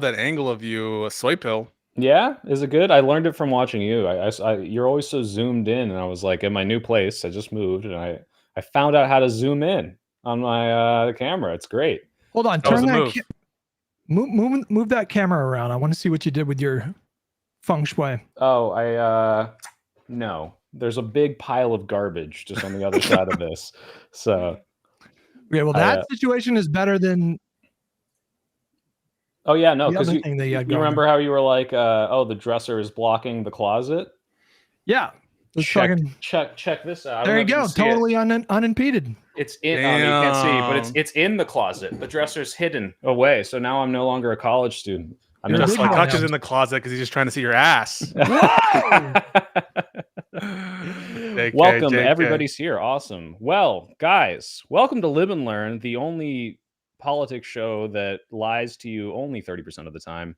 that angle of you, soy pill. Yeah, is it good? I learned it from watching you. You're always so zoomed in, and I was like, in my new place, I just moved, and I found out how to zoom in on my camera. It's great. Hold on, That was turn the that move. move that camera around. I want to see what you did with your feng shui. Oh, no. There's a big pile of garbage just on the other side of this. So Okay, well, that situation is better than oh yeah, no, the because other you, thing that you you had you going. remember how you were like, oh, the dresser is blocking the closet. Yeah, let's Check fucking check this out. I there don't you know if go, you can see it. totally unimpeded. It's in. You can't see, but Damn. it's in the closet. The dresser's hidden away, so now I'm no longer a college student. I'm You're in a a big Just like boy Hutch now. is in the closet because he's just trying to see your ass. Whoa! JK, Welcome, JK. everybody's here. Awesome. Well, guys, welcome to Live and Learn, the only politics show that lies to you only 30% of the time.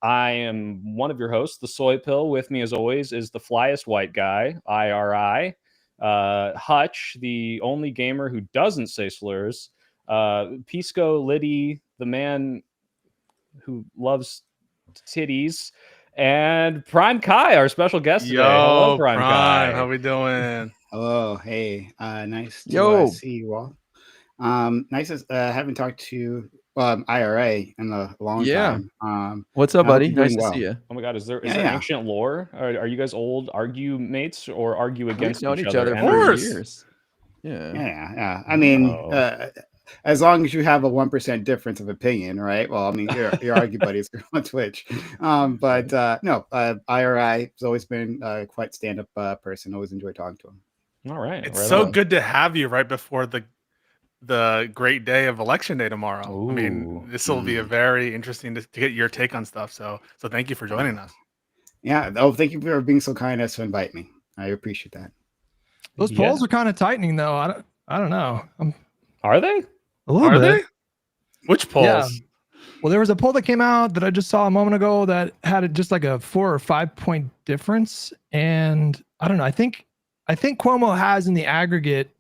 I am one of your hosts, the Soy Pill. With me, as always, is the flyest white guy, IRI. Hutch, the only gamer who doesn't say slurs. Pisco Liddy, the man who loves titties. And PrimeCayes, our special guest today. Hello, Yo, Prime, how PrimeCayes. we doing? Hello, hey, nice to Yo. see you all. Nice as haven't talked to IRA in a long Yeah. time. What's up, I hope buddy? you're doing Nice to well. see you. Oh my God, is there Yeah. ancient lore? Are you guys old argue mates or argue against We've known each each other other? for course. years. Yeah. Yeah. I mean, Oh. as long as you have a 1% difference of opinion, right? Well, I mean, your argue buddies on Twitch. But no, IRI has always been quite stand-up person. Always enjoy talking to him. All right. It's right so on. good to have you right before the great day of election day tomorrow. I mean, Ooh. this will be a very interesting to get your take on stuff. So thank you for joining us. Yeah. Oh, thank you for being so kind as to invite me. I appreciate that. Those polls are kind of tightening, though. I don't know. Are they? A little Are bit. they? Which polls? Yeah. Well, there was a poll that came out that I just saw a moment ago that had just like a 4 or 5 point difference, and I don't know. I think Cuomo has in the aggregate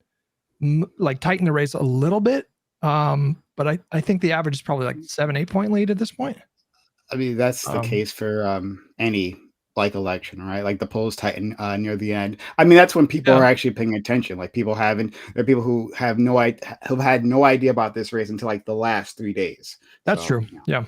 like tightened the race a little bit, but I think the average is probably like 7-8 point lead at this point. I mean, that's the case for any like election, right? Like the polls tighten near the end. I mean, that's when people are actually paying attention. Like there are people who have no idea, who've had no idea about this race until like the last 3 days. That's true. Yeah.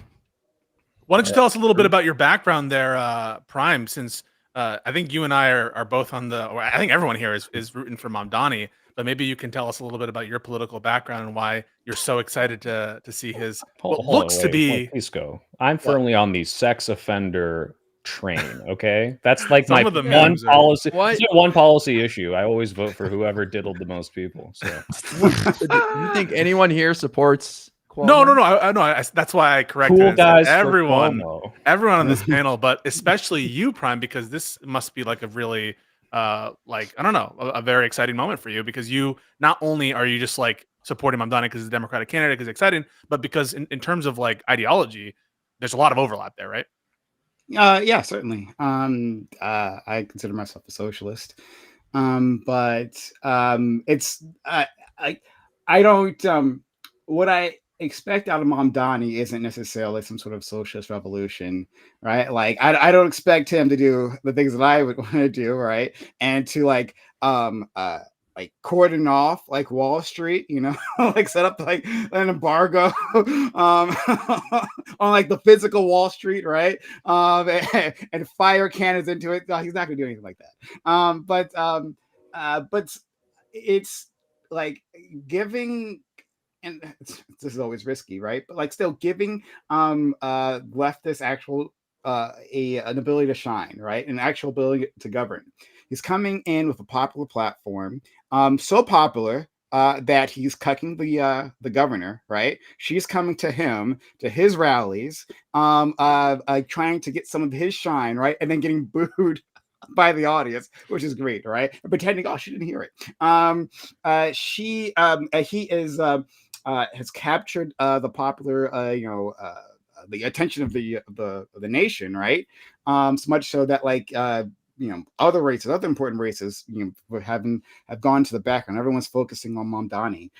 Why don't you tell us a little bit about your background there, Prime? Since I think you and I are both on or I think everyone here is rooting for Mamdani. But maybe you can tell us a little bit about your political background and why you're so excited to see his what looks to be. Pisco. I'm firmly on the sex offender train. Okay, that's like Some my of the one memes are- policy. What? It's one policy issue. I always vote for whoever diddled the most people. So So do you think anyone here supports Cuomo? No. I know. That's why I corrected cool it and said guys. everyone Everyone. on this panel, but especially you, Prime, because this must be like a really like I don't know, a very exciting moment for you because you not only are you just like supporting Mamdani because he's a Democratic candidate because it's exciting, but because in terms of like ideology, there's a lot of overlap there, right? Yeah, certainly. I consider myself a socialist, but it's I don't what I expect out of Mamdani isn't necessarily some sort of socialist revolution, right? Like I don't expect him to do the things that I would want to do, right? And to like cordon off like Wall Street, like set up like an embargo on like the physical Wall Street, right? And fire cannons into it. No, he's not gonna do anything like that. But it's like giving, and this is always risky, right? But like still giving leftists actual an ability to shine, right? An actual ability to govern. He's coming in with a popular platform, so popular that he's cucking the governor, right? She's coming to him, to his rallies, trying to get some of his shine, right? And then getting booed by the audience, which is great, right? And pretending, oh, she didn't hear it. He has captured the popular, the attention of the nation, right? So much so that like other races, other important races, have gone to the background. Everyone's focusing on Mamdani.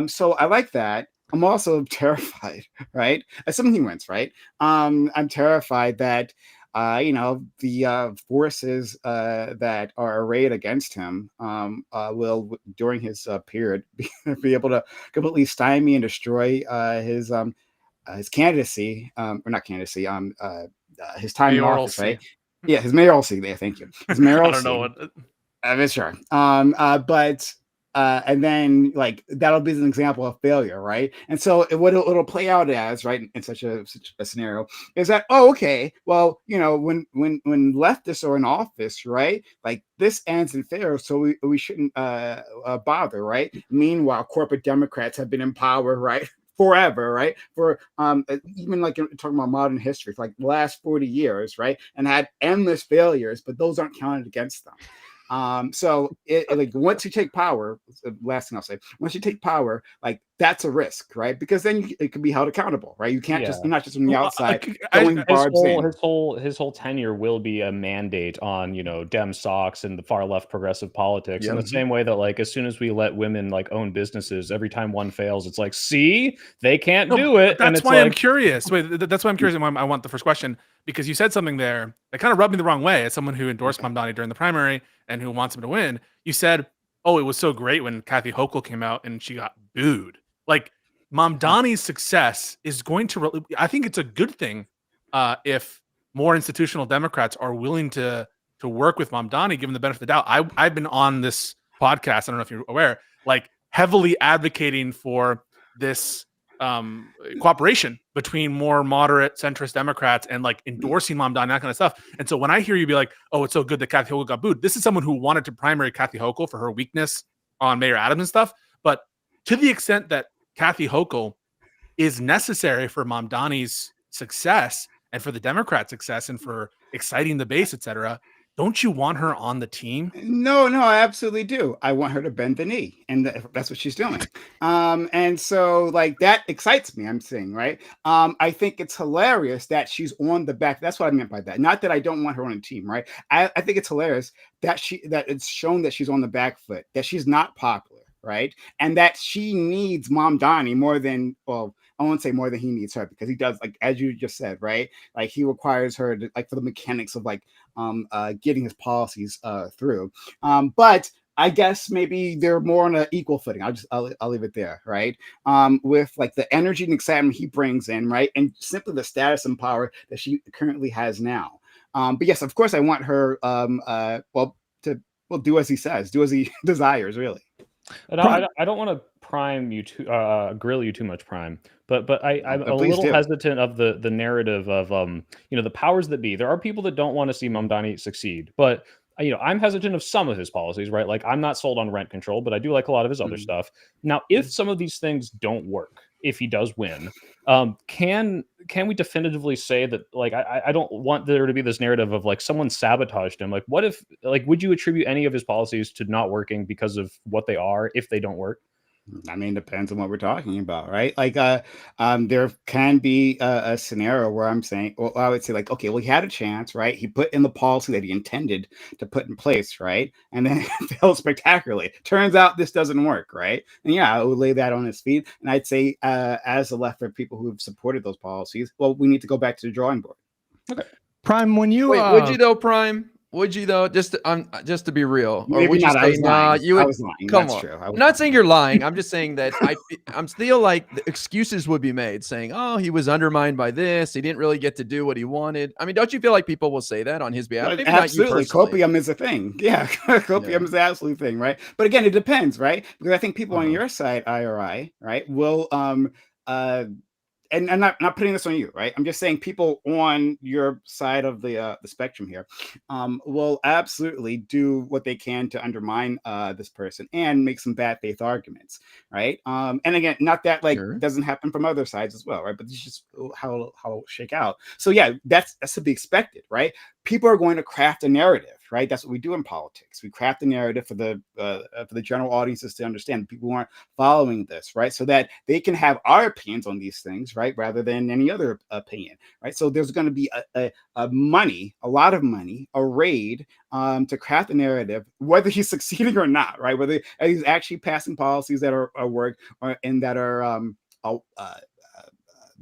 So I like that. I'm also terrified, right? Assuming he wins, right? I'm terrified that the forces that are arrayed against him will, during his period, be able to completely stymie and destroy his candidacy, or not candidacy, his time in office, Mayoralty. right? Yeah, his mayoralty. There, thank you. His I don't know mayoralty. what. I'm sure. But and then like that'll be an example of failure, right? And so what it'll play out as, right, in such a scenario is that, oh, okay, well, when leftists are in office, right, like this ends in failure, so we shouldn't bother, right? Meanwhile, corporate Democrats have been in power, right? Forever, right? For even like talking about modern history, for like the last 40 years, right? And had endless failures, but those aren't counted against them. So like once you take power, last thing I'll say, once you take power, like that's a risk, right? Because then it can be held accountable, right? You can't Yeah. you're not just from the Well, outside I- throwing His barbs in. his whole tenure will be a mandate on, Dem socks and the far left progressive politics. In Yep. the same way that, like, as soon as we let women like own businesses, every time one fails, it's like, see, they can't No, do it. but And that's it's why I'm like, curious. Wait, that's why I'm curious and why I want the first question, because you said something there that kind of rubbed me the wrong way as someone who endorsed Mamdani during the primary and who wants him to win. You said, "Oh, it was so great when Kathy Hochul came out and she got booed." Like Mamdani's success is going to. I think it's a good thing if more institutional Democrats are willing to work with Mamdani, given the benefit of the doubt. I've been on this podcast. I don't know if you're aware, like heavily advocating for this cooperation between more moderate centrist Democrats and like endorsing Mamdani, that kind of stuff. And so when I hear you be like, "Oh, it's so good that Kathy Hochul got booed," this is someone who wanted to primary Kathy Hochul for her weakness on Mayor Adams and stuff. But to the extent that Kathy Hochul is necessary for Mamdani's success and for the Democrat success and for exciting the base, etc., don't you want her on the team? No, I absolutely do. I want her to bend the knee, and that's what she's doing. And so like that excites me. I'm saying, right? I think it's hilarious that she's on the back. That's what I meant by that. Not that I don't want her on a team, right? I think it's hilarious that it's shown that she's on the back foot, that she's not popular, right? And that she needs Mamdani more than, well, I won't say more than he needs her, because he does, like as you just said, right? Like he requires her to, like, for the mechanics of like getting his policies through. But I guess maybe they're more on an equal footing. I'll leave it there, right? With like the energy and excitement he brings in, right, and simply the status and power that she currently has now. But yes, of course, I want her to do as he says, do as he desires, really. and I don't want to prime you to grill you too much, Prime, but I'm a Please little do. hesitant of the narrative of the powers that be. There are people that don't want to see Mamdani succeed, but I'm hesitant of some of his policies, right? Like I'm not sold on rent control, but I do like a lot of his other stuff. Now, if some of these things don't work, if he does win, can we definitively say that, like, I don't want there to be this narrative of like someone sabotaged him? Like, what if, like, would you attribute any of his policies to not working because of what they are if they don't work? I mean, depends on what we're talking about, right? Like, there can be a scenario where I'm saying, well, I would say, like, okay, well, he had a chance, right? He put in the policy that he intended to put in place, right? And then it failed spectacularly. Turns out this doesn't work, right? And yeah, I would lay that on his feet. And I'd say, as a left for people who have supported those policies, well, we need to go back to the drawing board. Okay. Prime, when you Wait, would you though, Prime? Would you though? Just to be real, or Maybe would you not. I say was nah? lying. You I would was lying. come That's on. true. I'm not saying you're lying. I'm just saying that I'm still like the excuses would be made, saying, "Oh, he was undermined by this. He didn't really get to do what he wanted." I mean, don't you feel like people will say that on his behalf? Maybe Absolutely. not you personally. Copium is a thing. Yeah, copium is the absolute thing, right? But again, it depends, right? Because I think people on your side, IRI, right, will and I'm not putting this on you, right? I'm just saying people on your side of the spectrum here will absolutely do what they can to undermine this person and make some bad faith arguments, right? And again, not that like Sure. doesn't happen from other sides as well, right? But it's just how it'll shake out. So yeah, that's to be expected, right? People are going to craft a narrative, right? That's what we do in politics. We craft a narrative for the general audiences to understand, people who aren't following this, right? So that they can have our opinions on these things, right, rather than any other opinion, right? So there's going to be a lot of money, arrayed to craft a narrative, whether he's succeeding or not, right? Whether he's actually passing policies that are work or and that are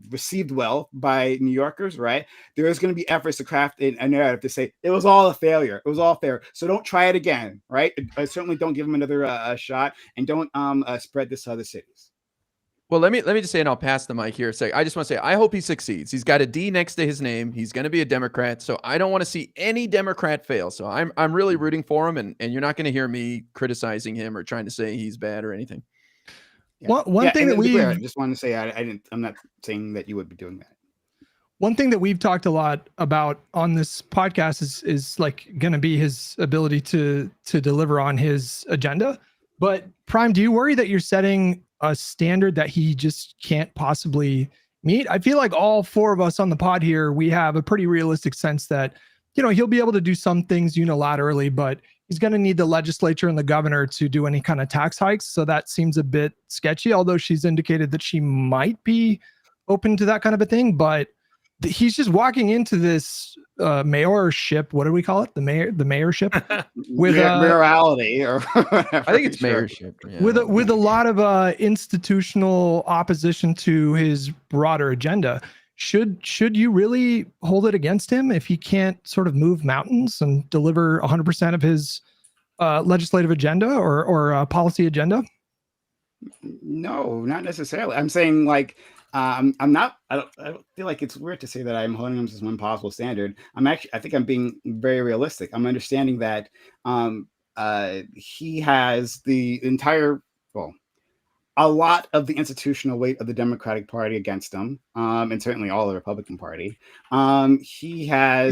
received well by New Yorkers, right? There is going to be efforts to craft a narrative to say it was all a failure. It was all fair. So don't try it again, right? Certainly don't give him another shot, and don't spread this to other cities. Well, let me just say, and I'll pass the mic here a sec. I just want to say, I hope he succeeds. He's got a D next to his name. He's going to be a Democrat, so I don't want to see any Democrat fail. So I'm really rooting for him, and you're not going to hear me criticizing him or trying to say he's bad or anything. Yeah. One thing that I just wanted to say, I'm not saying that you would be doing that. One thing that we've talked a lot about on this podcast is like going to be his ability to deliver on his agenda. But Prime, do you worry that you're setting a standard that he just can't possibly meet? I feel like all four of us on the pod here, we have a pretty realistic sense that, you know, he'll be able to do some things unilaterally, but he's going to need the legislature and the governor to do any kind of tax hikes. So that seems a bit sketchy, although she's indicated that she might be open to that kind of a thing. But he's just walking into this mayorship. What do we call it? The mayorship with mayoralty, or whatever. I think it's mayorship. Yeah. With a lot of institutional opposition to his broader agenda. Should you really hold it against him if he can't sort of move mountains and deliver 100% of his legislative agenda or policy agenda? No, not necessarily. I'm saying, like, I'm not. I don't feel like it's weird to say that I'm holding him to one possible standard. I think I'm being very realistic. I'm understanding that he has the entire, a lot of the institutional weight of the Democratic Party against him, and certainly all the Republican Party. He's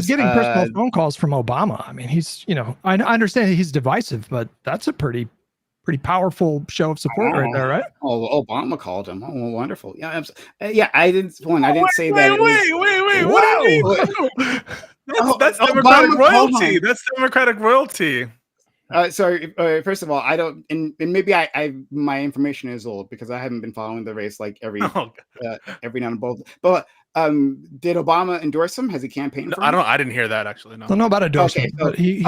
getting personal phone calls from Obama. I mean, he's, you know, I understand he's divisive, but that's a pretty powerful show of support right there, right? Oh, Obama called him. Oh, wonderful. Yeah, I didn't say that. Wait. That's Democratic royalty. That's Democratic royalty. Sorry. First of all, I don't, and maybe my information is old because I haven't been following the race like every now and both. But did Obama endorse him? Has he campaigned for him? I didn't hear that actually. No. Don't know about endorsement. Okay, so, but he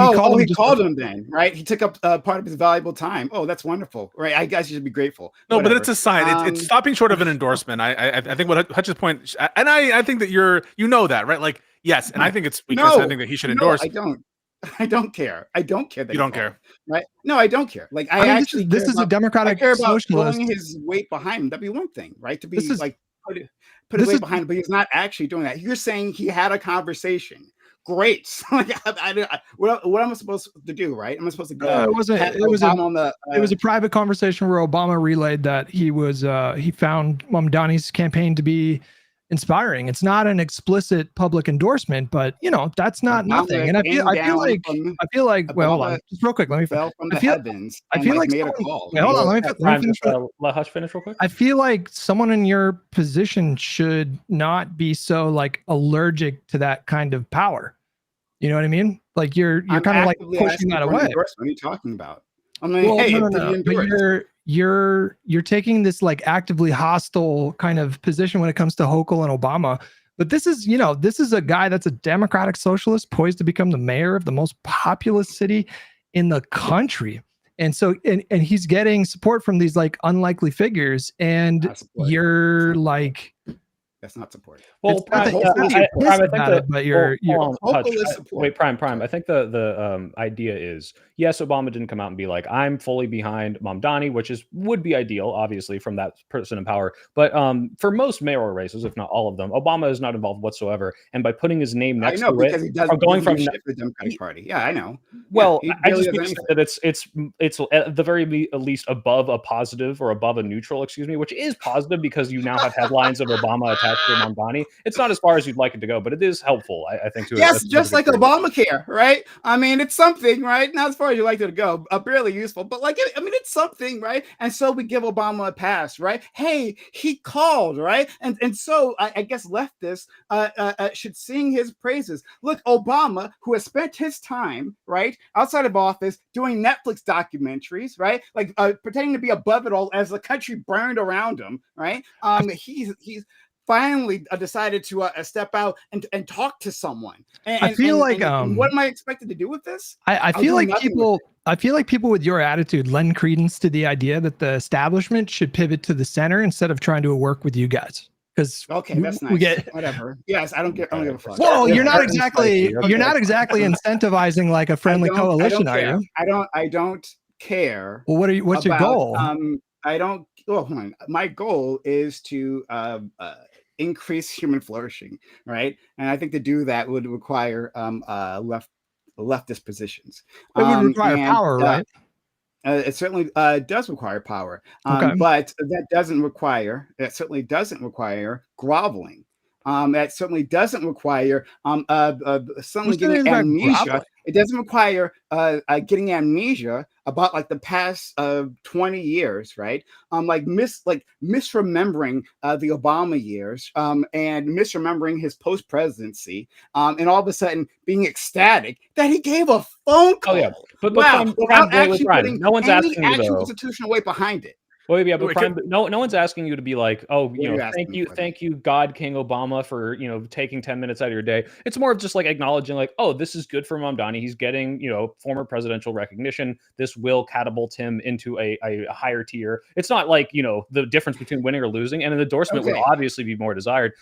called him then, right? He took up part of his valuable time. Oh, that's wonderful, right? I guess you should be grateful. No, Whatever. but it's a sign. It's stopping short of an endorsement. I think what Hutch's point, and I think that you know that, right? Like, yes, and I think it's because I think that he should endorse. I don't care. I don't care that you don't care, right? No, I don't care. Like, I mean, this is a Democratic socialist. Pulling his weight behind him. That'd be one thing, right? To be put his weight behind him, but he's not actually doing that. You're saying he had a conversation. Great. What am I supposed to do, right? Am I supposed to go? It was a private conversation where Obama relayed that he found Mamdani's campaign to be inspiring. It's not an explicit public endorsement, but you know, that's not nothing. And I feel like well, hold on, just real quick. Let me feel like made a call. Hold on, let me finish. Let Hush finish real quick. I feel like someone in your position should not be so like allergic to that kind of power. You know what I mean? Like you're kind of like pushing that away. What are you talking about? I mean, but you're taking this like actively hostile kind of position when it comes to Hochul and Obama. But this is a guy that's a democratic socialist poised to become the mayor of the most populous city in the country. And so, and he's getting support from these like unlikely figures. And you're like, that's not support. Well, Prime, Prime. I think the idea is, yes, Obama didn't come out and be like, I'm fully behind Mamdani, which would be ideal, obviously, from that person in power. But for most mayoral races, if not all of them, Obama is not involved whatsoever. And by putting his name next to it, he does going from the Democratic Party. Yeah, I know. Well, I just think that it's at the very least above a positive or above a neutral, which is positive because you now have headlines of Obama attached to Mamdani. It's not as far as you'd like it to go, but it is helpful, I think. Yes, just like Obamacare, right? I mean, it's something, right? Not as far as you like it to go, barely useful, but like, I mean, it's something, right? And so we give Obama a pass, right? Hey, he called, right? And so I guess leftists should sing his praises. Look, Obama, who has spent his time, right, outside of office doing Netflix documentaries, right? Like pretending to be above it all as the country burned around him, right? He's finally decided to step out and talk to someone. And, I feel like and what am I expected to do with this? I I'll feel do like nothing with people it. I feel like people with your attitude lend credence to the idea that the establishment should pivot to the center instead of trying to work with you guys. Because Okay, that's nice. we get Whatever. Yes, I don't give a fuck. well, Yeah, you're not that's exactly spicy. you're Okay. not exactly incentivizing like a friendly coalition, are care. you? I don't care. Well, what's your about, goal? I don't. Well, hold on. My goal is to increase human flourishing, right? And I think to do that would require leftist positions. It would require And power, right? it certainly does require power, Okay. but that certainly doesn't require groveling. That certainly doesn't require suddenly Who's saying getting about amnesia. groveling? It doesn't require getting amnesia about like the past 20 years, right? Like misremembering the Obama years, and misremembering his post presidency, and all of a sudden being ecstatic that he gave a phone call. Oh yeah, but Wow, Prime, without wait, actually Prime, putting no one's any asking you actual though. institutional weight behind it. Well, yeah, but Wait, Prime, no one's asking you to be like, oh, What are you asking me for then? thank you, God King Obama, for taking 10 minutes out of your day. It's more of just like acknowledging, like, oh, this is good for Mamdani. He's getting former presidential recognition. This will catapult him into a higher tier. It's not like the difference between winning or losing, and an endorsement would Okay. obviously be more desired.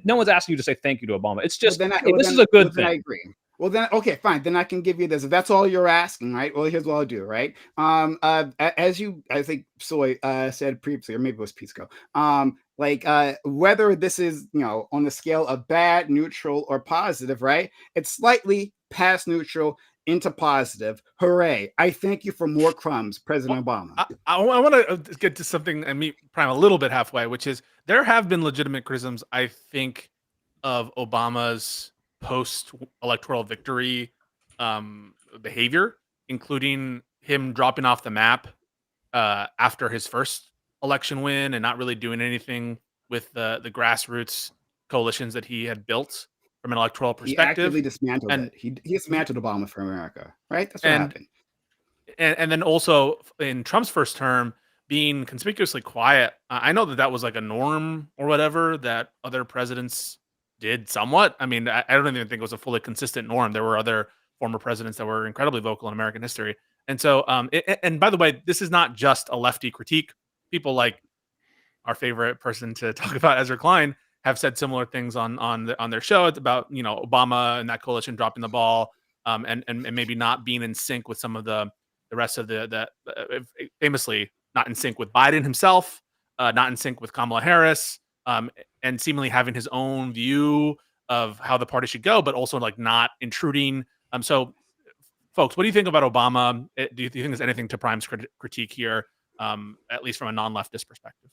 No one's asking you to say thank you to Obama. It's just Well, hey, this is a good then I thing. agree. Well, then, okay, fine. Then I can give you this. If that's all you're asking, right? Well, here's what I'll do, right? As I think Soy said previously, or maybe it was Pisco, whether this is, on the scale of bad, neutral, or positive, right? It's slightly past neutral into positive. Hooray. I thank you for more crumbs, President Obama. I want to get to something and meet Prime a little bit halfway, which is there have been legitimate criticisms, I think, of Obama's post-electoral victory behavior, including him dropping off the map after his first election win and not really doing anything with the grassroots coalitions that he had built from an electoral He perspective. actively dismantled And it. He dismantled Obama for America, right? That's what happened. And then also in Trump's first term, being conspicuously quiet. I know that was like a norm or whatever that other presidents did somewhat. I mean, I don't even think it was a fully consistent norm. There were other former presidents that were incredibly vocal in American history. And so, and by the way, this is not just a lefty critique. People like our favorite person to talk about, Ezra Klein, have said similar things on their show. It's about Obama and that coalition dropping the ball, and maybe not being in sync with some of the rest of the famously not in sync with Biden himself, not in sync with Kamala Harris, and seemingly having his own view of how the party should go, but also like not intruding. So, folks, what do you think about Obama? Do you think there's anything to Prime's critique here, at least from a non-leftist perspective?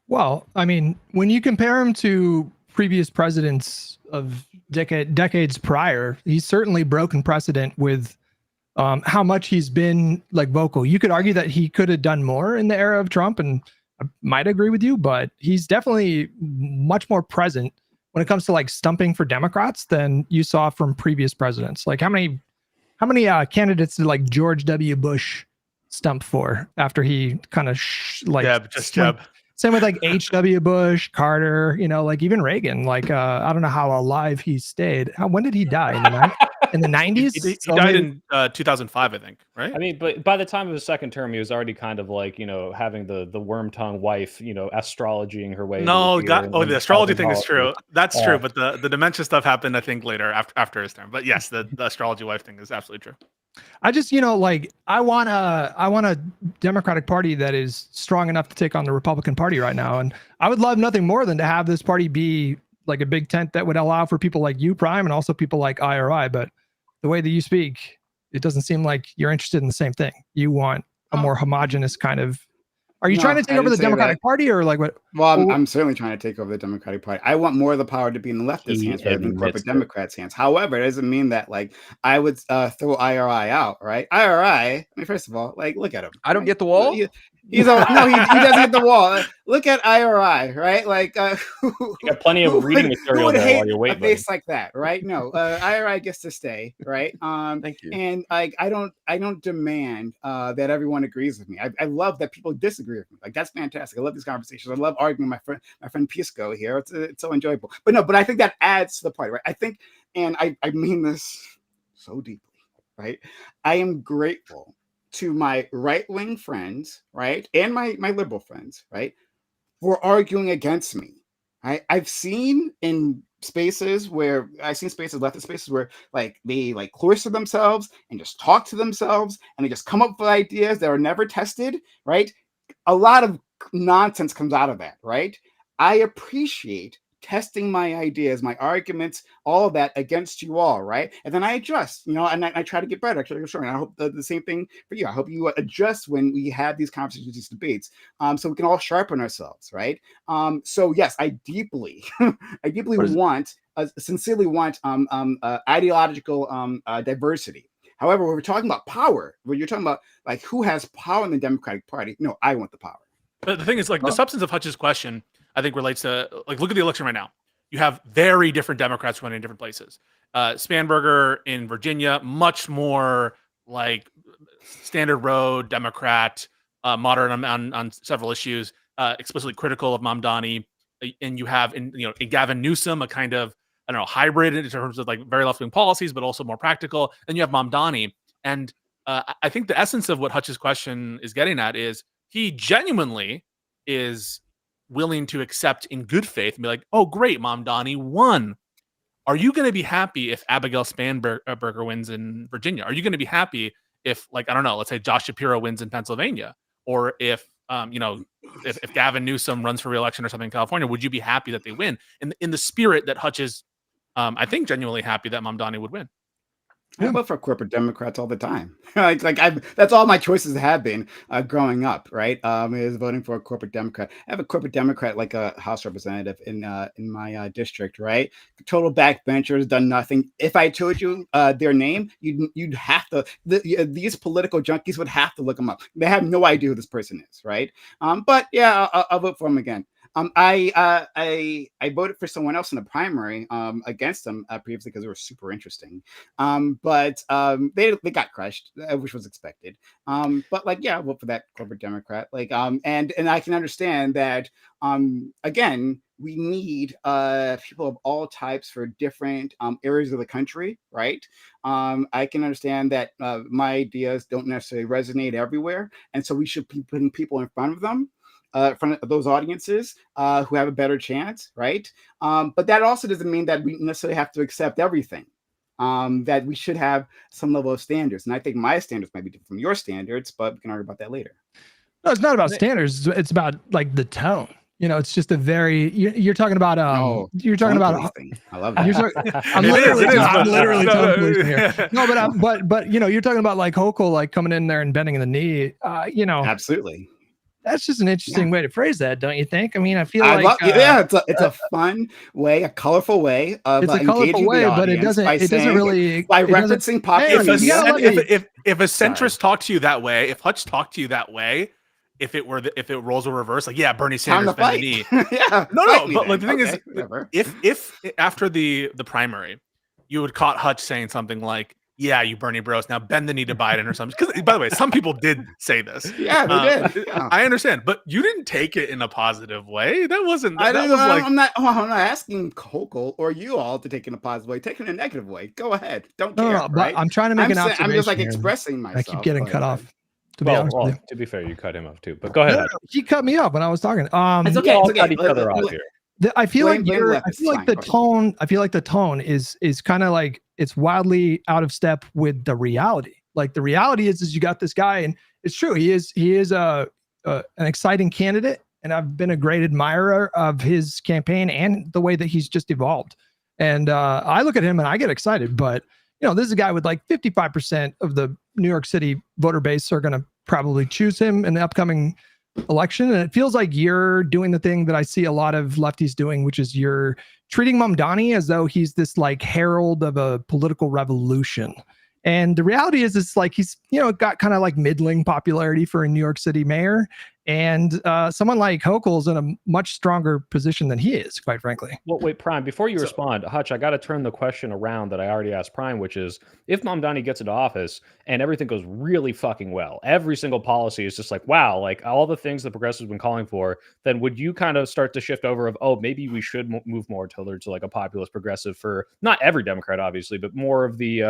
Well, I mean, when you compare him to previous presidents of decades prior, he's certainly broken precedent with how much he's been like vocal. You could argue that he could have done more in the era of Trump, and I might agree with you, but he's definitely much more present when it comes to like stumping for Democrats than you saw from previous presidents. Like how many candidates did like George W. Bush stump for after he kind of Jeb. Same with like H.W. Bush, Carter, like even Reagan. Like I don't know how alive he stayed. When did he die? In the 90s? He died in 2005, I think, right? I mean, but by the time of his second term, he was already kind of like, having the worm tongue wife, astrologying her way. No, the astrology thing is true. That's true, but the dementia stuff happened, I think, later after his term. But yes, the astrology wife thing is absolutely true. I just, I want a Democratic Party that is strong enough to take on the Republican Party right now. And I would love nothing more than to have this party be like a big tent that would allow for people like you, Prime, and also people like IRI. But the way that you speak, it doesn't seem like you're interested in the same thing. You want a more homogenous kind of. Are you trying to take over the Democratic Party or like what? Well, I'm certainly trying to take over the Democratic Party. I want more of the power to be in the leftist hands rather than corporate Democrats' hands. However, it doesn't mean that like I would throw IRI out, right? IRI, I mean, first of all, like look at him. I don't get the wall. He doesn't hit the wall. Look at IRI, right? Like, You got plenty of reading material who would there hate while you wait, a buddy. face like that, right? No, IRI gets to stay, right? Thank you. And I don't demand that everyone agrees with me. I love that people disagree with me. Like, that's fantastic. I love these conversations. I love arguing with my friend Pisco here. It's so enjoyable. But I think that adds to the party, right? I think, and I mean this so deeply, right? I am grateful to my right-wing friends, right, and my liberal friends, right, for arguing against me. I've seen spaces, leftist spaces where like they like cloister themselves and just talk to themselves and they just come up with ideas that are never tested, right? A lot of nonsense comes out of that, right? I appreciate testing my ideas, my arguments, all of that against you all, right? And then I adjust, and I try to get better. Actually, sure. And I hope the same thing for you. I hope you adjust when we have these conversations, these debates, so we can all sharpen ourselves, right? So yes, I deeply, sincerely want ideological diversity. However, when we're talking about power, when you're talking about like who has power in the Democratic Party, no, I want the power. But the thing is, like, the substance of Hutch's question, I think, relates to, like, look at the election right now. You have very different Democrats running in different places. Spanberger in Virginia, much more like standard road Democrat, moderate on several issues, explicitly critical of Mamdani. And you have in Gavin Newsom, a kind of, I don't know, hybrid in terms of like very left-wing policies, but also more practical. And you have Mamdani. And I think the essence of what Hutch's question is getting at is he genuinely is willing to accept in good faith and be like, oh, great, Mamdani won. Are you going to be happy if Abigail Spanberger wins in Virginia? Are you going to be happy if, like, I don't know, let's say Josh Shapiro wins in Pennsylvania? Or if Gavin Newsom runs for re-election or something in California, would you be happy that they win? In the spirit that Hutch is, I think, genuinely happy that Mamdani would win. I vote for corporate Democrats all the time. That's all my choices have been growing up, right? Is voting for a corporate Democrat. I have a corporate Democrat, like a House representative in my district, right? Total backbenchers, done nothing. If I told you their name, you'd have to. These political junkies would have to look them up. They have no idea who this person is, right? But yeah, I'll vote for him again. I voted for someone else in the primary against them previously because they were super interesting. But they got crushed, which was expected. But like, yeah, I'll vote for that corporate Democrat. Like, and I can understand that. Again, we need people of all types for different areas of the country, right? I can understand that my ideas don't necessarily resonate everywhere, and so we should be putting people in front of them. Front of those audiences who have a better chance, right? But that also doesn't mean that we necessarily have to accept everything. That we should have some level of standards, and I think my standards might be different from your standards, but we can argue about that later. No, it's not about standards. It's about like the tone. It's just a very you're talking about you're talking about I love that. I'm literally tone policing here. No, but you're talking about like Hochul like coming in there and bending the knee. Absolutely. That's just an interesting way to phrase that, don't you think? I mean, I feel it's a fun way, a colorful way of it's a colorful way, but it doesn't really by referencing populism. If a centrist talked to you that way, if Hutch talked to you that way, if it roles were reversed, like, yeah, Bernie Sanders bend the knee. Yeah, no, but like the thing is, if after the primary, you would caught Hutch saying something like, yeah, you Bernie bros, now bend the knee to Biden or something. Because, by the way, some people did say this. Yeah, they did. Yeah. I understand, but you didn't take it in a positive way. That wasn't. I'm not asking Hochul or you all to take it in a positive way. Take it in a negative way. Go ahead. Don't care. No, but I'm trying to make an observation. I'm just like here. expressing myself. I keep getting cut off. To be fair, you cut him off too. But go ahead. No, he cut me off when I was talking. It's okay. All cut each other off here. I feel like the tone is kind of like it's wildly out of step with the reality. Like the reality is you got this guy, and it's true. He is an exciting candidate, and I've been a great admirer of his campaign and the way that he's just evolved. And I look at him and I get excited. But this is a guy with like 55% of the New York City voter base are going to probably choose him in the upcoming election. And it feels like you're doing the thing that I see a lot of lefties doing, which is you're treating Mamdani as though he's this like herald of a political revolution. And the reality is it's like he's, got kind of like middling popularity for a New York City mayor. And someone like Hochul's in a much stronger position than he is, quite frankly. Well, wait, Prime, before you So- respond, Hutch, I got to turn the question around that I already asked Prime, which is if Mamdani gets into office and everything goes really fucking well, every single policy is just like, wow, like all the things the progressives have been calling for, then would you kind of start to shift over of, oh, maybe we should move more towards like a populist progressive for not every Democrat, obviously, but more of the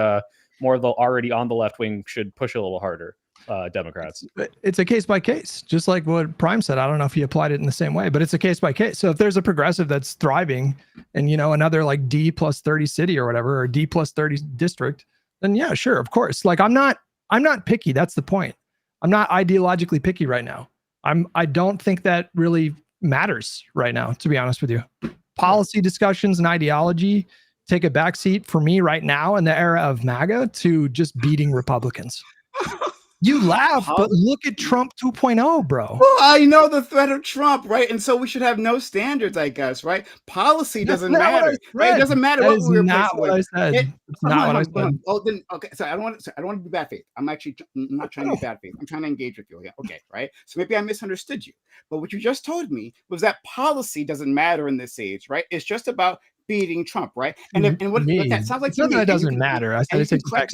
already on the left wing should push a little harder. Democrats. It's a case by case, just like what Prime said. I don't know if he applied it in the same way, but it's a case by case. So if there's a progressive that's thriving and, another like D plus 30 city or whatever, or D plus 30 district, then yeah, sure. Of course. Like I'm not picky. That's the point. I'm not ideologically picky right now. I don't think that really matters right now, to be honest with you. Policy discussions and ideology take a backseat for me right now in the era of MAGA to just beating Republicans. You laugh, but look at Trump 2.0, bro. Well, I know the threat of Trump, right? And so we should have no standards, I guess, right? Policy doesn't matter, right? It doesn't matter what we replace it with. I said. It's not what I said. Oh, then okay. So I don't want to be bad faith. I'm not trying to be bad faith. I'm trying to engage with you. Okay, right? So maybe I misunderstood you. But what you just told me was that policy doesn't matter in this age, right? It's just about beating Trump, right? And what that sounds like it's not that it doesn't matter. I said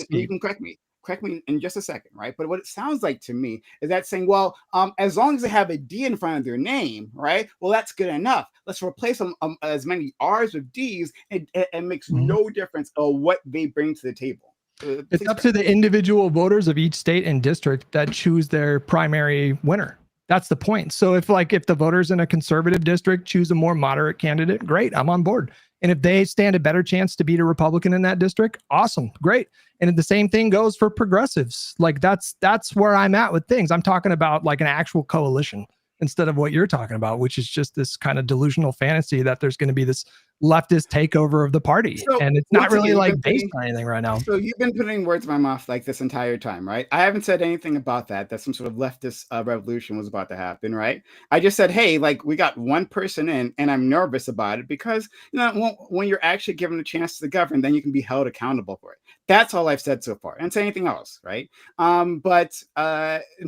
you can correct me. Correct me in just a second, right? But what it sounds like to me is that saying, well, as long as they have a D in front of their name, right? Well, that's good enough. Let's replace them as many R's with D's, and it makes no difference of what they bring to the table. It's up to the individual voters of each state and district that choose their primary winner. That's the point. So if the voters in a conservative district choose a more moderate candidate, great, I'm on board. And if they stand a better chance to beat a Republican in that district, awesome, great. And the same thing goes for progressives. Like that's where I'm at with things. I'm talking about like an actual coalition instead of what you're talking about, which is just this kind of delusional fantasy that there's going to be this leftist takeover of the party. So, and it's not really like based on anything right now. So you've been putting words in my mouth like this entire time, right? I haven't said anything about that some sort of leftist revolution was about to happen, right? I just said, hey, like we got one person in and I'm nervous about it because, when you're actually given a chance to govern, then you can be held accountable for it. That's all I've said so far. I didn't say anything else, right? And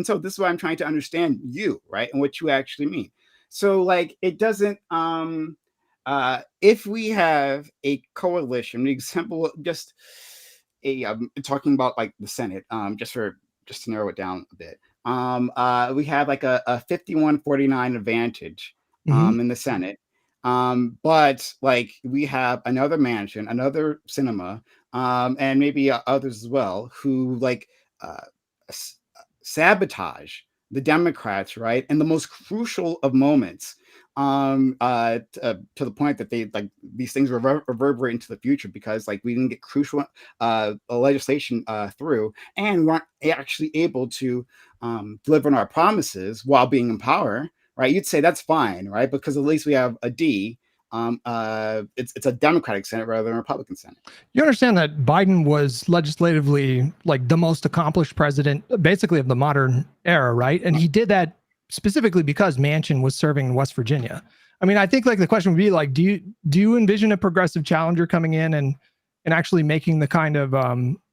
so this is why I'm trying to understand you, right? And what you actually mean. So like, it doesn't, if we have a coalition, an example, just talking about like the Senate, just to narrow it down a bit, we have like a 51-49 advantage in the Senate. But like we have another Manchin, another Sinema, and maybe others as well who like sabotage the Democrats, right? In the most crucial of moments, to the point that they like these things reverberate into the future because like we didn't get crucial legislation through, and we aren't actually able to deliver on our promises while being in power, right? You'd say that's fine, right? Because at least we have a D. It's a Democratic Senate rather than a Republican Senate. You understand that Biden was legislatively like the most accomplished president basically of the modern era, right? And he did that specifically because Manchin was serving in West Virginia. I mean, I think like the question would be like, do you envision a progressive challenger coming in and actually making the kind of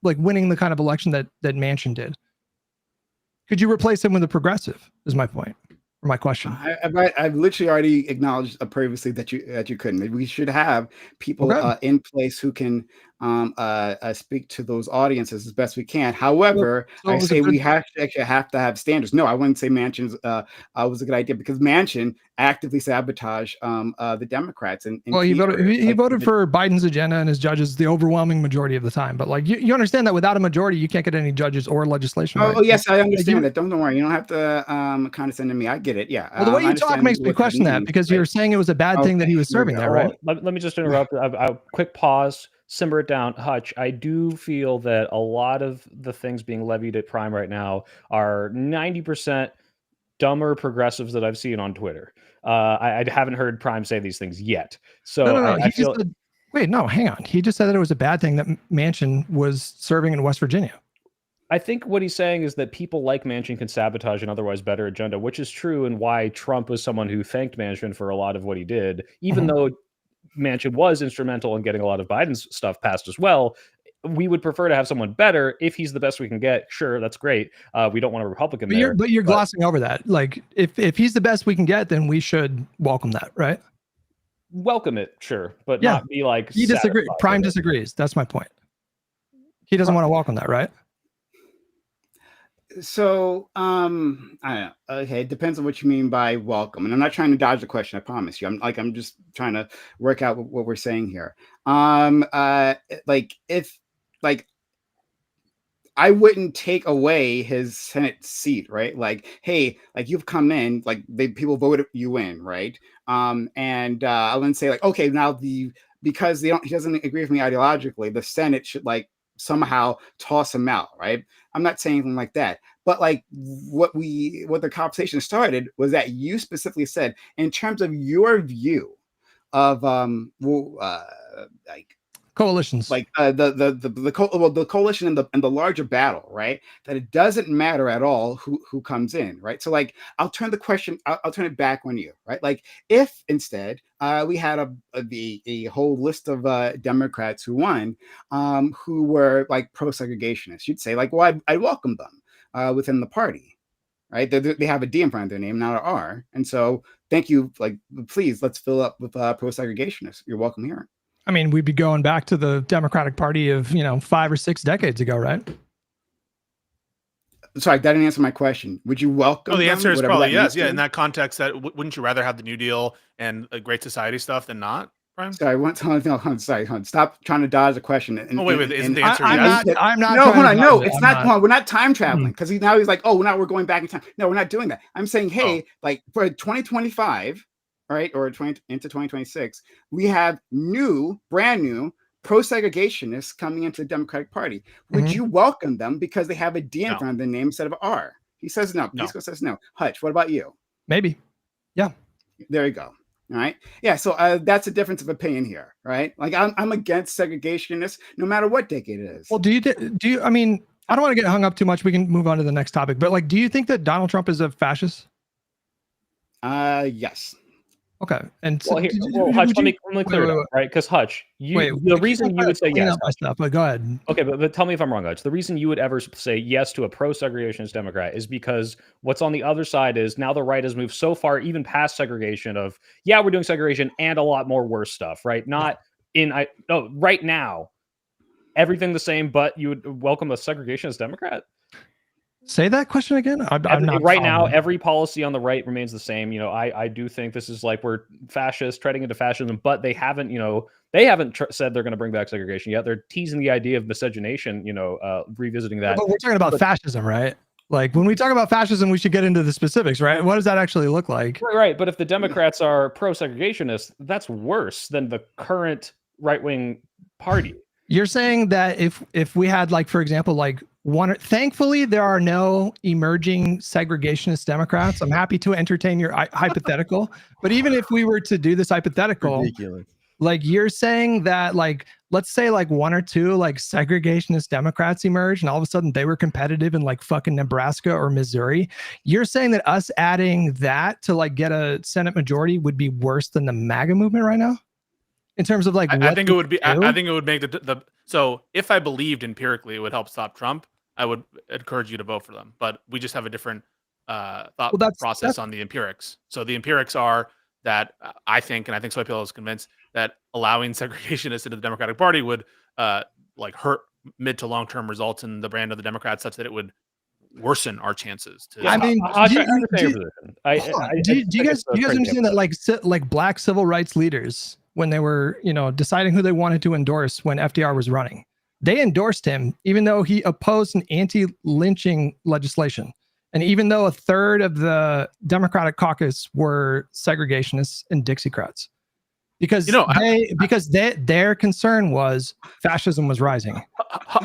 like winning the kind of election that Manchin did? Could you replace him with a progressive is my point. My question. I've literally already acknowledged previously that you couldn't. We should have people in place who can speak to those audiences as best we can. However, I say we have to have standards. No, I wouldn't say Manchin was a good idea because Manchin actively sabotaged the Democrats. And well, he voted for Biden's agenda and his judges the overwhelming majority of the time. But like you understand that without a majority, you can't get any judges or legislation. Oh, right? Yes, I understand that. Don't worry. You don't have to condescend to me. I get it. Yeah. Well, the way you talk makes me question that because you're saying it was a bad thing that he was serving there, right? Let me just interrupt. A quick pause. Simmer it down, Hutch. I do feel that a lot of the things being levied at Prime right now are 90% dumber progressives that I've seen on Twitter. I haven't heard Prime say these things yet. So no. I feel... Wait, no, hang on. He just said that it was a bad thing that Manchin was serving in West Virginia. I think what he's saying is that people like Manchin can sabotage an otherwise better agenda, which is true, and why Trump was someone who thanked Manchin for a lot of what he did, even though Manchin was instrumental in getting a lot of Biden's stuff passed as well. we would prefer to have someone better. If he's the best we can get, sure, that's great. We don't want a Republican there. But you're glossing over that. Like, if he's the best we can get, then we should welcome that, right? Welcome it, sure, but Yeah. not be like. He disagrees. satisfied Prime with it. disagrees. That's my point. He doesn't want to welcome that, right? So I don't know. Okay, it depends on what you mean by welcome, and I'm not trying to dodge the question. I promise you. I'm just trying to work out what we're saying here. If I wouldn't take away his Senate seat, right? Like, hey, like you've come in, like people voted you in, right? And I wouldn't say like, okay, now because he doesn't agree with me ideologically, the Senate should like somehow toss him out, right? I'm not saying anything like that. But like what the conversation started was that you specifically said, in terms of your view of like Coalitions. like the coalition and the larger battle, right? That it doesn't matter at all who comes in, right? So like I'll turn it back on you, right? Like if instead we had a whole list of Democrats who won, who were like pro-segregationists, you'd say like, well, I welcome them within the party, right? They have a D in front of their name, not an R, and so thank you. Like, please let's fill up with pro-segregationists. You're welcome here. I mean, we'd be going back to the Democratic Party of 5 or 6 decades ago, right? Sorry, that didn't answer my question. Would you welcome? Oh, the them, answer is whatever probably that yes. means to Yeah, you? in that context, that wouldn't you rather have the New Deal and Great Society stuff than not, Prime? Sorry, sorry, stop trying to dodge the question. Oh, wait, isn't the answer I'm yes? not. I'm not. No, trying hold to on. dodge No, it. it's I'm not. Hold on, we're not time traveling because now he's like, oh, now we're going back in time. No, we're not doing that. I'm saying, hey, like for 2025, right, or into 2026, we have brand new pro-segregationists coming into the Democratic Party. Would you welcome them because they have a D in No. front of the name instead of R? He says no. No. Pisco says no. Hutch, what about you? Maybe. Yeah. There you go. All right. Yeah. So that's a difference of opinion here, right? Like I'm against segregationists no matter what decade it is. Well, do you? I mean, I don't want to get hung up too much. We can move on to the next topic. But like, do you think that Donald Trump is a fascist? Yes. Okay. And well, Hutch, let me clear it up, right? Because Hutch, the reason you would say yes. Stuff, but go ahead. Okay, but tell me if I'm wrong, Hutch. The reason you would ever say yes to a pro-segregationist Democrat is because what's on the other side is now the right has moved so far, even past segregation of, yeah, we're doing segregation and a lot more worse stuff, right? Not right now, everything the same, but you would welcome a segregationist Democrat? Say that question again. I'm not right now, every policy on the right remains the same. I do think this is like we're fascist, treading into fascism, but they haven't, said they're going to bring back segregation yet. They're teasing the idea of miscegenation, revisiting that. But we're talking about fascism, right? Like when we talk about fascism, we should get into the specifics, right? What does that actually look like? Right. But if the Democrats are pro-segregationists, that's worse than the current right-wing party. You're saying that if we had, like, for example, like thankfully there are no emerging segregationist Democrats. I'm happy to entertain your hypothetical, but even if we were to do this hypothetical, Ridiculous. like you're saying that, like, let's say like 1 or 2 like segregationist Democrats emerged and all of a sudden they were competitive in like fucking Nebraska or Missouri. You're saying that us adding that to like get a Senate majority would be worse than the MAGA movement right now? In terms of like, I think it would be. I think it would make the. So if I believed empirically it would help stop Trump, I would encourage you to vote for them. But we just have a different thought process on the empirics. So the empirics are that I think, and I think Soypil is convinced that allowing segregationists into the Democratic Party would like hurt mid to long term results in the brand of the Democrats, such that it would worsen our chances. I mean, do you guys understand that like black civil rights leaders, when they were, deciding who they wanted to endorse when FDR was running, they endorsed him even though he opposed an anti-lynching legislation. And even though a third of the Democratic caucus were segregationists and Dixiecrats, because their concern was fascism was rising.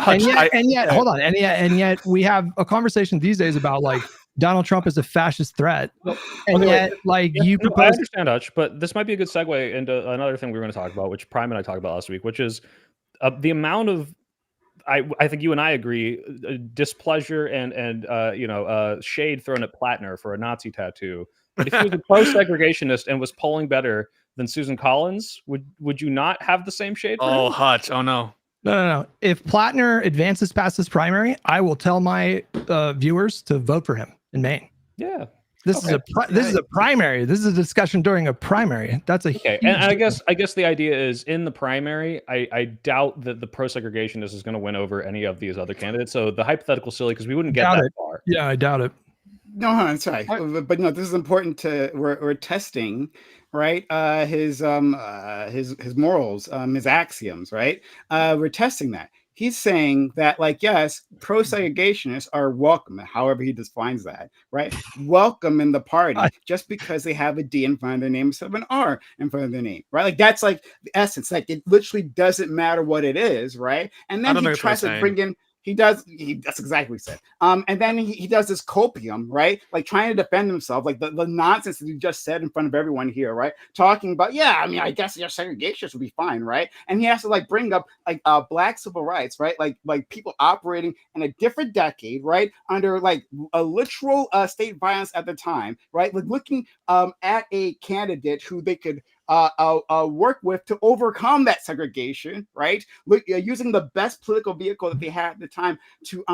And yet, hold on. And yet we have a conversation these days about like Donald Trump is a fascist threat. And yet, like, you propose. I understand, Hutch, but this might be a good segue into another thing we were going to talk about, which Prime and I talked about last week, which is the amount of, I think you and I agree, displeasure and shade thrown at Platner for a Nazi tattoo. But if he was a pro-segregationist and was polling better than Susan Collins, would you not have the same shade? Oh, Hutch! Oh no! No. If Platner advances past this primary, I will tell my viewers to vote for him in Maine. Yeah. This is a primary. This is a discussion during a primary. That's a Okay, huge and I difference. guess the idea is in the primary, I doubt that the pro-segregationist is going to win over any of these other candidates. So the hypothetical silly because we wouldn't get Doubt that it. far. Yeah, I doubt it. No, I'm sorry, but no, this is important to we're testing, right? His morals, his axioms, right? We're testing that. He's saying that, like, yes, pro-segregationists are welcome, however he defines that, right? Welcome in the party just because they have a D in front of their name instead of an R in front of their name, right? Like that's like the essence. Like it literally doesn't matter what it is, right? And then he tries to bring in. That's exactly what he said. And then he does this copium, right? Like trying to defend himself, like the nonsense that he just said in front of everyone here, right? Talking about, yeah, I mean, I guess your segregationists would be fine, right? And he has to like bring up like black civil rights, right? Like people operating in a different decade, right? Under like a literal state violence at the time, right? Like looking at a candidate who they could work with to overcome that segregation, right? Using the best political vehicle that they had at the time to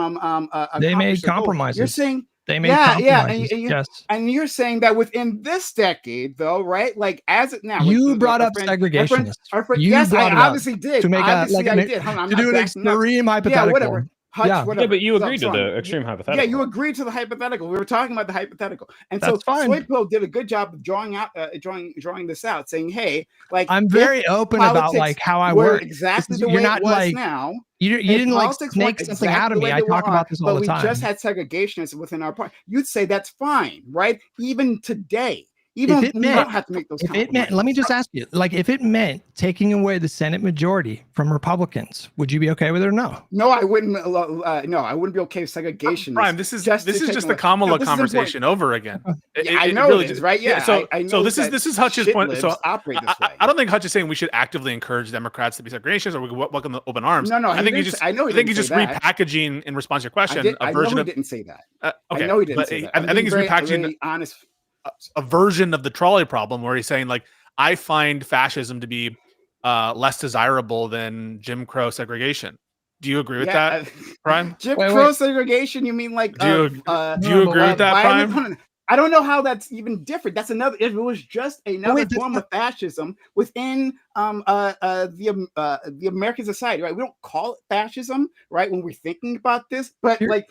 they made compromises. You're saying and you're saying that within this decade, though, right? Like as it now, you brought up segregationists. Yes, I obviously did. To make I did. To do an extreme hypothetical. Yeah, whatever. Yeah, but you agreed to the extreme hypothetical. Yeah, you agreed to the hypothetical. We were talking about the hypothetical, and that's so fine. Soypill did a good job of drawing this out, saying, "Hey, like I'm very open about like how I work. Exactly the way it was now. You didn't like snake something out of me. I talk about this all the time. But we just had segregationists within our party. You'd say that's fine, right? Even today. Even if we don't have to make those compromises. Let me just ask you, like, if it meant taking away the Senate majority from Republicans, would you be okay with it or no? No, I wouldn't. No, I wouldn't be okay with segregation. Prime, this is just the Kamala conversation over again. I know really it is, right? Yeah. So this is Hutch's point. So I don't think Hutch is saying we should actively encourage Democrats to be segregationists or we welcome the open arms. No. I think he's just repackaging in response to your question a version of. He didn't say that. Okay, I know he didn't say that. I think he's repackaging honest. A version of the trolley problem where he's saying like I find fascism to be less desirable than Jim Crow segregation. Do you agree with that, Prime? Jim Crow segregation? You mean like do you agree with that, Prime? I don't know how that's even different. That's another. If it was just another form of fascism within the American society, right? We don't call it fascism, right? When we're thinking about this, but like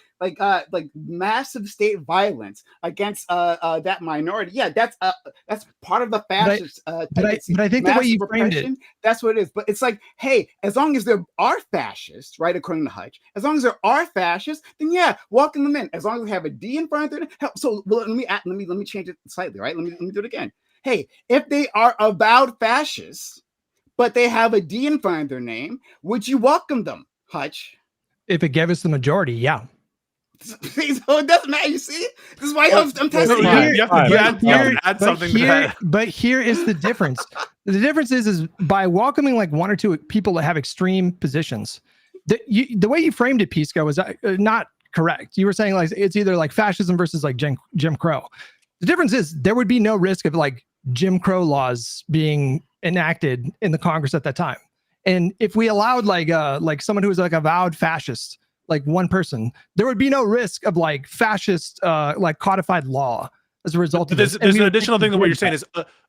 massive state violence against that minority. Yeah, that's part of the fascist. But I think the way you framed it, that's what it is. But it's like, hey, as long as there are fascists, right? According to Hutch, as long as there are fascists, then yeah, welcome them in. As long as they have a D in front of them. So let me change it slightly, right? Let me do it again. Hey, if they are avowed fascists, but they have a D in front of their name, would you welcome them, Hutch? If it gave us the majority, yeah. So it doesn't matter. You see, this is why I'm testing But here is the difference. The difference is by welcoming like one or two people that have extreme positions. The way you framed it, Pisco, was not correct. You were saying like it's either like fascism versus like Jim Crow. The difference is there would be no risk of like Jim Crow laws being enacted in the Congress at that time. And if we allowed like someone who was like avowed fascist, like one person, there would be no risk of like fascist like codified law as a result of this. There's an additional thing that what you're saying is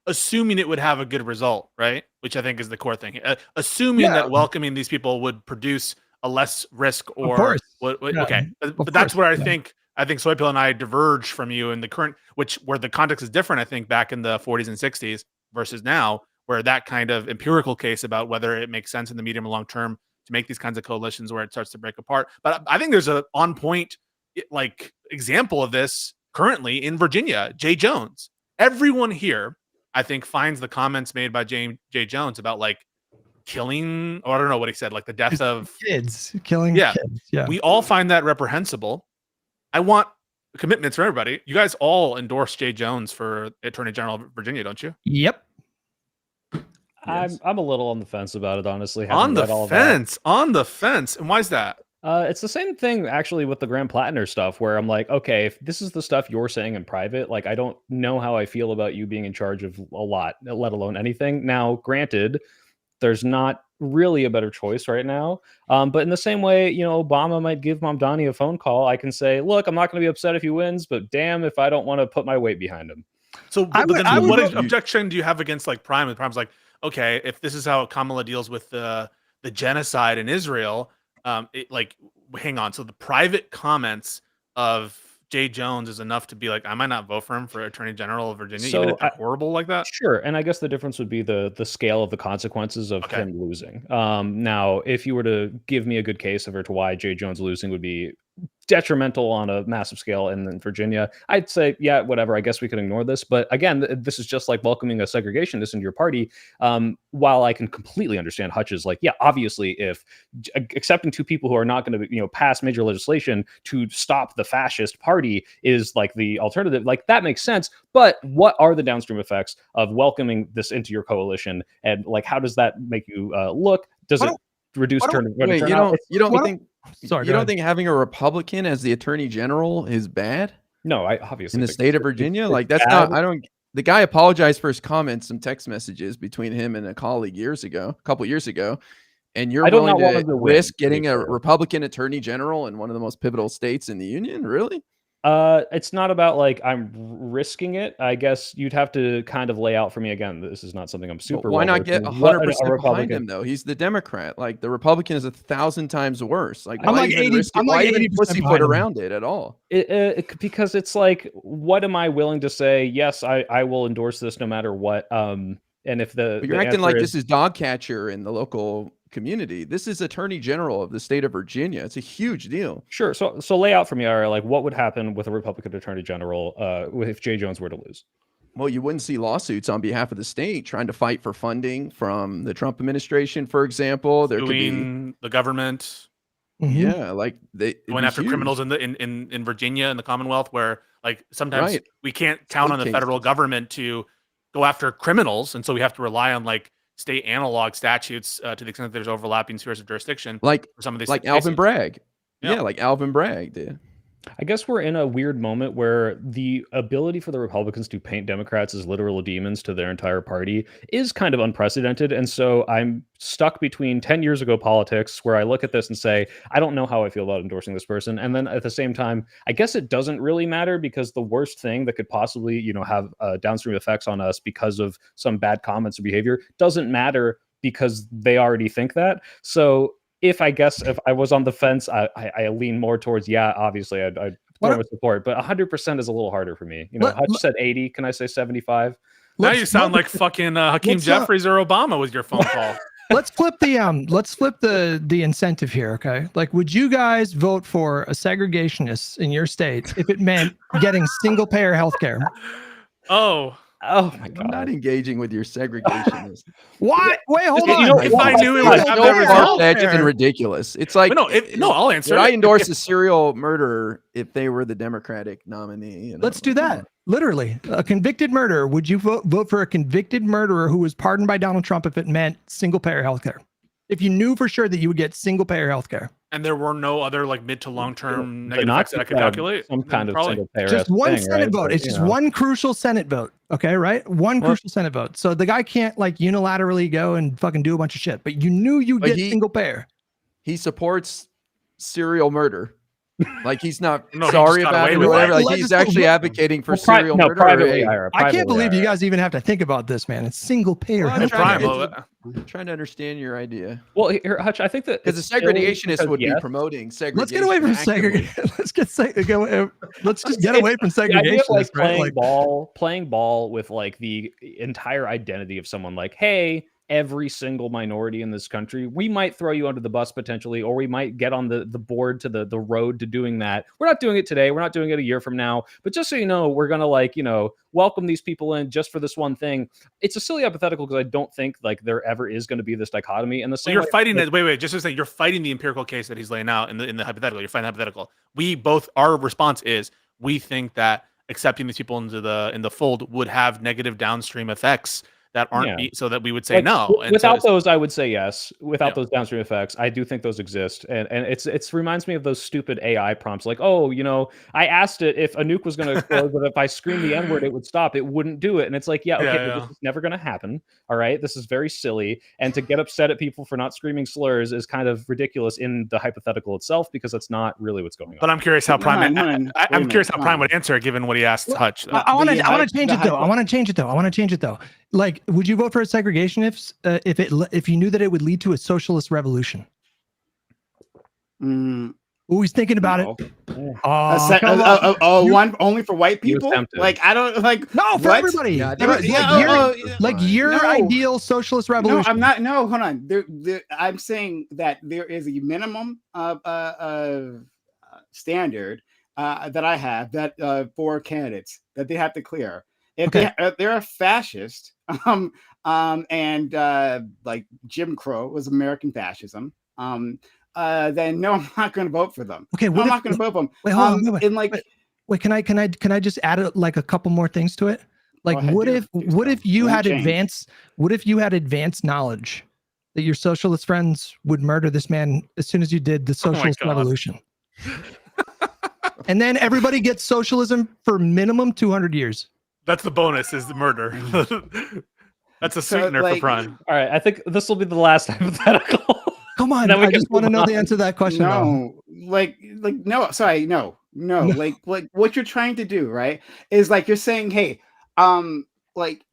assuming it would have a good result, right? Which I think is the core thing. Assuming that welcoming these people would produce a less risk or okay. But that's where I think Soypill and I diverge from you in the current, where the context is different, I think, back in the 40s and 60s versus now, where that kind of empirical case about whether it makes sense in the medium and long term to make these kinds of coalitions where it starts to break apart. But I think there's a on point like example of this currently in Virginia, Jay Jones. Everyone here, I think, finds the comments made by Jay Jones about like killing, or I don't know what he said, like the death of kids, killing kids. Yeah. We all find that reprehensible. I want commitments from everybody. You guys all endorse Jay Jones for Attorney General of Virginia, don't you? Yep. Yes. I'm a little on the fence about it, honestly. On the fence. And why is that? It's the same thing actually with the Graham Platner stuff, where I'm like, okay, if this is the stuff you're saying in private, like I don't know how I feel about you being in charge of a lot, let alone anything. Now, granted, there's not really a better choice right now. But in the same way, you know, Obama might give Mamdani a phone call. I can say, look, I'm not going to be upset if he wins, but damn if I don't want to put my weight behind him. So, I but would- then I would what vote- objection do you have against like Prime? And Prime's like, okay, if this is how Kamala deals with the genocide in Israel, like, hang on. So the private comments of Jay Jones is enough to be like, I might not vote for him for Attorney General of Virginia, even if they're horrible like that. Sure, and I guess the difference would be the scale of the consequences of Okay. him losing. Now, if you were to give me a good case of why Jay Jones losing would be detrimental on a massive scale in Virginia, I'd say, yeah, whatever. I guess we could ignore this. But again, this is just like welcoming a segregationist into your party. While I can completely understand Hutch's, like, yeah, obviously, if accepting two people who are not going to, you know, pass major legislation to stop the fascist party is like the alternative, like that makes sense. But what are the downstream effects of welcoming this into your coalition, and like how does that make you look? Does it reduce turnout? Wait, you don't think having a Republican as the Attorney General is bad? No, I obviously in the think state of Virginia, like that's not. I don't. The guy apologized for his comments, some text messages between him and a colleague a couple years ago, and you're willing to risk getting a Republican Attorney General in one of the most pivotal states in the union? Really? It's not about like I'm risking it. I guess you'd have to kind of lay out for me again. This is not something I'm super. Why not get 100% behind him though? He's the Democrat. Like the Republican is 1,000 times worse. Like I'm like 80. I'm like 80% pussyfoot around it at all. Because it's like, what am I willing to say? Yes, I will endorse this no matter what. And if but you're acting like this is dog catcher in the local community. This is Attorney General of the state of Virginia. It's a huge deal. Sure. So lay out for me, Ira, like what would happen with a Republican Attorney General if Jay Jones were to lose? Well, you wouldn't see lawsuits on behalf of the state trying to fight for funding from the Trump administration, for example. There could be the government. Mm-hmm. Yeah, like they going after criminals in Virginia and the Commonwealth, where like sometimes we can't count on the federal government to go after criminals, and so we have to rely on like state analog statutes to the extent that there's overlapping spheres of jurisdiction, like for some of these, like Alvin Bragg. Yeah, like Alvin Bragg did. I guess we're in a weird moment where the ability for the Republicans to paint Democrats as literal demons to their entire party is kind of unprecedented. And so I'm stuck between 10 years ago politics, where I look at this and say, I don't know how I feel about endorsing this person. And then at the same time, I guess it doesn't really matter, because the worst thing that could possibly, you know, have downstream effects on us because of some bad comments or behavior doesn't matter, because they already think that. So if I was on the fence, I lean more towards, yeah, obviously I'd throw my support, but 100% is a little harder for me. You know, Hutch said 80. Can I say 75? Now you sound like fucking Hakeem Jeffries or Obama with your phone call. Let's flip the incentive here, okay? Like, would you guys vote for a segregationist in your state if it meant getting single payer healthcare? Oh my God! I'm not engaging with your segregationist. What? Wait, hold on. You know, if I knew it would have so far-fetched and ridiculous. It's like I'll answer. Would I endorse a serial murderer if they were the Democratic nominee? You know? Let's do that. Literally, a convicted murderer. Would you vote for a convicted murderer who was pardoned by Donald Trump if it meant single payer healthcare? If you knew for sure that you would get single payer healthcare, and there were no other like mid to long term negative effects that I could calculate, some kind of single payer, just one Senate vote. It's just one crucial Senate vote. Okay, right? One crucial Senate vote. So the guy can't like unilaterally go and fucking do a bunch of shit. But you knew you'd get single payer. He supports serial murder. Like he's not sorry about it or whatever. Like he's actually advocating for serial murder. Privately, I can't believe you guys even have to think about this, man. It's single payer. I'm trying to understand your idea. Well, here, Hutch, I think that because the segregationist would be promoting segregation. Let's get away from segregation. Let's just get away from segregation. Like playing ball with like the entire identity of someone. Like, hey, every single minority in this country, we might throw you under the bus potentially, or we might get on the board to the road to doing that. We're not doing it today. We're not doing it a year from now. But just so you know, we're gonna welcome these people in just for this one thing. It's a silly hypothetical because I don't think like there ever is going to be this dichotomy. And the same you're fighting that. Wait, just to say, you're fighting the empirical case that he's laying out in the hypothetical. You're fighting the hypothetical. Our response is we think that accepting these people into the fold would have negative downstream effects that aren't Yeah. so that we would say Like, no. And without so those, I would say yes. Without Yeah. those downstream effects, I do think those exist, and it's reminds me of those stupid AI prompts. Like, oh, I asked it if a nuke was going to explode, but if I screamed the N word, it would stop. It wouldn't do it, and it's like, yeah, okay, Yeah, but yeah. this is never going to happen. All right, this is very silly, and to get upset at people for not screaming slurs is kind of ridiculous in the hypothetical itself because that's not really what's going on. But I'm curious how Hold Prime. on, I'm curious how hold Prime on. would answer given what he asked Hutch. I want to The change it though. I want to change it though. I want to change it though. Like, would you vote for a segregation if you knew that it would lead to a socialist revolution? Mm, Oh, he's thinking about it. No. Oh, come on. one only for white He was people? tempted. Like I don't like No, for what? everybody. Yeah, Like your No. ideal socialist No, revolution. I'm not. No, hold on. I'm saying that there is a minimum standard that I have that for candidates that they have to clear. If they're a fascist, and like Jim Crow was American fascism, then no, I'm not going to vote for them. Okay, No, I'm not going to vote for them. Wait, hold on. And like, Wait, can I just add like a couple more things to it? Like, ahead, what if you had change. advanced knowledge that your socialist friends would murder this man as soon as you did the socialist God. revolution? And then everybody gets socialism for minimum 200 years. That's the bonus, is the murder. That's a So, sweetener like- for Prime. All right, I think this will be the last hypothetical. Come on, Then we I can just want to move know the on. answer to that question. though. No, like no, sorry, no. Like what you're trying to do, right? Is like you're saying, hey, like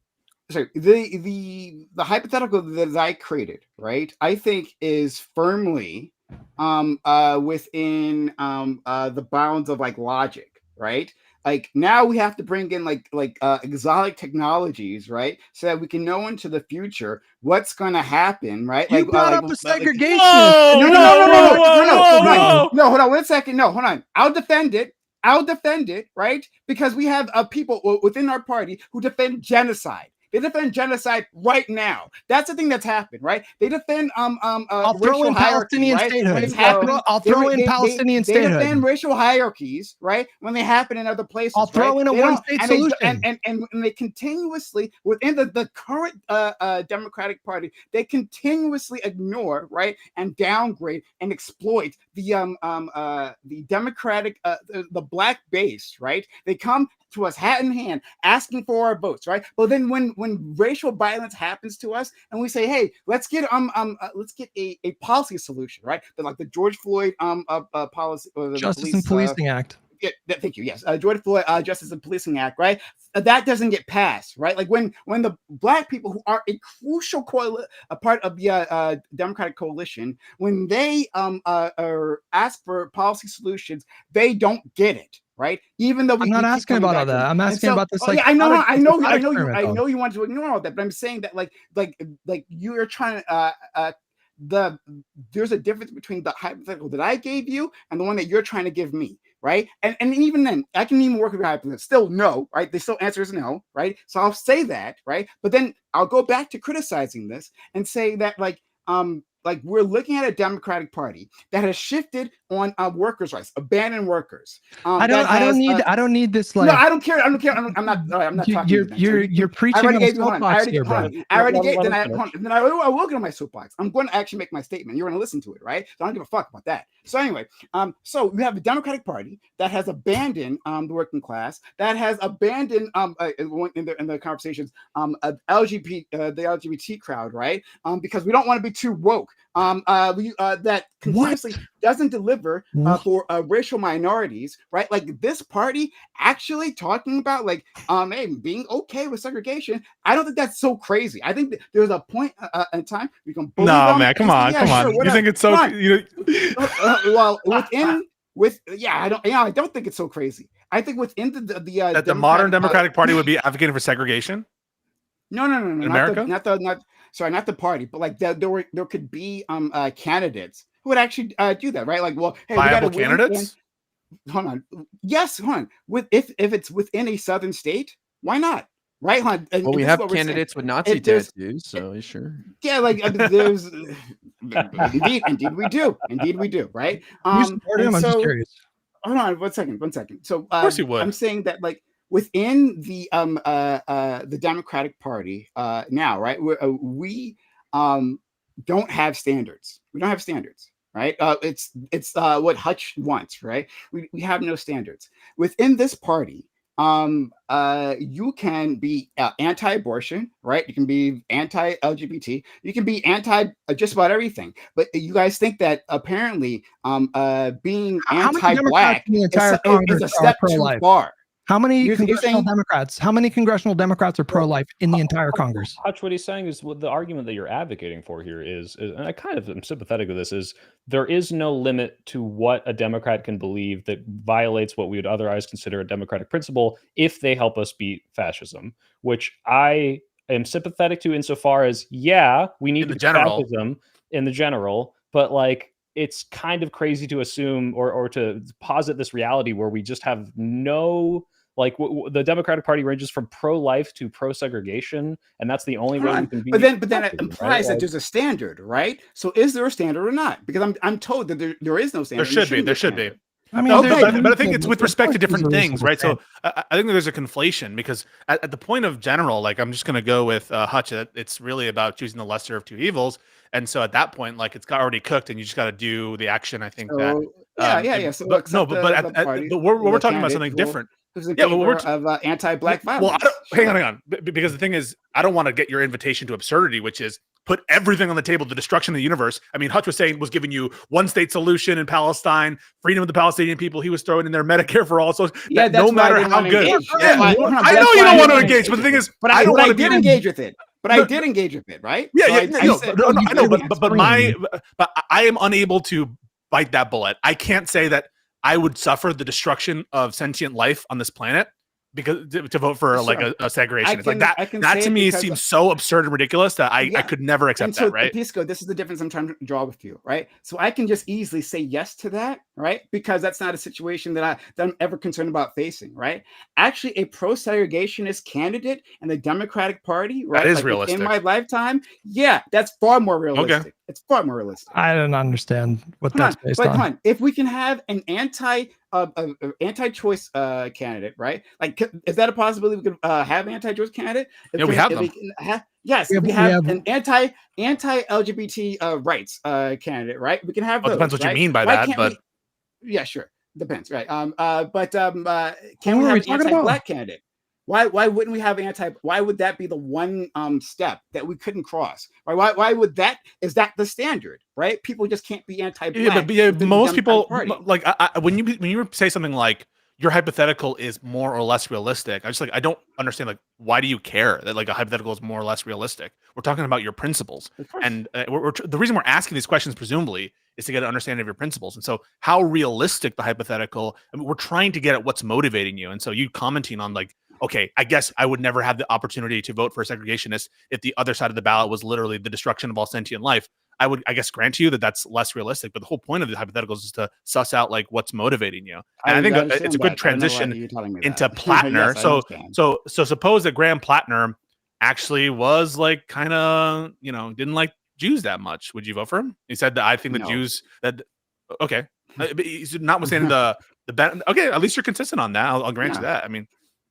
sorry, the hypothetical that I created, right? I think is firmly within the bounds of like logic, right? Like now we have to bring in like exotic technologies, right? So that we can know into the future what's going to happen, right? You Like brought like, up a like- segregationist. No, hold on 1 second. No, hold on. I'll defend it, right? Because we have people within our party who defend genocide. They defend genocide right now. That's the thing that's happened, right? They defend I'll throw racial in hierarchy, Palestinian right? statehood. When it's happening, I'll throw in Palestinian they statehood. defend racial hierarchies, right? When they happen in other places. I'll throw in a one-state solution. And they continuously within the current Democratic Party, they continuously ignore, right, and downgrade and exploit the Democratic the black base, right? They come to us hat in hand asking for our votes, right? But then when racial violence happens to us and we say, hey, let's get a policy solution, right? Like the George Floyd policy, or the Justice and Policing Act. Yeah, thank you. Yes, George Floyd Justice and Policing Act, right? That doesn't get passed, right? Like when the black people who are a crucial a part of the Democratic coalition, when they ask for policy solutions, they don't get it. Right, even though I'm not asking about all that. I'm asking about this. Like, yeah, I know you want to ignore all that, but I'm saying that like you're trying to there's a difference between the hypothetical that I gave you and the one that you're trying to give me, right? And even then, I can even work with your hypothetical. Still no, right? The still answer is no, right? So I'll say that, right? But then I'll go back to criticizing this and say that like we're looking at a Democratic Party that has shifted on workers' rights, abandoned workers. I don't need this. Like, no, I don't care. I'm not talking. You're preaching on a soapbox here, bro. I already gave. Then I will get on my soapbox. I'm going to actually make my statement. You're going to listen to it, right? So I don't give a fuck about that. So anyway, so we have a Democratic Party that has abandoned the working class, that has abandoned in the conversations the LGBT crowd, right? Because we don't want to be too woke. That continuously doesn't deliver for racial minorities, right? Like this party actually talking about like hey, being okay with segregation. I don't think that's so crazy. I think there's a point in time we can bully them. Man, come on. You think it's so? Well, I don't think it's so crazy. I think within the modern Democratic Party would be advocating for segregation. No. In America? Not the party, but like there could be candidates who would actually do that, right? Like, well, hey, viable candidates. Hold on. Yes, hold on. If it's within a southern state, why not? Right? Well, we have candidates with Nazi tattoos, so sure. Yeah, like there's indeed we do, right? I'm just curious. Hold on, one second. So of course you would. I'm saying that like within the Democratic Party now, right? We don't have standards. We don't have standards, right? It's what Hutch wants, right? We have no standards within this party. You can be anti-abortion, right? You can be anti-LGBT. You can be anti just about everything. But you guys think that apparently being How many Democrats anti-black in the entire is Congress a are step too pro-life? far. How many You're congressional saying- Democrats? How many congressional Democrats are pro-life in the entire Congress? Hutch, what he's saying is, what the argument that you're advocating for here is, and I kind of am sympathetic to this, is there is no limit to what a Democrat can believe that violates what we would otherwise consider a democratic principle if they help us beat fascism, which I am sympathetic to insofar as, yeah, we need In to the beat general. fascism in the general, but like, it's kind of crazy to assume or to posit this reality where we just have no, like, the Democratic Party ranges from pro-life to pro-segregation, and that's the only way we can be. But then it fascism, implies right? that Like, there's a standard, right? So is there a standard or not? Because I'm told that there is no standard. There should be. There should be. I mean, No, Okay, but I think it's with respect to different there's a things, right? So I think there's a conflation because at the point of general, like I'm just going to go with Hutch. It's really about choosing the lesser of two evils, and so at that point, like it's got already cooked, and you just got to do the action. I think that. Yeah. So but no, but we're talking about something different. Who's in Yeah, but favor we're of anti-black violence? Well, hang on. Because the thing is, I don't want to get your invitation to absurdity, which is put everything on the table, the destruction of the universe. I mean, Hutch was giving you one state solution in Palestine, freedom of the Palestinian people. He was throwing in there Medicare for all. So Yeah, that no matter how good. Yeah, I know you don't want to engage, but the thing is, I don't want to did engage with it. But I did engage with it, right? Yeah, So I know, but I am unable to bite that bullet. I can't say that I would suffer the destruction of sentient life on this planet because to vote for like a segregation. It's like that to me seems so absurd and ridiculous that I could never accept that, right? Pisco, this is the difference I'm trying to draw with you, right? So I can just easily say yes to that, right? Because that's not a situation that I'm ever concerned about facing, right? Actually, a pro-segregationist candidate in the Democratic Party, right? That is realistic. In my lifetime, yeah, that's far more realistic. Okay. It's far more realistic. I don't understand what that's based on. If we can have an anti-choice candidate, right? Like, is that a possibility? We could have an anti-choice candidate. Yeah, we have them. Yes, we have an anti-LGBT rights candidate, right? We can have. Well, those, depends what right? you mean by that, but yeah, sure, depends, right? Can Who we are we have an talking about? anti-black candidate? Why wouldn't we have why would that be the one step that we couldn't cross? Why would that, is that the standard, right? People just can't be anti-black. Yeah, but most people like when you say something like your hypothetical is more or less realistic, I don't understand, like, why do you care that like a hypothetical is more or less realistic? We're talking about your principles, and the reason we're asking these questions presumably is to get an understanding of your principles. And so how realistic the hypothetical, I mean, we're trying to get at what's motivating you. And so you commenting on like, okay, I guess I would never have the opportunity to vote for a segregationist if the other side of the ballot was literally the destruction of all sentient life. I would, I guess, grant you that that's less realistic, but the whole point of the hypotheticals is to suss out like what's motivating you. And I think it's a good transition into Platner. Yes, so suppose that Graham Platner actually was like kind of, didn't like Jews that much. Would you vote for him? He said that I think the Jews that okay, but he's notwithstanding the okay. At least you're consistent on that. I'll grant you that. I mean.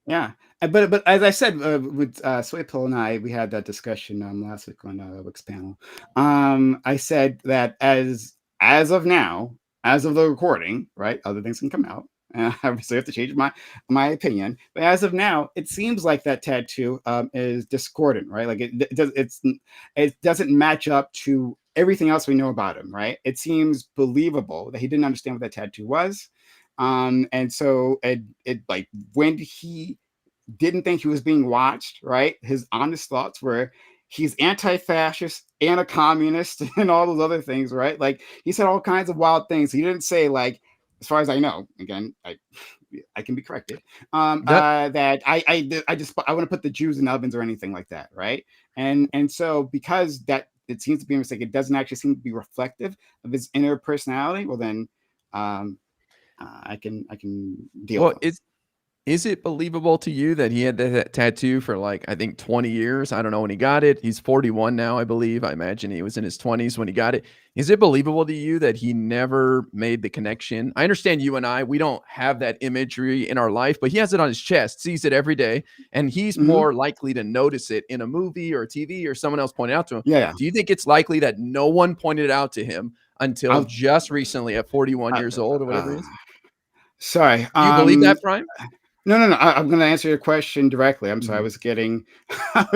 Yeah, but as I said, with Soypill and I, we had that discussion last week on Wick's panel. I said that as of now, as of the recording, right? Other things can come out. Obviously, I have to change my opinion. But as of now, it seems like that tattoo is discordant, right? Like it doesn't match up to everything else we know about him, right? It seems believable that he didn't understand what that tattoo was. And so it like when he didn't think he was being watched, right? His honest thoughts were he's anti-fascist and a communist and all those other things, right? Like he said all kinds of wild things. He didn't say, like, as far as I know, again, I can be corrected. That I want to put the Jews in ovens or anything like that, right? And so because that it seems to be a mistake, it doesn't actually seem to be reflective of his inner personality. Well, then I can deal with it. Is it believable to you that he had that tattoo for like, I think 20 years? I don't know when he got it. He's 41 now, I believe. I imagine he was in his 20s when he got it. Is it believable to you that he never made the connection? I understand you and we don't have that imagery in our life, but he has it on his chest, sees it every day, and he's Mhm. more likely to notice it in a movie or TV or someone else pointed out to him. Yeah. Do you think it's likely that no one pointed it out to him until I'll- just recently at 41 Uh, years old or whatever it is? Sorry. Do you believe that, Prime? No. I'm going to answer your question directly. I'm sorry. I was getting, I'm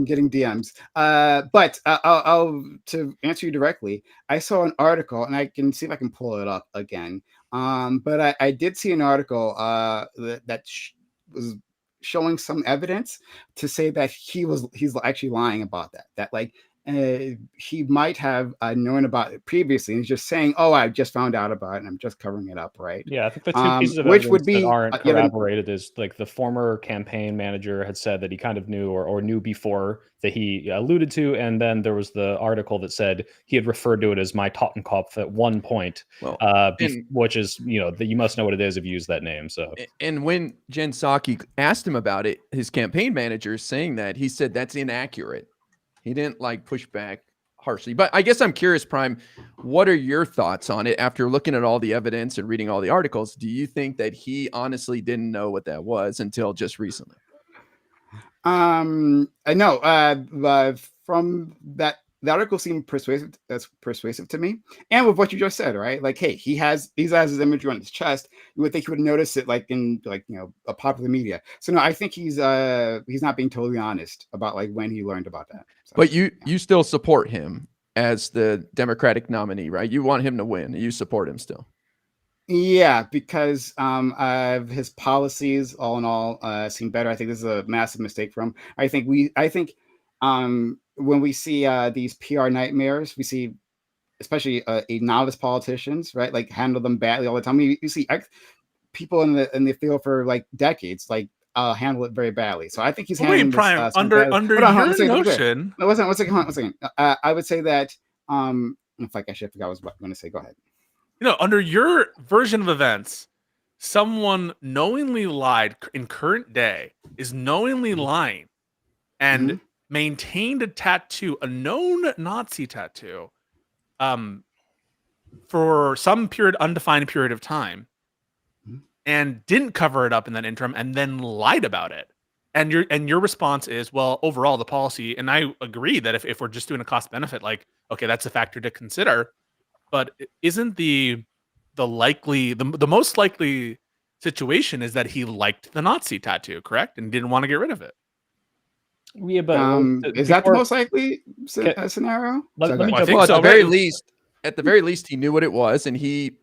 getting DMs. But I'll to answer you directly. I saw an article, and I can see if I can pull it up again. But I did see an article that was showing some evidence to say that he's actually lying about that. That like he might have known about it previously, and he's just saying, "Oh, I just found out about it, and I'm just covering it up." Right? Yeah, I think the two pieces of Which evidence would be that aren't yeah, corroborated is like the former campaign manager had said that he kind of knew or knew before that he alluded to, and then there was the article that said he had referred to it as my Tottenkopf at one point, Well, which is that you must know what it is if you use that name. So and when Jen Psaki asked him about it, his campaign manager saying that, he said that's inaccurate. He didn't like push back harshly. But I guess I'm curious, Prime, what are your thoughts on it after looking at all the evidence and reading all the articles? Do you think that he honestly didn't know what that was until just recently? I know from that the article seemed persuasive. That's persuasive to me, and with what you just said, right? Like, hey, he has his imagery on his chest. You would think he would notice it, like in a popular media. So no, I think he's not being totally honest about like when he learned about that. So, But you still support him as the Democratic nominee, right? You want him to win. You support him still. yeah, because his policies, all in all, seem better. I think this is a massive mistake for him. I think when we see these PR nightmares, we see especially a novice politicians, right? Like handle them badly all the time. You see people in the field for like decades, like handle it very badly. So I think he's handling Wait, this Prime, super badly. under Hold on, your one second, notion, no, one second. I would say that in fact, I should forgot what I was going to say. Go ahead. under your version of events, someone knowingly lied in current day is knowingly lying and Mhm. maintained a tattoo, a known Nazi tattoo, for some undefined period of time, Mhm. and didn't cover it up in that interim, and then lied about it. And your response is, well, overall the policy, and I agree that if we're just doing a cost benefit, like, okay, that's a factor to consider. But isn't the most likely situation is that he liked the Nazi tattoo, correct, and didn't want to get rid of it? yeah, but Is that the before, most likely Ca- scenario? let So me go I ahead. jump think Well, in. so, right? at the very least, he knew what it was, and he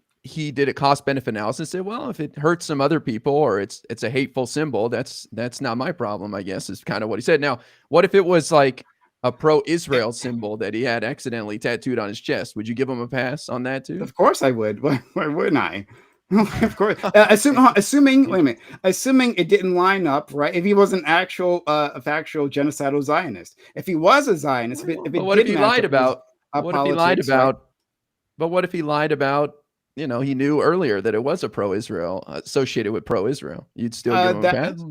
did a cost benefit analysis and said, well, if it hurts some other people or it's a hateful symbol, that's not my problem, I guess, is kind of what he said. Now, what if it was like a pro-Israel symbol that he had accidentally tattooed on his chest? Would you give him a pass on that too? Of course I would. Why wouldn't I? Of course. Assuming wait a minute. Assuming it didn't line up, right? If he was an actual a factual genocidal Zionist. If he was a Zionist, if it But what did if he match lied up with his, about what if he lied politics, right? about but what if he lied about, he knew earlier that it was a pro-Israel, associated with pro-Israel? You'd still give him a pass?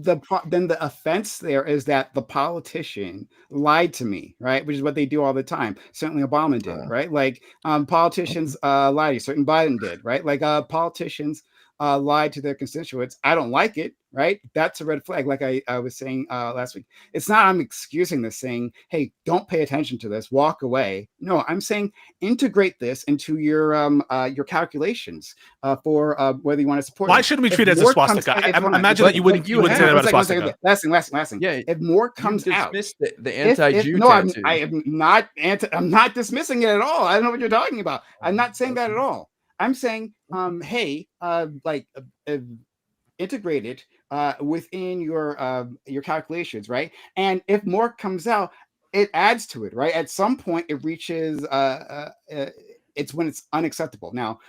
Then the offense there is that the politician lied to me, right? Which is what they do all the time. Certainly Obama did, right? Like politicians lied. Certain Biden did, right? Like politicians lied to their constituents. I don't like it, right? That's a red flag. Like I was saying last week, it's not I'm excusing this, saying, hey, don't pay attention to this, walk away. No, I'm saying integrate this into your calculations for whether you want to support Why it. shouldn't we If treat it as a more comes- swastika? if- I hold on, imagine that you wouldn't say that about a one second, swastika. last thing. Yeah, If more You comes out, dismissed the anti-Jew no, tattoo. I'm not dismissing it at all. I don't know what you're talking about. I'm not saying that at all. I'm saying, hey, integrate it within your calculations, right? And if more comes out, it adds to it, right? At some point, it reaches. It's when it's unacceptable. Now,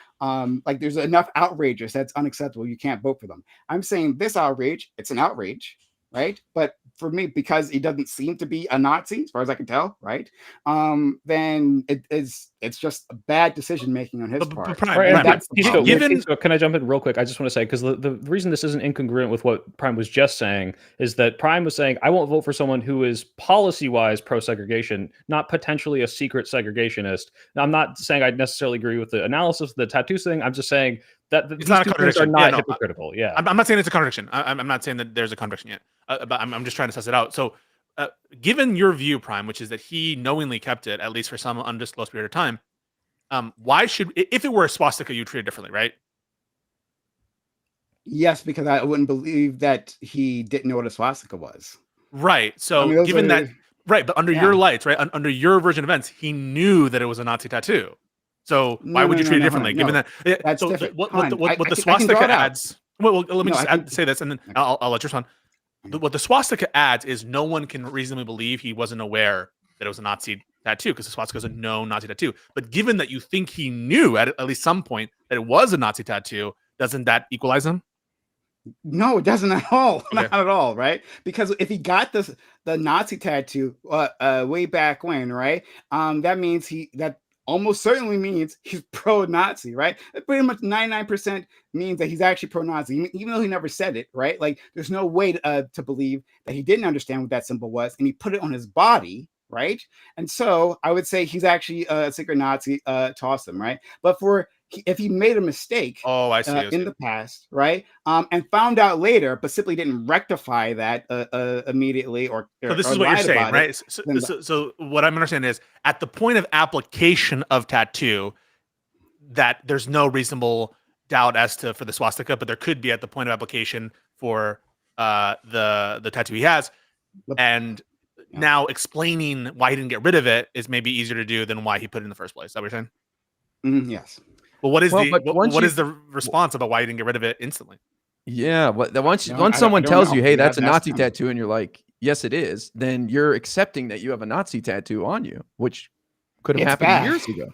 like there's enough outrages that's unacceptable. You can't vote for them. I'm saying this outrage, it's an outrage, right? But for me, because he doesn't seem to be a Nazi, as far as I can tell, right? Then it's just a bad decision making on his part. Prime, All right, Prime, that's the Pisco, problem. given Pisco, can I jump in real quick? I just want to say, because the reason this isn't incongruent with what Prime was just saying is that Prime was saying, I won't vote for someone who is policy-wise pro-segregation, not potentially a secret segregationist. Now, I'm not saying I necessarily agree with the analysis of the tattoos thing. I'm just saying that it's these not a two things are contradiction. not Yeah, no, hypocritical. Yeah. I'm not saying it's a contradiction. I'm not saying that there's a contradiction yet. But I'm just trying to suss it out. So, given your view, Prime, which is that he knowingly kept it, at least for some undisclosed period of time, why should, if it were a swastika, you treat it differently, right? Yes, because I wouldn't believe that he didn't know what a swastika was. Right. So, I mean, those given that, are- right, but under yeah. your lights, right, under your version of events, he knew that it was a Nazi tattoo. So why No, would no, you no, treat it no, differently? hold on, Given no. that, That's so different. what Hold the on. what the I can draw swastika it out. adds? Well, let me No, just say this, and then I'll let you respond. What the swastika adds is no one can reasonably believe he wasn't aware that it was a Nazi tattoo, because the swastika is a known Nazi tattoo. But given that you think he knew at least some point that it was a Nazi tattoo, doesn't that equalize him? No, it doesn't at all. Okay. Not at all, right? Because if he got the Nazi tattoo way back when, right? That means that almost certainly means he's pro-Nazi, right? It pretty much 99% means that he's actually pro-Nazi, even though he never said it, right? Like, there's no way to believe that he didn't understand what that symbol was, and he put it on his body, right? And so I would say he's actually a secret Nazi to awesome, right? But if he made a mistake I see. in the past, right, and found out later, but simply didn't rectify that immediately, or So this or is what you're lied saying, about right? it, So what I'm understanding is at the point of application of tattoo, that there's no reasonable doubt as to for the swastika, but there could be at the point of application for the tattoo he has, and Yeah. now explaining why he didn't get rid of it is maybe easier to do than why he put it in the first place. Is that what you're saying? Yes. Well, what is but once what you- is the response about why you didn't get rid of it instantly? Yeah, but once No, once I someone don't tells know. you, "Hey, that's a That's Nazi them. tattoo," and you're like, "Yes, it is," then you're accepting that you have a Nazi tattoo on you, which could have It's happened bad. years ago.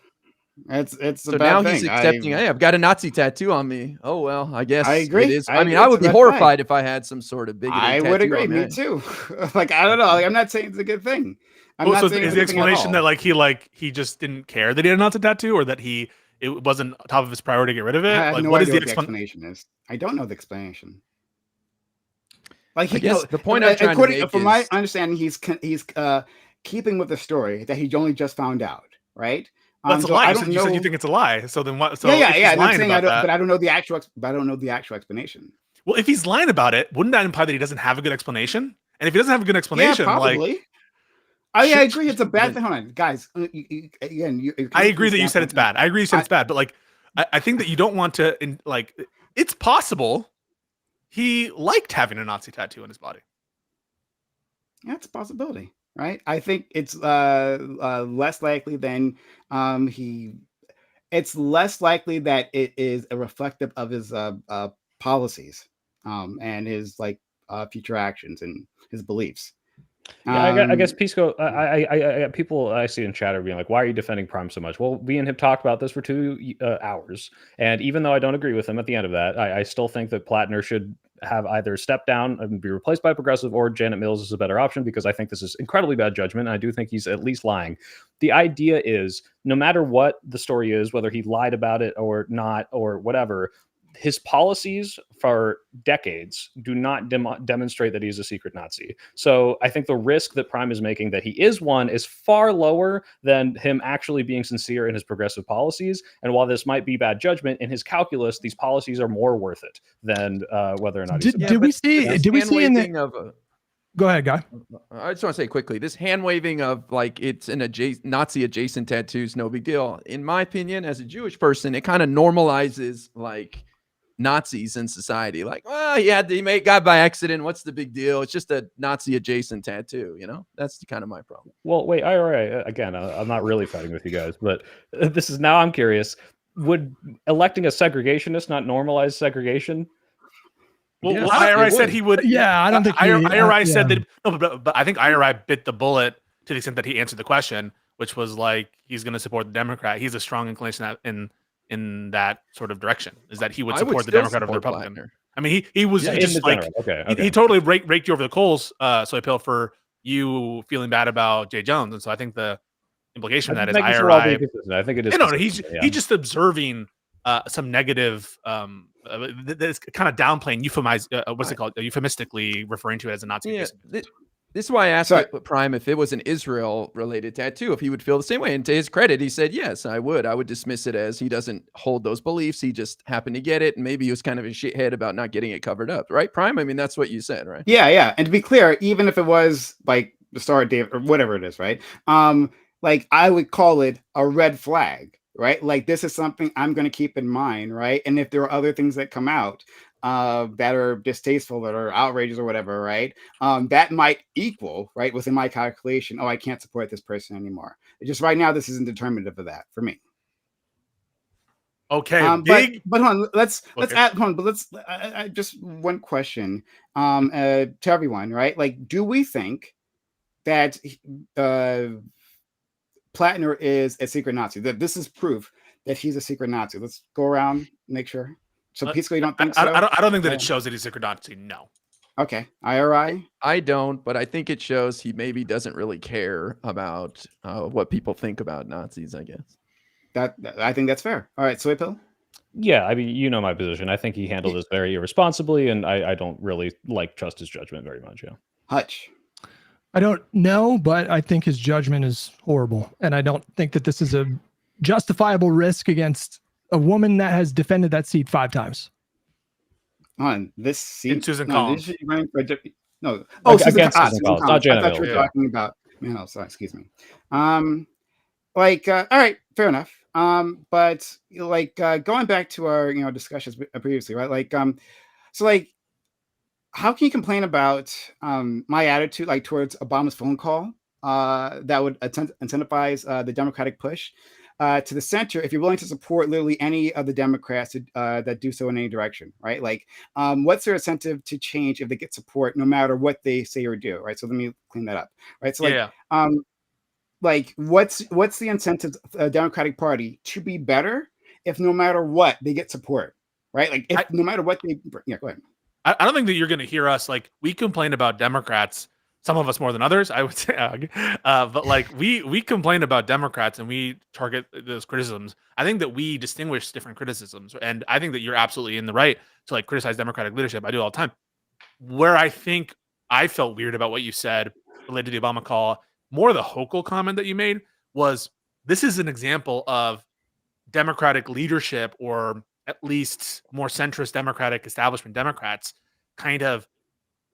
It's So a bad now thing. he's accepting, "Hey, I've got a Nazi tattoo on me." Oh well, I guess I agree. it is. I I mean, agree. I It's would a be red horrified if I had some sort of bigoted I tattoo would agree. on Me me. too. Like, I don't know. Like, I'm not saying it's a good thing. I'm not So saying is it's the a good thing at explanation all. that he just didn't care that he had a Nazi tattoo, or that it wasn't top of his priority to get rid of it? I have Like, no what is idea the what the explanation is. I don't know the explanation. Like, I guess the point I'm trying to make from my is- understanding, he's keeping with the story that he only just found out, right? That's a So lie. I You don't said, know. you think it's a lie. So then what? So yeah. if he's And I'm lying saying about that, but I don't know the actual. But I don't know the actual explanation. well, if he's lying about it, wouldn't that imply that he doesn't have a good explanation? And if he doesn't have a good Yeah, explanation, probably. like, I agree. It's a bad thing. Hold on, guys. Again, I agree that you said it's bad. I agree you said it's bad, but like, I think that you don't want to like. It's possible he liked having a Nazi tattoo on his body. That's a possibility, right? I think it's less likely than it's less likely that it is a reflective of his policies and his future actions and his beliefs. Yeah, I guess Pisco. I people I see in chat are being like, "Why are you defending Prime so much?" Well, me and him talked about this for 2 hours, and even though I don't agree with him at the end of that, I still think that Platner should have either stepped down and be replaced by Progressive, or Janet Mills is a better option, because I think this is incredibly bad judgment. And I do think he's at least lying. The idea is, no matter what the story is, whether he lied about it or not or whatever, his policies for decades do not demonstrate that he's a secret Nazi. So I think the risk that Prime is making that he is one is far lower than him actually being sincere in his progressive policies. And while this might be bad judgment, in his calculus, these policies are more worth it than whether or not he's. Did we see in the? Go ahead, guy. I just want to say quickly, this hand waving of like it's an Nazi adjacent tattoos, no big deal. In my opinion, as a Jewish person, it kind of normalizes like Nazis in society. Like, well, he got by accident. What's the big deal? It's just a Nazi adjacent tattoo, you know? That's kind of my problem. Well, wait, again, I'm not really fighting with you guys, but this is, now I'm curious. Would electing a segregationist not normalize segregation? Well, Yes, IRI said he would. Yeah, I don't think IRI said that. No, but I think IRI bit the bullet to the extent that he answered the question, which was like he's going to support the Democrat. He's a strong inclination in that sort of direction. Is that he would support the Democrat over the Republican? Platner. I mean, he was Yeah, in just the like general. Okay. he Okay. totally raked you over the coals, Soy Pill, for you feeling bad about Jay Jones, and so I think the implication of that is Thank you for all being IRI. consistent. I think it is. No, consistent, yeah. he's just observing some negative that's kind of downplaying, what's it called, euphemistically referring to it as a Nazi. Yeah, base. this is why I asked So- Prime if it was an Israel-related tattoo, if he would feel the same way. And to his credit, he said, yes, I would. I would dismiss it as he doesn't hold those beliefs. He just happened to get it, and maybe he was kind of a shithead about not getting it covered up, right, Prime? I mean, that's what you said, right? Yeah. And to be clear, even if it was like the Star of David or whatever it is, right? Like I would call it a red flag, right? Like this is something I'm going to keep in mind, right? And if there are other things that come out that are distasteful, that are outrageous or whatever, right? That might equal, right, within my calculation, oh, I can't support this person anymore. Just right now, this isn't determinative of that for me. Okay, but hold on, let's Okay. add, hold on, but let's just one question to everyone, right? Like, do we think that Platner is a secret Nazi? That this is proof that he's a secret Nazi? Let's go around, make sure. So Pisco, you don't think so? I don't think that it shows that he's a secret Nazi. No. Okay, IRI. I don't, but I think it shows he maybe doesn't really care about what people think about Nazis, I guess. That I think that's fair. All right, Soy Pill. Yeah, I mean, you know my position. I think he handled this very irresponsibly, and I don't really trust his judgment very much. Yeah. Hutch. I don't know, but I think his judgment is horrible. And I don't think that this is a justifiable risk against a woman that has defended that seat 5 times. On this seat. And Susan no, Collins. this is running for no. Oh, Against Susan Collins, not I Janet thought you were Hill, yeah. talking about. No, sorry, excuse me. All right, fair enough. But going back to our discussions previously, right? How can you complain about my attitude towards Obama's phone call that would incentivize the Democratic push to the center if you're willing to support literally any of the Democrats that do so in any direction, right? What's their incentive to change if they get support no matter what they say or do, right? So let me clean that up, right? So what's the incentive of the Democratic Party to be better if no matter what they get support, right? No matter what they, yeah, go ahead. I don't think that you're going to hear us we complain about Democrats, some of us more than others, I would say, but we complain about Democrats and we target those criticisms. I think that we distinguish different criticisms, and I think that you're absolutely in the right to criticize Democratic leadership. I do all the time. Where I think I felt weird about what you said related to the Obama call, more the Hochul comment that you made was, this is an example of Democratic leadership, or at least more centrist Democratic establishment Democrats, kind of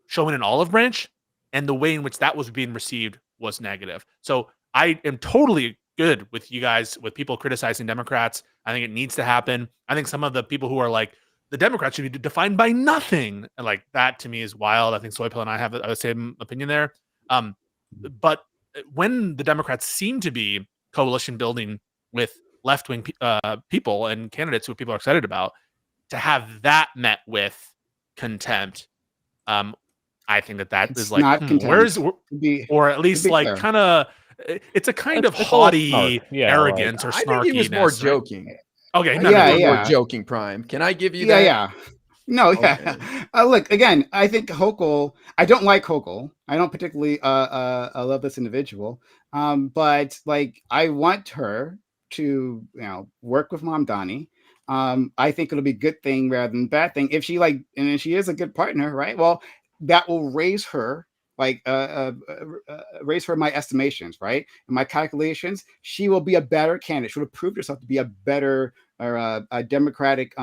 showing an olive branch, and the way in which that was being received was negative. So I am totally good with you guys, with people criticizing Democrats. I think it needs to happen. I think some of the people who are the Democrats should be defined by nothing, and that to me is wild. I think Soy Pill and I have the same opinion there. But when the Democrats seem to be coalition building with left-wing people and candidates who people are excited about, to have that met with contempt, I think that It's is not contempt. or at least kind of, it's a kind of haughty arrogance or snarkiness. I think he was more joking. Okay, more joking, Prime. Can I give you that? Yeah. No, yeah. Okay. Look, again, I think Hochul, I don't like Hochul. I don't particularly love this individual. But I want her to work with Mamdani. I think it'll be a good thing rather than bad thing. If she and she is a good partner, right? Well, that will raise her raise her my estimations, right? And my calculations, she will be a better candidate. She will have proved herself to be a better a Democratic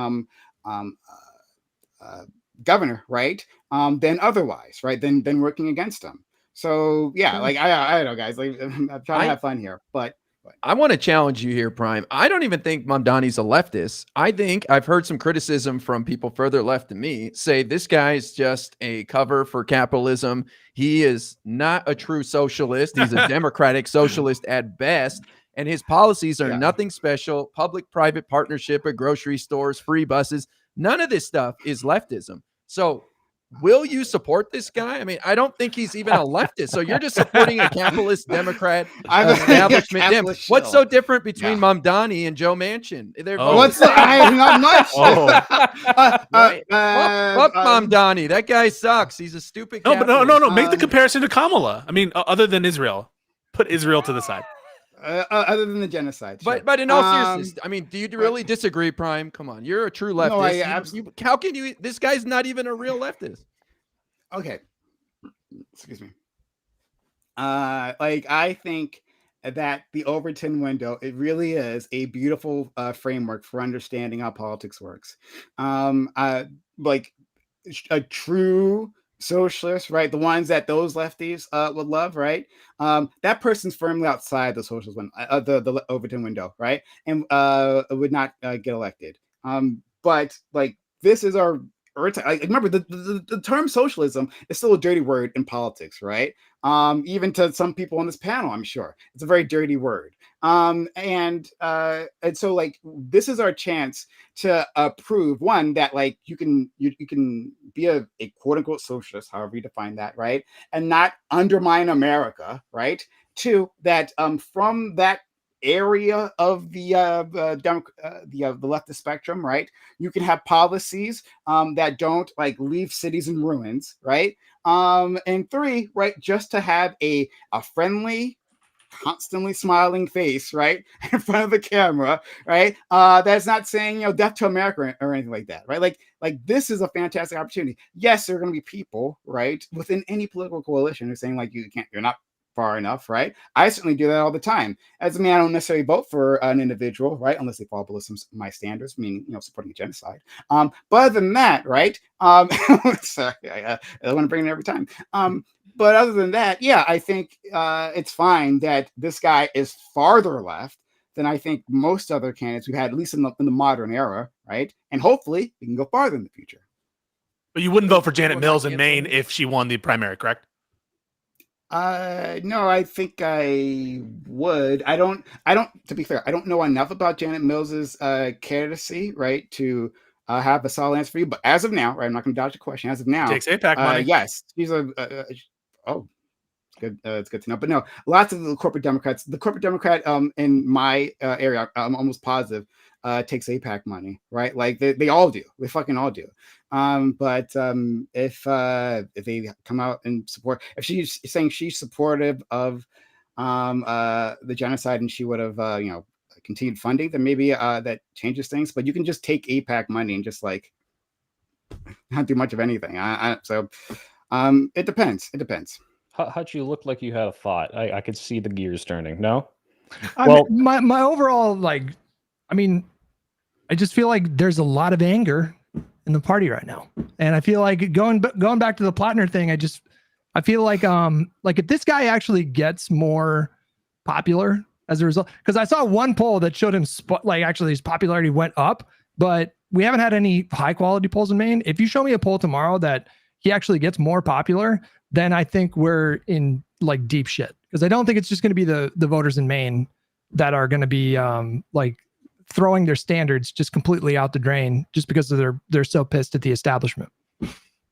governor, right? Than otherwise, right? Than working against them. So yeah, I don't know, guys. I'm trying to have fun here, but I want to challenge you here, Prime. I don't even think Mamdani's a leftist. I think I've heard some criticism from people further left than me say this guy is just a cover for capitalism. He is not a true socialist. He's a democratic socialist at best. And his policies are nothing special. Public-private partnership at grocery stores, free buses. None of this stuff is leftism. So will you support this guy? I mean, I don't think he's even a leftist. So you're just supporting a capitalist Democrat I'm a establishment. Dim. capitalist What's shill. so different between Yeah. Mamdani and Joe Manchin? They're Oh. both What's the the, same. not much. Right? Fuck Mamdani. That guy sucks. He's a stupid. No, but no. capitalist. Make the comparison to Kamala. I mean, other than Israel, put Israel to the side. Other than the genocide. Sure. But in all seriousness, I mean, do you really disagree, Prime? Come on, you're a true leftist. No, I how can you? This guy's not even a real leftist. Okay. Excuse me. Like I think that the Overton window, it really is a beautiful framework for understanding how politics works. Like a true socialist, right? The ones that those lefties would love, right? That person's firmly outside the socialist one, the Overton window, right? And would not get elected. But like this is our remember the term socialism is still a dirty word in politics, right? Even to some people on this panel, I'm sure it's a very dirty word. And so like this is our chance to prove one that like you can be a quote unquote socialist, however you define that, right, and not undermine America, right? Two, that from that area of the leftist spectrum, right, you can have policies that don't like leave cities in ruins, right? And three, right, just to have a friendly, constantly smiling face, right, in front of the camera, right, that's not saying death to America or anything like that, right? Like this is a fantastic opportunity. Yes, there are going to be people, right, within any political coalition who are saying like you're not far enough, right? I certainly do that all the time. As a man, I don't necessarily vote for an individual, right, unless they fall below my standards, meaning supporting a genocide. But other than that, right? Sorry, I want to bring it every time. But other than that, yeah, I think it's fine that this guy is farther left than I think most other candidates we've had, at least in the modern era, right? And hopefully we can go farther in the future. But you wouldn't vote for Janet Mills in Maine if she won the primary, correct? No, I think I would. I don't, to be fair, I don't know enough about Janet Mills's candidacy, right, to have a solid answer for you. But as of now, right, I'm not going to dodge the question. As of now, Takes AIPAC money. yes, she's oh, good. It's good to know. But no, lots of the corporate Democrats, in my area, I'm almost positive, takes AIPAC money, right? Like they all do. They fucking all do. But if they come out and support, if she's saying she's supportive of the genocide and she would have continued funding, then maybe that changes things. But you can just take AIPAC money and just like not do much of anything. So it depends. It depends. Hutch, you look like you had a thought. I could see the gears turning. No? Well, my overall, like, I mean, I just feel like there's a lot of anger in the party right now. And I feel like going back to the Platner thing, I feel like if this guy actually gets more popular as a result, because I saw one poll that showed him actually his popularity went up, but we haven't had any high quality polls in Maine. If you show me a poll tomorrow that he actually gets more popular, then I think we're in like deep shit, because I don't think it's just going to be the voters in Maine that are going to be like throwing their standards just completely out the drain just because they're so pissed at the establishment.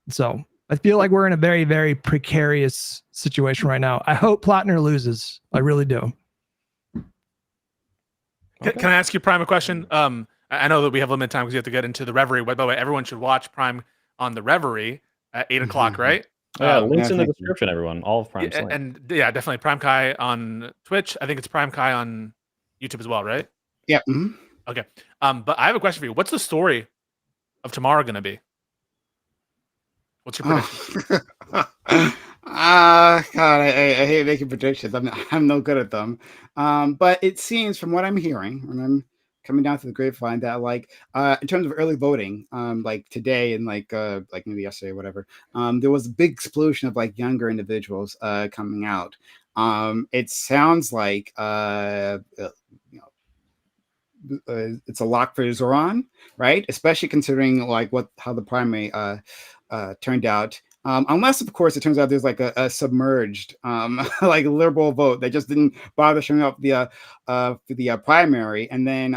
So I feel like we're in a very, very precarious situation right now. I hope Platner loses. I really do. Can I ask you, Prime, a question? I know that we have limited time because you have to get into the Reverie. By the way, everyone should watch Prime on the Reverie at 8 o'clock, right? Yeah, links in the description, everyone. All of Prime's links. And yeah, definitely PrimeCayes on Twitch. I think it's PrimeCayes on YouTube as well, right? Yeah. Mm-hmm. Okay. But I have a question for you. What's the story of tomorrow going to be? What's your prediction? God, I hate making predictions. I'm no good at them. But it seems from what I'm hearing, and I'm coming down to the grapevine, that like in terms of early voting, like today and like maybe yesterday or whatever, there was a big explosion of like younger individuals coming out. It sounds like it's a lock for Zoran, right? Especially considering like how the primary turned out. Unless, of course, it turns out there's like a submerged like liberal vote that just didn't bother showing up for the primary, and then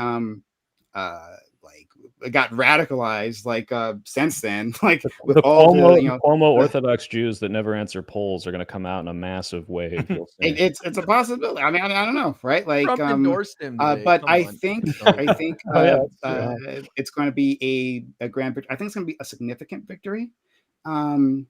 like got radicalized like since then, like with The all Cuomo, the Cuomo Orthodox Jews that never answer polls are going to come out in a massive wave. You'll see. it's a possibility. I mean, I don't know, right? Like, Trump endorsed him today. but Come I on. think So- Oh, yeah, that's true. it's going to be a grand victory. I think it's going to be a significant victory, and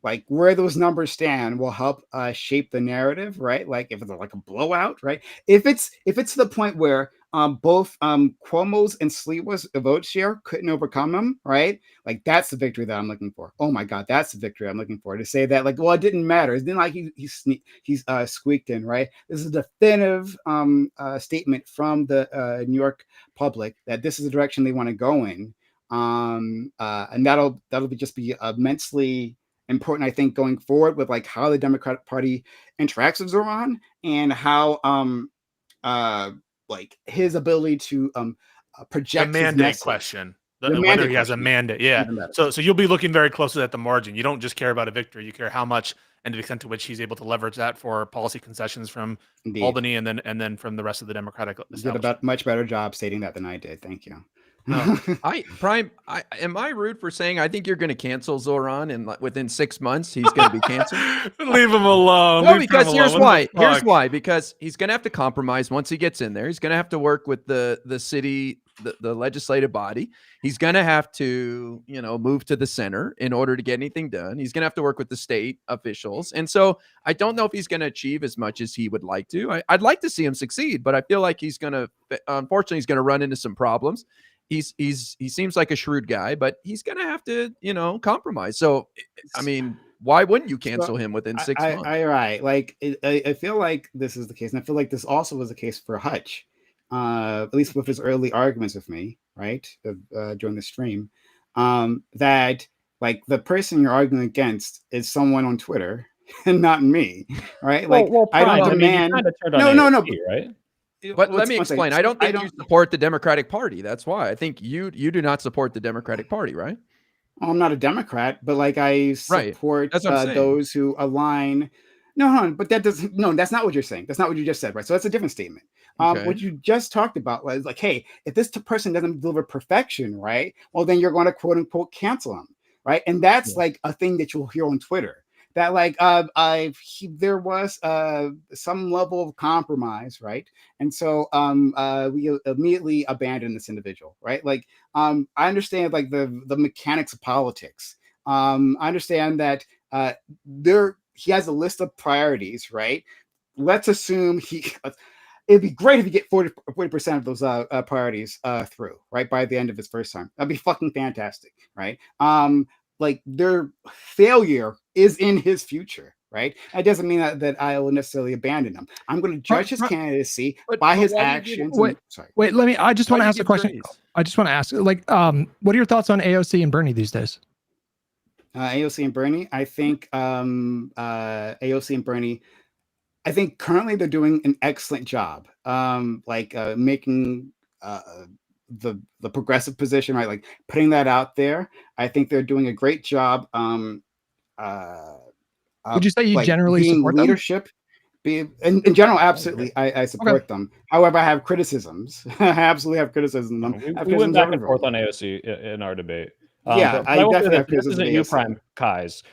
like where those numbers stand will help shape the narrative, right? Like if it's like a blowout, right? If it's to the point where both Cuomo's and Sliwa's vote share couldn't overcome them, right? Like that's the victory that I'm looking for. Oh my God, that's the victory I'm looking for. To say that, like, well, it didn't matter. It didn't like he's squeaked in, right? This is a definitive statement from the New York public that this is the direction they want to go in, and that'll just be immensely important, I think, going forward with like how the Democratic Party interacts with Zoran and how like his ability to The project his mandate message. question. The Whether mandate he has a question. mandate. Yeah. Even better. So you'll be looking very closely at the margin. You don't just care about a victory. You care how much and the extent to which he's able to leverage that for policy concessions from Indeed. Albany and then from the rest of the Democratic You did a establishment. much better job stating that than I did. Thank you. No. Am I rude for saying I think you're going to cancel Zoran and within 6 months he's going to be canceled? Leave him alone. No, Leave him because alone. here's What the why. Here's fuck? why. Because he's going to have to compromise once he gets in there. He's going to have to work with the city, the legislative body. He's going to have to, move to the center in order to get anything done. He's going to have to work with the state officials. And so I don't know if he's going to achieve as much as he would like to. I'd like to see him succeed, but I feel like unfortunately, he's going to run into some problems. He seems like a shrewd guy, but he's going to have to, compromise. So, I mean, why wouldn't you cancel him within 6 months? Right. Like, I feel like this is the case. And I feel like this also was the case for Hutch, at least with his early arguments with me, right, during the stream, that like the person you're arguing against is someone on Twitter and not me, right? Like, I don't demand. No, right? But let me explain. I don't think you support the Democratic Party. That's why I think you do not support the Democratic Party, right? Well, I'm not a Democrat, but like I support those who align. No, but that doesn't. No, that's not what you're saying. That's not what you just said, right? So that's a different statement. Okay. What you just talked about was like, hey, if this person doesn't deliver perfection, right? Well, then you're going to quote unquote cancel them, right? And that's like a thing that you'll hear on Twitter. That like there was some level of compromise, right? And so we immediately abandoned this individual, right? Like I understand like the mechanics of politics. I understand that he has a list of priorities, right? Let's assume it'd be great if you get 40% of those priorities through, right, by the end of his first term. That'd be fucking fantastic, right? Like their failure is in his future, right? That doesn't mean that I will necessarily abandon him. I'm going to judge his candidacy by his actions. Wait, I just want to ask a question. I just want to ask, like, what are your thoughts on AOC and Bernie these days? AOC and Bernie, I think AOC and Bernie, I think currently they're doing an excellent job, making the progressive position, right? Like putting that out there. I think they're doing a great job. Would you say you generally support leadership? In general, absolutely, I support them. However, I have criticisms. I absolutely have criticism of them. We went back and forth on AOC in our debate. But I definitely have criticism. This isn't you, PrimeCayes.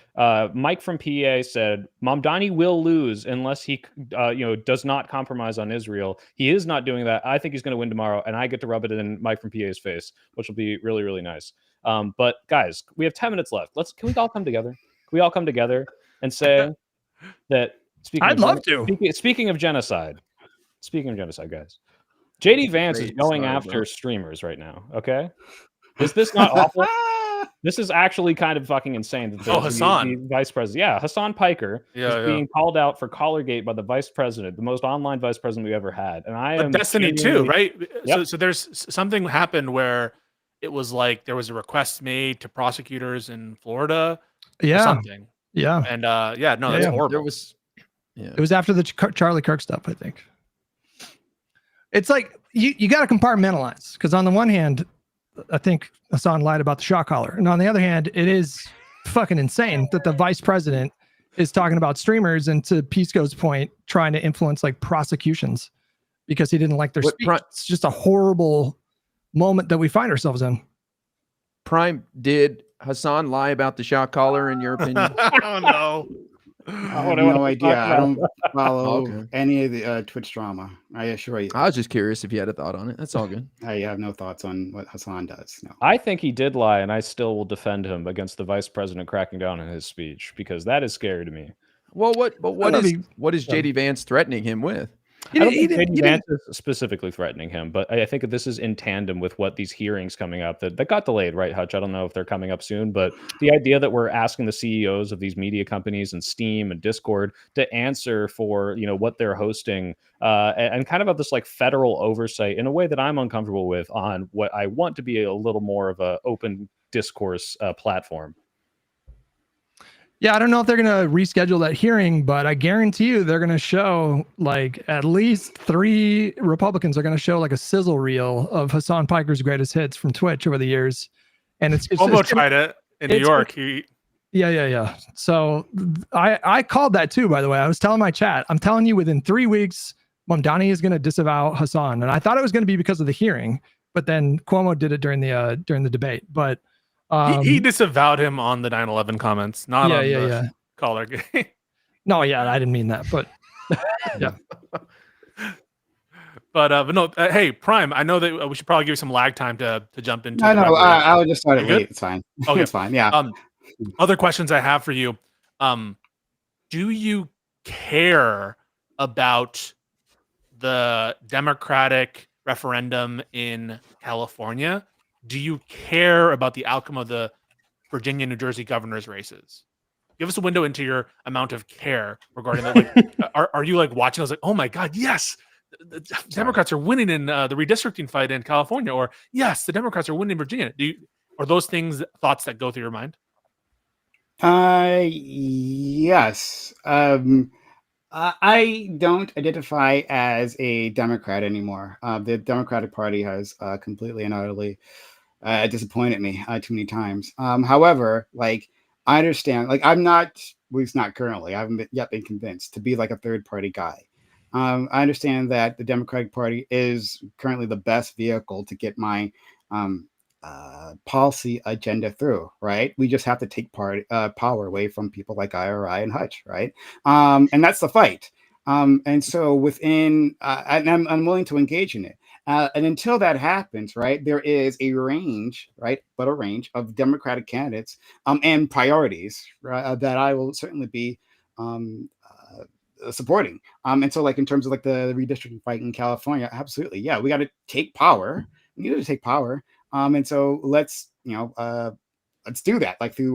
Mike from PA said Mamdani will lose unless he, does not compromise on Israel. He is not doing that. I think he's going to win tomorrow, and I get to rub it in Mike from PA's face, which will be really, really nice. But guys, we have 10 minutes left. Can we all come together? Can we all come together and say that? Speaking of genocide, guys, JD Vance is going after streamers right now. Okay, is this not awful? This is actually kind of fucking insane. That Hassan, the vice president, Hassan Piker, is being called out for Collargate by the vice president, the most online vice president we ever had. And I am Destiny too, right? Yep. So there's something happened where it was like there was a request made to prosecutors in Florida. Or something. Yeah. And that's horrible. It was after the Charlie Kirk stuff, I think. It's like you got to compartmentalize, because on the one hand, I think Hassan lied about the shot collar, and on the other hand, it is fucking insane that the vice president is talking about streamers and, to Pisco's point, trying to influence like prosecutions because he didn't like their speech. It's just a horrible moment that we find ourselves in. Prime, did Hassan lie about the shot caller in your opinion? Oh no. I Oh, have no, no what idea. are we I talking don't follow Okay. any of the Twitch drama. I assure you. I was just curious if you had a thought on it. That's all good. I have no thoughts on what Hassan does. No. I think he did lie, and I still will defend him against the vice president cracking down on his speech because that is scary to me. Well, what I is mean, what is JD Vance threatening him with? I don't think didn't- JD Vance is specifically threatening him, but I think that this is in tandem with what these hearings coming up that got delayed, right, Hutch? I don't know if they're coming up soon, but the idea that we're asking the CEOs of these media companies and Steam and Discord to answer for what they're hosting, and kind of have this like federal oversight in a way that I'm uncomfortable with on what I want to be a little more of a open discourse platform. Yeah, I don't know if they're going to reschedule that hearing, but I guarantee you they're going to show like at least 3 Republicans are going to show like a sizzle reel of Hassan Piker's greatest hits from Twitch over the years. And it's Cuomo tried it in New it's- York. Yeah. So I called that too, by the way. I was telling my chat, I'm telling you within 3 weeks, Mamdani is going to disavow Hassan. And I thought it was going to be because of the hearing, but then Cuomo did it during the debate. But he disavowed him on the 9/11 comments, not on the caller game. No, yeah, I didn't mean that, but yeah. But no, hey, Prime, I know that we should probably give you some lag time to jump into. No, I would just start it You good? late. It's fine. Okay. It's fine. Yeah. Other questions I have for you. Do you care about the Democratic referendum in California? Do you care about the outcome of the Virginia, New Jersey governor's races? Give us a window into your amount of care regarding that. Like, are you like watching? I was like, oh my God, yes, the Democrats are winning in the redistricting fight in California, or yes, the Democrats are winning in Virginia. Are those thoughts that go through your mind? Yes. I don't identify as a Democrat anymore. The Democratic Party has completely and utterly disappointed me too many times. However, like I understand, like I'm not, at least not currently, I haven't yet been convinced to be like a third party guy. I understand that the Democratic Party is currently the best vehicle to get my policy agenda through, right? We just have to take power away from people like IRI and Hutch, right? And that's the fight. And so within, and I'm willing to engage in it. And until that happens, right, there is a range, right, but a range of Democratic candidates and priorities, right, that I will certainly be supporting. And so, like in terms of like the redistricting fight in California, absolutely, yeah, we got to take power. We need to take power. And so let's let's do that. Like through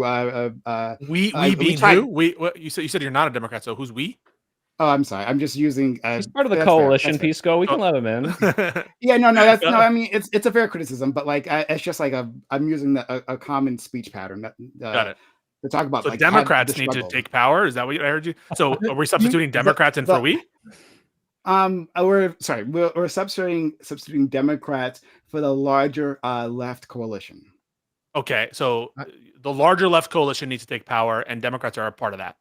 we being who? You said you're not a Democrat, so who's we? Oh, I'm sorry. I'm just using. He's part of the coalition, Pisco. We can let him in. Yeah, no. That's no. I mean, it's a fair criticism, but like, it's just like I'm using a common speech pattern that got it. to talk about. So like, Democrats need to take power. Is that what I heard you? So are we substituting Democrats in for we? We're substituting Democrats for the larger left coalition. Okay, so the larger left coalition needs to take power, and Democrats are a part of that.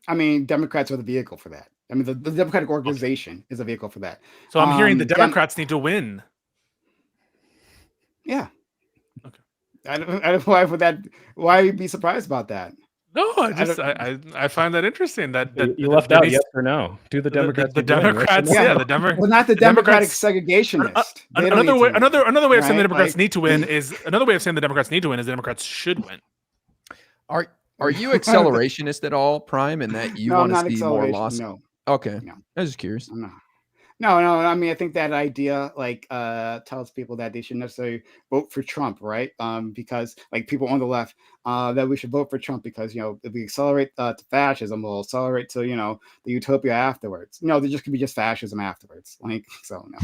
I mean, Democrats are the vehicle for that. I mean, the Democratic organization is a vehicle for that. So I'm hearing the Democrats need to win. Yeah. Okay. I don't why would that. Why be surprised about that? No, I find that interesting. That you left out yes or no. Do the Democrats? The Democrats, yeah, the Democrats. Well, not the Democratic segregationist. Another way of saying the Democrats need to win is the Democrats should win. Are you accelerationist at all, Prime, in that you want to see more loss? No. Okay. No. I was just curious. No. I mean, I think that idea like tells people that they shouldn't necessarily vote for Trump, right? Because like people on the left, that we should vote for Trump because if we accelerate to fascism, we'll accelerate to the utopia afterwards. No, there just could be just fascism afterwards. Like so, no.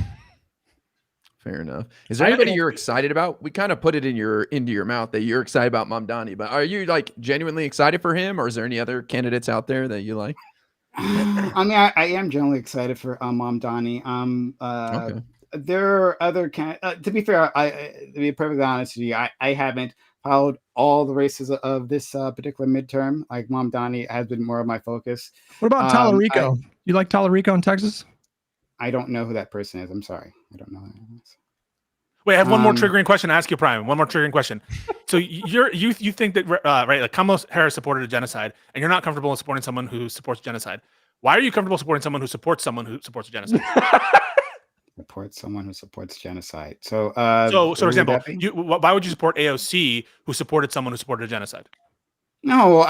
Fair enough. Is there anybody you're excited about? We kind of put it into your mouth that you're excited about Mamdani, but are you like genuinely excited for him, or is there any other candidates out there that you like? I mean, I am generally excited for Mamdani. Okay. There are other to be fair, to be perfectly honest with you, I haven't followed all the races of this particular midterm. Like Mamdani has been more of my focus. What about Tallarico? You like Tallarico in Texas? I don't know who that person is. I'm sorry. I don't know who that is. Wait, I have one more triggering question to ask you, Prime. One more triggering question. So you think that right, like Kamala Harris supported a genocide, and you're not comfortable in supporting someone who supports genocide. Why are you comfortable supporting someone who supports a genocide? Support someone who supports genocide. So, So who for would example, that be? why would you support AOC who supported someone who supported a genocide? No,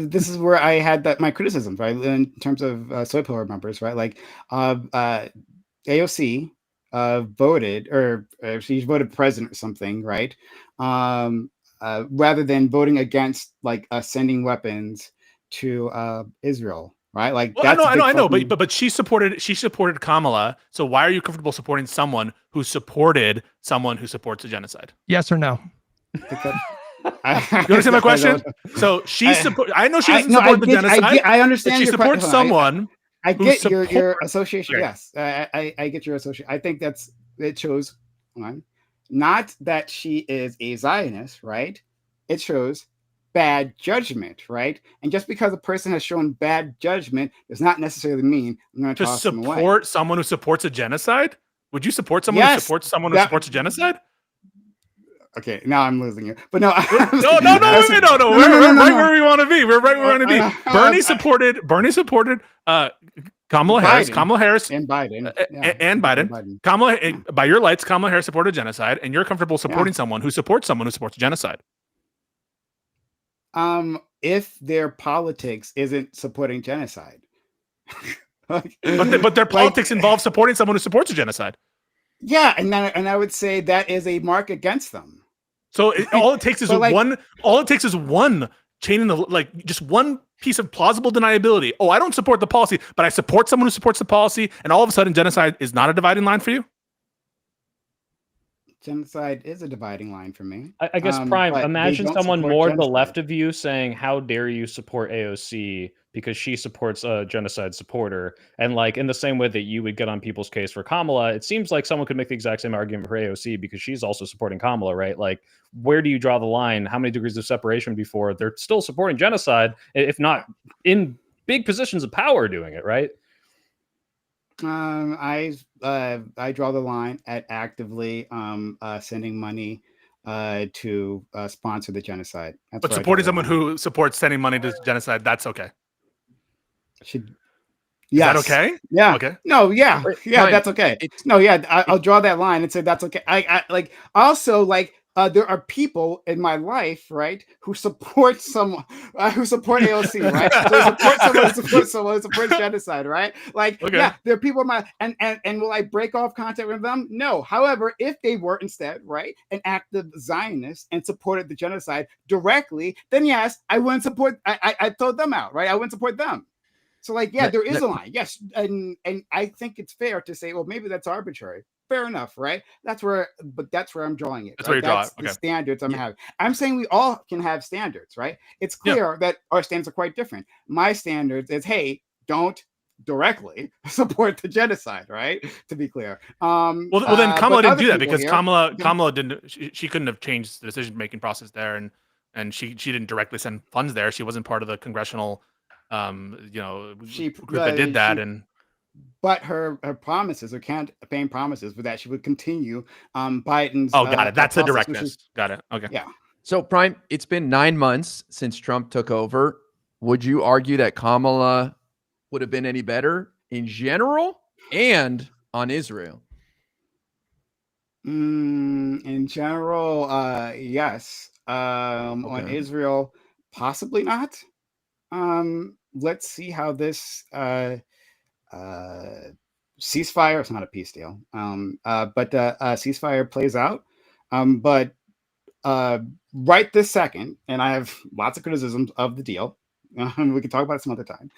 this is where I had my criticism, right? In terms of soy pillar members, right? Like, AOC voted, or she voted president or something, right? Rather than voting against like sending weapons to Israel, right? Like Well, that's a big I know, fucking. but she supported Kamala. So why are you comfortable supporting someone who supported someone who supports a genocide? Yes or no? You understand my question? So I know she doesn't no, support the genocide. I But understand she your supports question. someone. I who get your supports. association. Okay. Yes, I get your association. I think it shows one, not that she is a Zionist, right? It shows bad judgment, right? And just because a person has shown bad judgment does not necessarily mean I'm going to To toss them away. support someone who supports a genocide? Would you support someone who supports someone who supports a genocide? Okay, now I'm losing you. But no, no. We're right where we want to be. We're right where we want to be. Bernie supported Kamala Harris. Kamala Harris and Biden. And Biden. Kamala, by your lights, Kamala Harris supported genocide, and you're comfortable supporting someone who supports genocide. If their politics isn't supporting genocide. but their politics involves supporting someone who supports a genocide. Yeah, and I would say that is a mark against them. So all it takes is one. All it takes is one chain in the just one piece of plausible deniability. Oh, I don't support the policy, but I support someone who supports the policy, and all of a sudden, genocide is not a dividing line for you. Genocide is a dividing line for me. I guess, Prime, imagine someone more to the left of you saying, how dare you support AOC because she supports a genocide supporter. And like in the same way that you would get on people's case for Kamala, it seems like someone could make the exact same argument for AOC because she's also supporting Kamala, right? Like, where do you draw the line? How many degrees of separation before they're still supporting genocide, if not in big positions of power doing it, right? I draw the line at actively sending money to sponsor the genocide. But supporting someone who supports sending money to genocide, that's okay. Yes. Is that okay? Yeah. Okay. No. Yeah. Yeah. That's okay. I'll draw that line and say that's okay. I like also like. There are people in my life, right, who support someone who support AOC, right? So support someone who supports genocide, right? Like, yeah, there are people in my and will I break off contact with them? No. However, if they were instead, right, an active Zionist and supported the genocide directly, then yes, I wouldn't support. I throw them out, right? I wouldn't support them. So, like, yeah, there is a line, yes, and I think it's fair to say, well, maybe that's arbitrary. Fair enough, right? That's where I'm drawing it. That's where you draw it. The standards I'm having. I'm saying we all can have standards, right? It's clear that our standards are quite different. My standards is, hey, don't directly support the genocide, right? To be clear. Well, then Kamala didn't do that because Kamala didn't. She couldn't have changed the decision-making process there, and she didn't directly send funds there. She wasn't part of the congressional, group that did that, But her promises, her campaign promises, were that she would continue Biden's. Oh, got it. That's the directness. Got it. Okay. Yeah. So, Prime, it's been 9 months since Trump took over. Would you argue that Kamala would have been any better in general and on Israel? In general, yes. On Israel, possibly not. Let's see how this ceasefire, it's not a peace deal, but ceasefire plays out. But right this second, and I have lots of criticisms of the deal. We can talk about it some other time.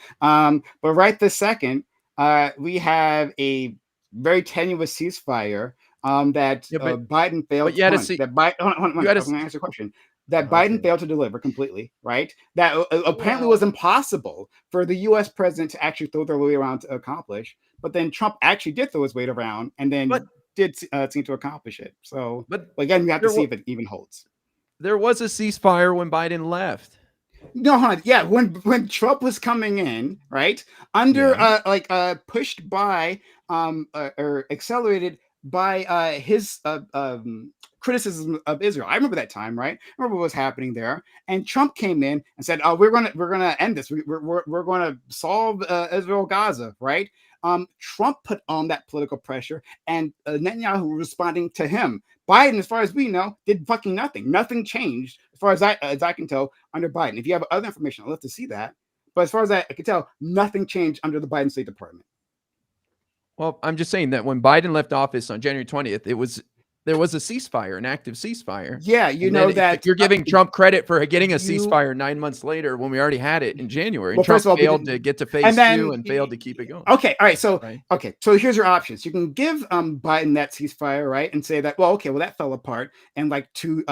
But right this second, we have a very tenuous ceasefire that Biden failed to answer your question. That Biden failed to deliver completely, right? That apparently was impossible for the U.S. president to actually throw their weight around to accomplish. But then Trump actually did throw his weight around and then did seem to accomplish it. So, again, we have to see if it even holds. There was a ceasefire when Biden left. No, yeah, when Trump was coming in, right, under pushed by or accelerated by his criticism of Israel. I remember that time, right? I remember what was happening there, and Trump came in and said, "Oh, we're gonna end this. We're going to solve Israel Gaza," right? Trump put on that political pressure, and Netanyahu responding to him. Biden, as far as we know, did fucking nothing. Nothing changed, as far as I can tell, under Biden. If you have other information, I'd love to see that. But as far as I can tell, nothing changed under the Biden State Department. Well, I'm just saying that when Biden left office on January 20th, there was a ceasefire, an active ceasefire. Yeah, you And know then that you're giving Trump credit for getting a you- ceasefire 9 months later when we already had it in January. Well, And Trump first of all, failed to get to phase and then- 2 and failed to keep it going. Okay, all right. So Right. okay, so here's your options. You can give Biden that ceasefire, right, and say that, well, okay, well that fell apart in like 2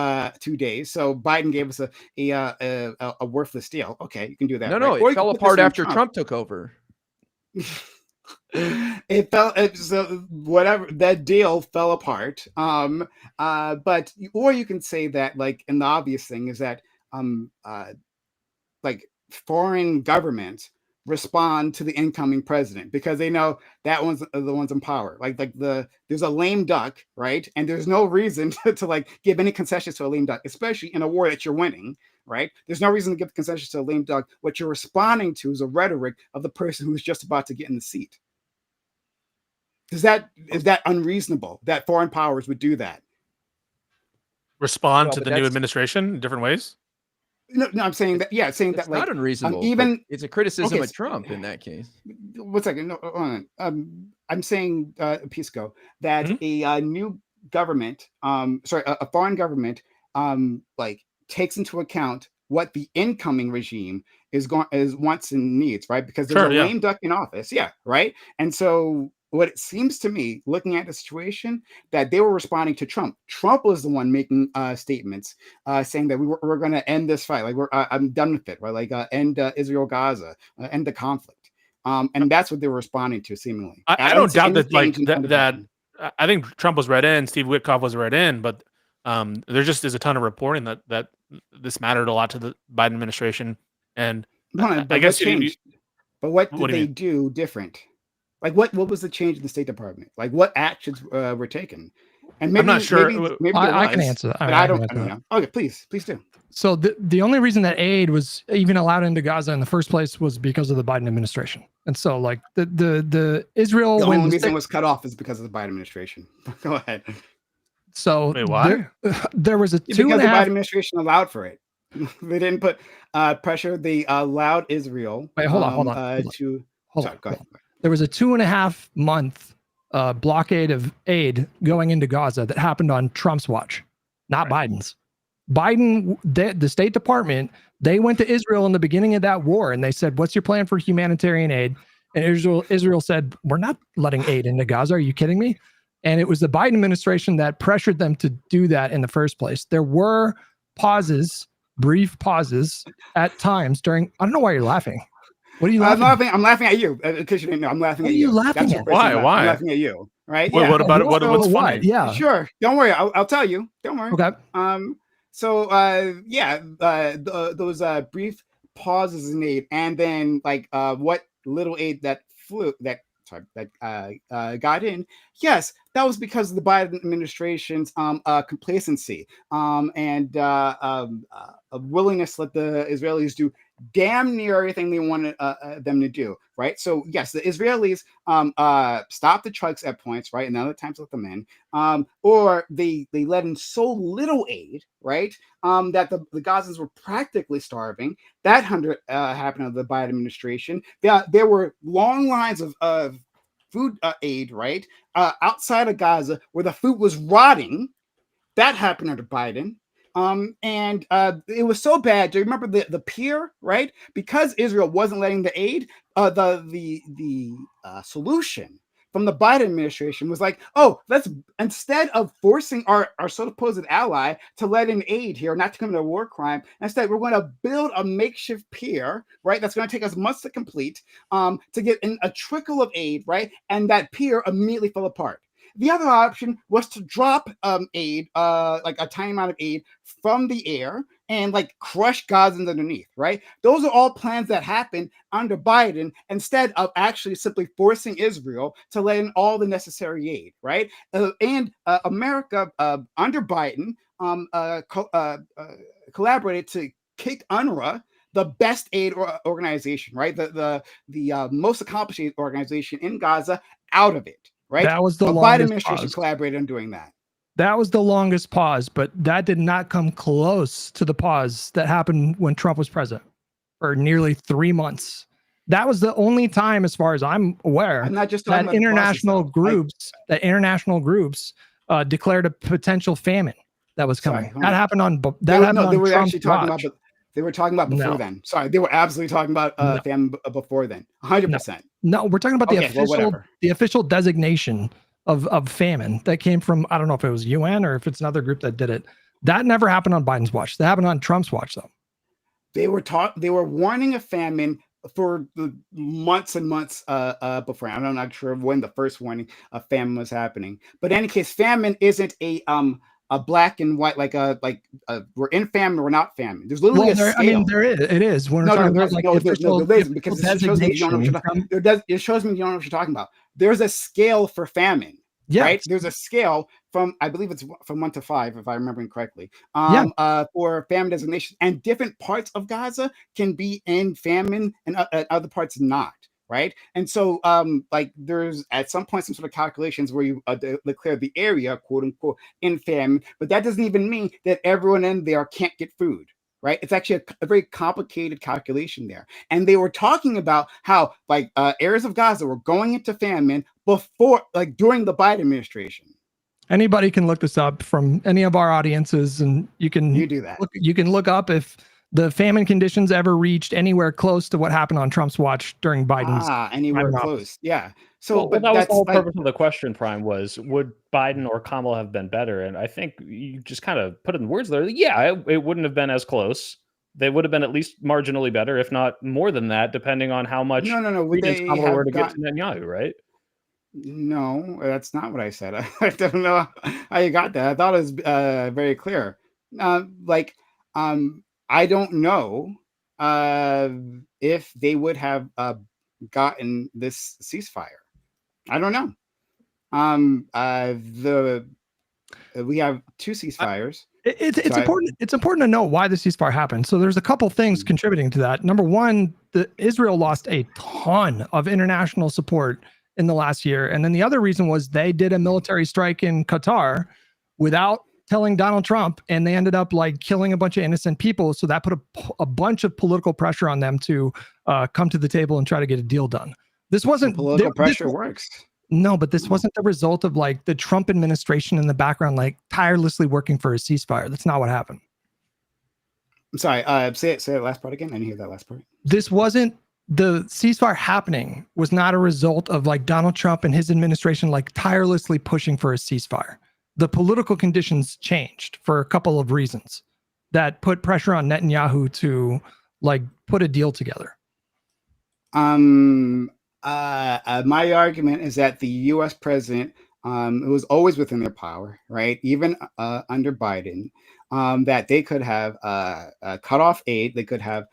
days. So Biden gave us a worthless deal. Okay, you can do that. No, right? no, Or it you can fell put this apart on after Trump took over. It whatever, that deal fell apart. But or you can say that, like, and the obvious thing is that like foreign governments respond to the incoming president because they know that one's the ones in power. Like there's a lame duck, right? And there's no reason to like give any concessions to a lame duck, especially in a war that you're winning, right? There's no reason to give concessions to a lame duck. What you're responding to is a rhetoric of the person who's just about to get in the seat. Is that unreasonable that foreign powers would do that? Respond Well, to but the new that's- administration in different ways. No, I'm saying that. Yeah, saying It's that, like, not unreasonable. but even it's a criticism okay, of Trump in that case. 1 second. No, hold on. I'm saying, Pisco, that a new government, a foreign government, like takes into account what the incoming regime wants and needs, right? Because there's Sure, a yeah. lame duck in office, yeah, right. And so, what it seems to me, looking at the situation, that they were responding to Trump. Trump was the one making statements, saying that we're going to end this fight, like I'm done with it, right? Like end Israel Gaza, end the conflict. And that's what they were responding to, seemingly. I don't see doubt any that, like change under that. Biden. I think Trump was read in, Steve Witkoff was read in, but there just is a ton of reporting that this mattered a lot to the Biden administration. And Hold on, I but guess what changed? But what what did do you they do different? Like what was the change in the State Department? Like what actions were taken? And maybe I'm not sure. Maybe I there can was, answer that. but I I can don't answer that. know. Okay, please do. So the only reason that aid was even allowed into Gaza in the first place was because of the Biden administration. And so like the Israel The when only the reason state- it was cut off is because of the Biden administration. Go ahead. so Wait, why? there was a Because 2.5 the Biden administration allowed for it. They didn't put pressure. They allowed Israel. Wait, hold on. To Hold sorry, on, go hold ahead. on. There was a 2.5 month blockade of aid going into Gaza that happened on Trump's watch, not Biden's. Biden, the State Department, they went to Israel in the beginning of that war and they said, "What's your plan for humanitarian aid?" And Israel said, "We're not letting aid into Gaza. Are you kidding me?" And it was the Biden administration that pressured them to do that in the first place. There were brief pauses at times during. I don't know why you're laughing. What are you laughing? I'm laughing at you because you didn't know. I'm laughing What at are you you. laughing That's at? the first thing Why? I'm laughing at you. Right? What, Yeah. what about it? What's Why? funny? Yeah. Sure. Don't worry. I'll tell you. Don't worry. Okay. Those brief pauses in aid, and then like what little aid that got in. Yes, that was because of the Biden administration's complacency and a willingness to let the Israelis do damn near everything they wanted them to do. Right. So yes, the Israelis stopped the trucks at points, right, and other times let them in, or they let in so little aid, right, that the Gazans were practically starving. That happened under the Biden administration. There were long lines of food aid, right, outside of Gaza where the food was rotting. That happened under Biden. And it was so bad. Do you remember the pier, right? Because Israel wasn't letting the aid, the solution from the Biden administration was like, oh, let's, instead of forcing our supposed ally to let in aid here, not to commit a war crime, instead we're going to build a makeshift pier, right? That's going to take us months to complete, to get in a trickle of aid, right? And that pier immediately fell apart. The other option was to drop aid, like a tiny amount of aid from the air, and like crush Gazans underneath, right? Those are all plans that happened under Biden instead of actually simply forcing Israel to let in all the necessary aid, right? America under Biden collaborated to kick UNRWA, the best aid organization, right? The most accomplished aid organization in Gaza, out of it, right? That was the Biden longest administration pause. collaborated on doing that. That was the longest pause, but that did not come close to the pause that happened when Trump was president for nearly 3 months. That was the only time, as far as I'm aware, I'm not just talking that about the international process, groups declared a potential famine that was coming. Sorry, that happened on they were Trump's actually talking watch. about. They were talking about before No. then. Sorry, they were absolutely talking about No. famine before then. 100%. No, we're talking about Okay, well, whatever. the official designation of famine that came from, I don't know if it was UN or if it's another group that did it. That never happened on Biden's watch. That happened on Trump's watch, though. They were warning of famine for the months and months before. I'm not sure when the first warning of famine was happening. But in any case, famine isn't a black and white, we're in famine or we're not famine. There's literally a scale. I mean, there is. It is. When we're talking about like there isn't, because it shows me you don't know what you're talking. It shows me you don't know what you're talking about. There's a scale for famine. Yes. Right? There's a scale from, I believe it's from 1 to 5, if I remember correctly, for famine designation. And different parts of Gaza can be in famine and other parts not. Right. And so there's at some point some sort of calculations where you declare the area, quote unquote, in famine. But that doesn't even mean that everyone in there can't get food. Right. It's actually a very complicated calculation there. And they were talking about how areas of Gaza were going into famine during the Biden administration. Anybody can look this up from any of our audiences, and you do that. You can look up if the famine conditions ever reached anywhere close to what happened on Trump's watch during Biden's. Anywhere close. Yeah. So, but that was the whole purpose of the question, Prime, was would Biden or Kamala have been better? And I think you just kind of put it in words there. Yeah, it wouldn't have been as close. They would have been at least marginally better, if not more than that, depending on how much credence Kamala were to get to Netanyahu, right? No, that's not what I said. I don't know how you got that. I thought it was very clear. I don't know if they would have gotten this ceasefire. I don't know. We have 2 ceasefires. It's important. It's important to know why the ceasefire happened. So there's a couple things contributing to that. Number one, Israel lost a ton of international support in the last year, and then the other reason was they did a military strike in Qatar without telling Donald Trump, and they ended up killing a bunch of innocent people. So that put a bunch of political pressure on them to come to the table and try to get a deal done. This wasn't political pressure works. No, but this wasn't the result of the Trump administration in the background, tirelessly working for a ceasefire. That's not what happened. I'm sorry. Say that last part again. I didn't hear that last part. This wasn't the ceasefire happening was not a result of Donald Trump and his administration tirelessly pushing for a ceasefire. The political conditions changed for a couple of reasons that put pressure on Netanyahu to put a deal together. My argument is that the U.S. president, it was always within their power, right? Even under Biden, that they could have cut off aid, they could have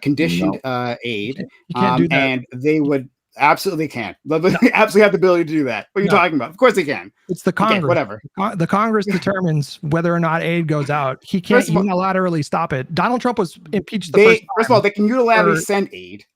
conditioned aid, you can't do that. and they would absolutely can't. They absolutely have the ability to do that. What are you talking about? Of course they can. It's the Congress. Okay, whatever. The Congress determines whether or not aid goes out. He can't unilaterally stop it. Donald Trump was impeached first of all, they can unilaterally send aid.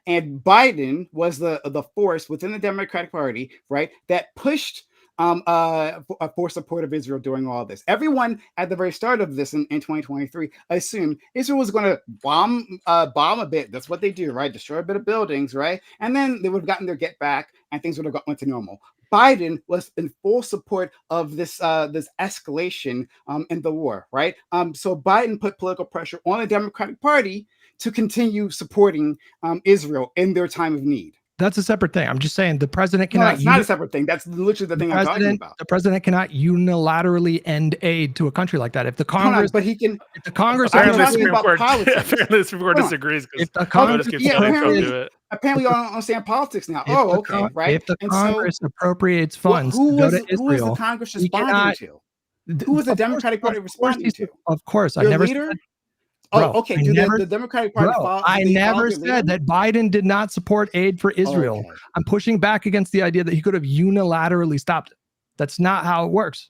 And Biden was the force within the Democratic Party, right, that pushed for support of Israel during all this. Everyone at the very start of this in 2023 assumed Israel was going to bomb a bit. That's what they do, right? Destroy a bit of buildings, right? And then they would have gotten their get back and things would have went to normal. Biden was in full support of this escalation in the war, right? So Biden put political pressure on the Democratic Party to continue supporting Israel in their time of need. That's a separate thing. I'm just saying the president cannot. No, it's not a separate thing. That's literally the thing I'm talking about. The president cannot unilaterally end aid to a country like that. If the Congress, but he can. If the Congress, apparently the Supreme Court disagrees. If the Congress, apparently you don't understand politics now. Right. If the Congress appropriates funds to go to Israel, who is the Congress responding to? Who was the Of course- Democratic Party of course responding he's- to? Of course, I Your never leader? said, Oh, bro, okay. I Do never- the Democratic Party bro, follow? I do they follow never their said leader? that Biden did not support aid for Israel. Okay. I'm pushing back against the idea that he could have unilaterally stopped it. That's not how it works.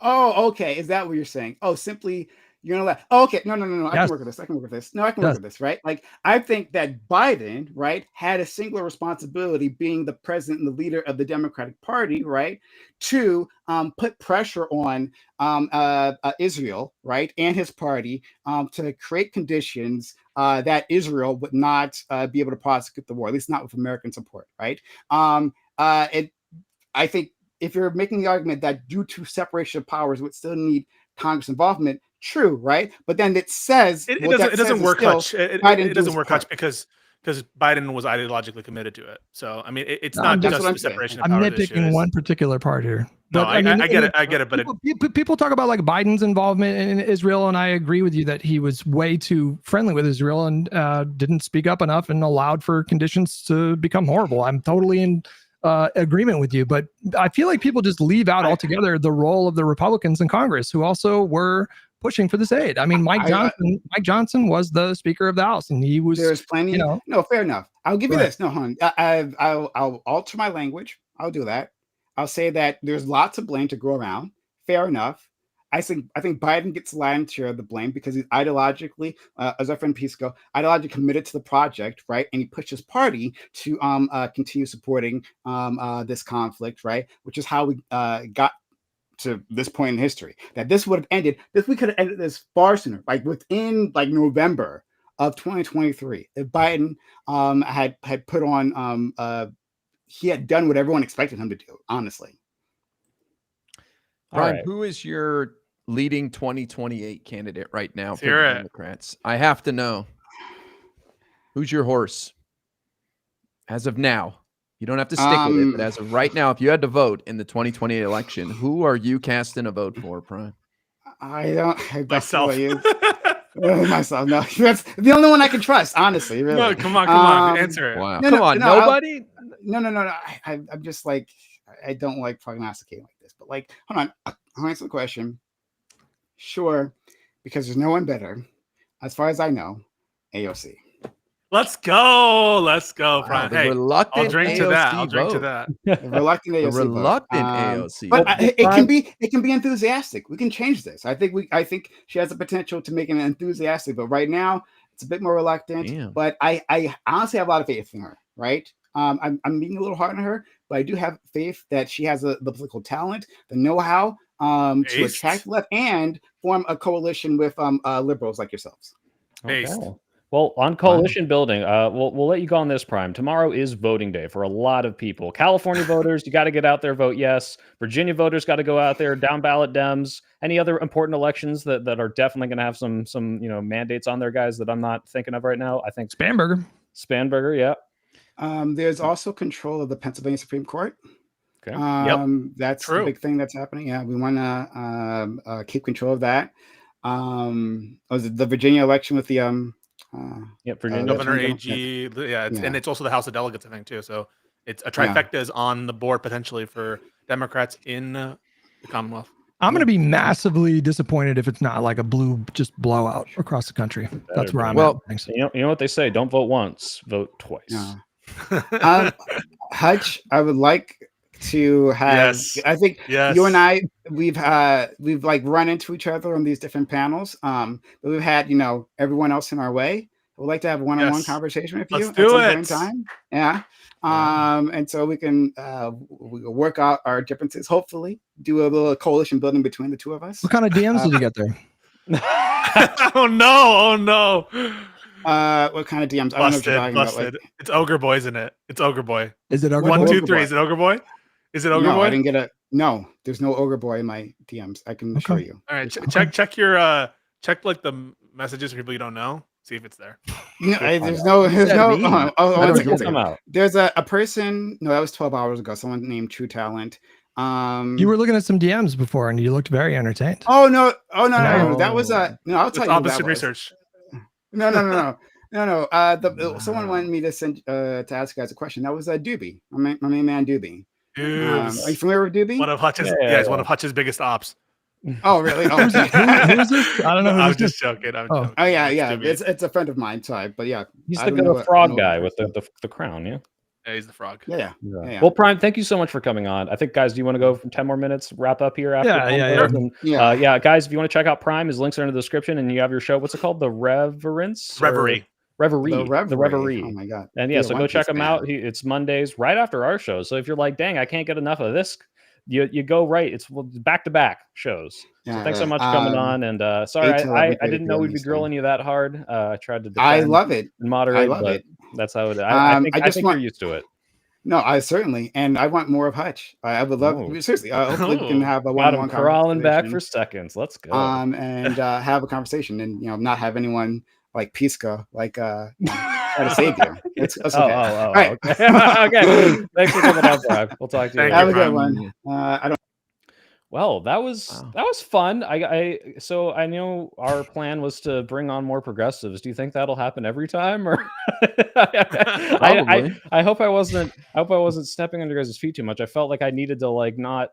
Oh, okay. Is that what you're saying? Oh, simply you're gonna let. Oh, okay. No. I Yes. can work with this. I can work with this. No, I can work Yes. with this. Right. Like I think that Biden, right, had a singular responsibility, being the president and the leader of the Democratic Party, right, to put pressure on Israel, right, and his party to create conditions that Israel would not be able to prosecute the war, at least not with American support, right? I think if you're making the argument that due to separation of powers would still need Congress involvement, true, right? But then it says It what that doesn't says is work, still Hutch. It Biden doesn't does his work, part. Hutch, because Biden was ideologically committed to it. So I mean, it's No, not that's just what I'm the saying. separation of I'm powers issue. nitpicking one particular part here. No, But, I mean, get it. I get it. But people talk about like Biden's involvement in Israel, and I agree with you that he was way too friendly with Israel and didn't speak up enough and allowed for conditions to become horrible. I'm totally in agreement with you, but I feel like people just leave out altogether the role of the Republicans in Congress who also were pushing for this aid. I mean, Mike Johnson was the Speaker of the House, and he was. There's plenty. No, fair enough. I'll give you Right. this. No, hon. I'll alter my language. I'll do that. I'll say that there's lots of blame to go around. Fair enough. I think Biden gets the lion's share of the blame because he's ideologically, as our friend Pisco, ideologically committed to the project, right? And he pushed his party to continue supporting this conflict, right? Which is how we got to this point in history. That this would have ended. We could have ended this far sooner, like within like November of 2023, if Biden had put on he had done what everyone expected him to do, honestly. All right. Who is your leading 2028 candidate right now for the Democrats? I have to know. Who's your horse? As of now. You don't have to stick with it, but as of right now, if you had to vote in the 2028 election, who are you casting a vote for, Prime? I don't. Myself. Myself. No, that's the only one I can trust. Honestly, really. No, come on, answer it. Wow. Come on, nobody. No. I'm just like, I don't like prognosticating like this. But like, hold on. I'll answer the question. Sure, because there's no one better, as far as I know. AOC. Let's go, Brian. The Hey, reluctant I'll drink to AOC that. I'll drink to vote. that. The reluctant AOC. The reluctant AOC. But it can be enthusiastic. We can change this. I think she has the potential to make an enthusiastic. But right now, it's a bit more reluctant. Damn. But I honestly have a lot of faith in her. Right. I'm being a little hard on her, but I do have faith that she has the political talent, the know-how to attract left and form a coalition with liberals like yourselves. Okay. Well, on coalition building, we'll let you go on this, Prime. Tomorrow is voting day for a lot of people. California voters, you got to get out there, vote yes. Virginia voters got to go out there, down ballot Dems. Any other important elections that are definitely going to have some mandates on there, guys, that I'm not thinking of right now? I think Spanberger, yeah. There's also control of the Pennsylvania Supreme Court. Okay. That's the big thing that's happening. Yeah, we want to keep control of that. Was it the Virginia election with the Virginia Governor AG, and it's also the House of Delegates, I think, too. So it's a trifecta is on the board potentially for Democrats in the Commonwealth. I'm going to be massively disappointed if it's not like a blue just blowout across the country. That's where I'm at. Thanks. You know what they say: don't vote once, vote twice. Hutch, I would like to have. I think you and I we've like run into each other on these different panels. But we've had everyone else in our way. I would like to have a one-on-one conversation with you at some point in time. Yeah. And so we can work out our differences. Hopefully, do a little coalition building between the two of us. What kind of DMs did you get there? Oh no! What kind of DMs? Busted, I don't know what you're talking busted. about. Like, it's Ogre Boy, isn't it? It's Ogre Boy. Is it Ogre Boy? 1, 2, 3. Is it Ogre Boy? Is it Ogre Boy? I didn't get no. There's no Ogre Boy in my DMs. I can assure you. All right, check your check like the messages for people you don't know. See if it's there. There's no. There's a person. No, that was 12 hours ago. Someone named True Talent. You were looking at some DMs before, and you looked very entertained. Oh no! That was no. I'll tell you. Opposite research. No. Someone wanted me to send to ask you guys a question. That was Doobie. My main man Doobie. Are you familiar with Doobie? One of Hutch's, one of Hutch's biggest ops. Oh, really? Oh, Who is this? I don't know who I this was is. just joking. I'm Oh. joking. Oh yeah, That's yeah. to me. It's a friend of mine. Sorry, but yeah, He's I the, don't know the what- frog know guy what with it is. the crown, yeah? Yeah, he's the frog. Yeah. Well, Prime, thank you so much for coming on. I think, guys, do you want to go for 10 more minutes, wrap up here after? Yeah. And, guys, if you want to check out Prime, his links are in the description, and you have your show. What's it called? The Reverence? Reverie. Reverie. The Reverie. Oh my god. And Be a so One go check Piece him fan. out. It's Mondays right after our show. So if you're like, dang, I can't get enough of this, you go right. It's back-to-back shows. So thanks so much for coming on. And sorry, 8 to I 11:30 didn't know we'd be Eastern. grilling you that hard. I tried to defend I love it. and moderate, I love but it. that's how it is. I think I just you're used to it. No, I certainly, and I want more of Hutch. I would love, seriously. Hopefully, we can have a Got one-on-one him crawling back conversation. for seconds. Let's go. And have a conversation, and not have anyone like Pisco try to save you. It's okay. All right. Okay. Okay. Thanks for coming out, Brian. We'll talk to you. Thank later. Have a good Prime. one. I don't. Well, that was fun. So I know our plan was to bring on more progressives. Do you think that'll happen every time, or Probably. I hope I wasn't stepping on your guys' feet too much. I felt like I needed to not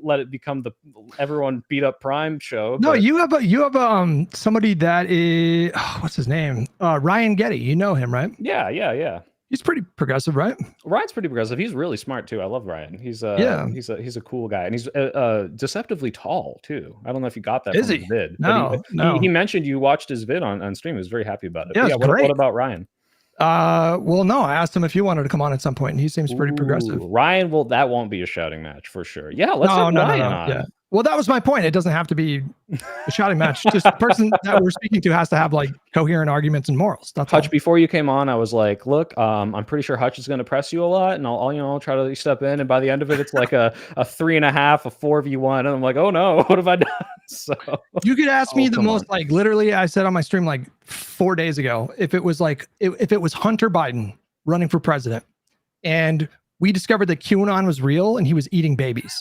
let it become the everyone beat up Prime show. No, but- you have somebody that is what's his name? Ryan Getty. You know him, right? Yeah. He's pretty progressive, right? Ryan's pretty progressive. He's really smart too. I love Ryan. He's a cool guy, and he's deceptively tall too. I don't know if you got that Is from he? his vid. No. He mentioned you watched his vid on stream. He was very happy about it. Yeah, But it's great. What about Ryan? Well, no, I asked him if he wanted to come on at some point, and he seems pretty progressive. Ryan, that won't be a shouting match for sure. Yeah, let's have Ryan on. Yeah. Well, that was my point. It doesn't have to be a shouting match. Just the person that we're speaking to has to have coherent arguments and morals. That's Hutch, all. before you came on, I was like, look, I'm pretty sure Hutch is going to press you a lot, and I'll try to step in. And by the end of it, it's like a 3.5, a 4v1. And I'm like, oh no, what have I done? So you could ask me the come most, literally, I said on my stream 4 days ago, if it was if it was Hunter Biden running for president and we discovered that QAnon was real and he was eating babies,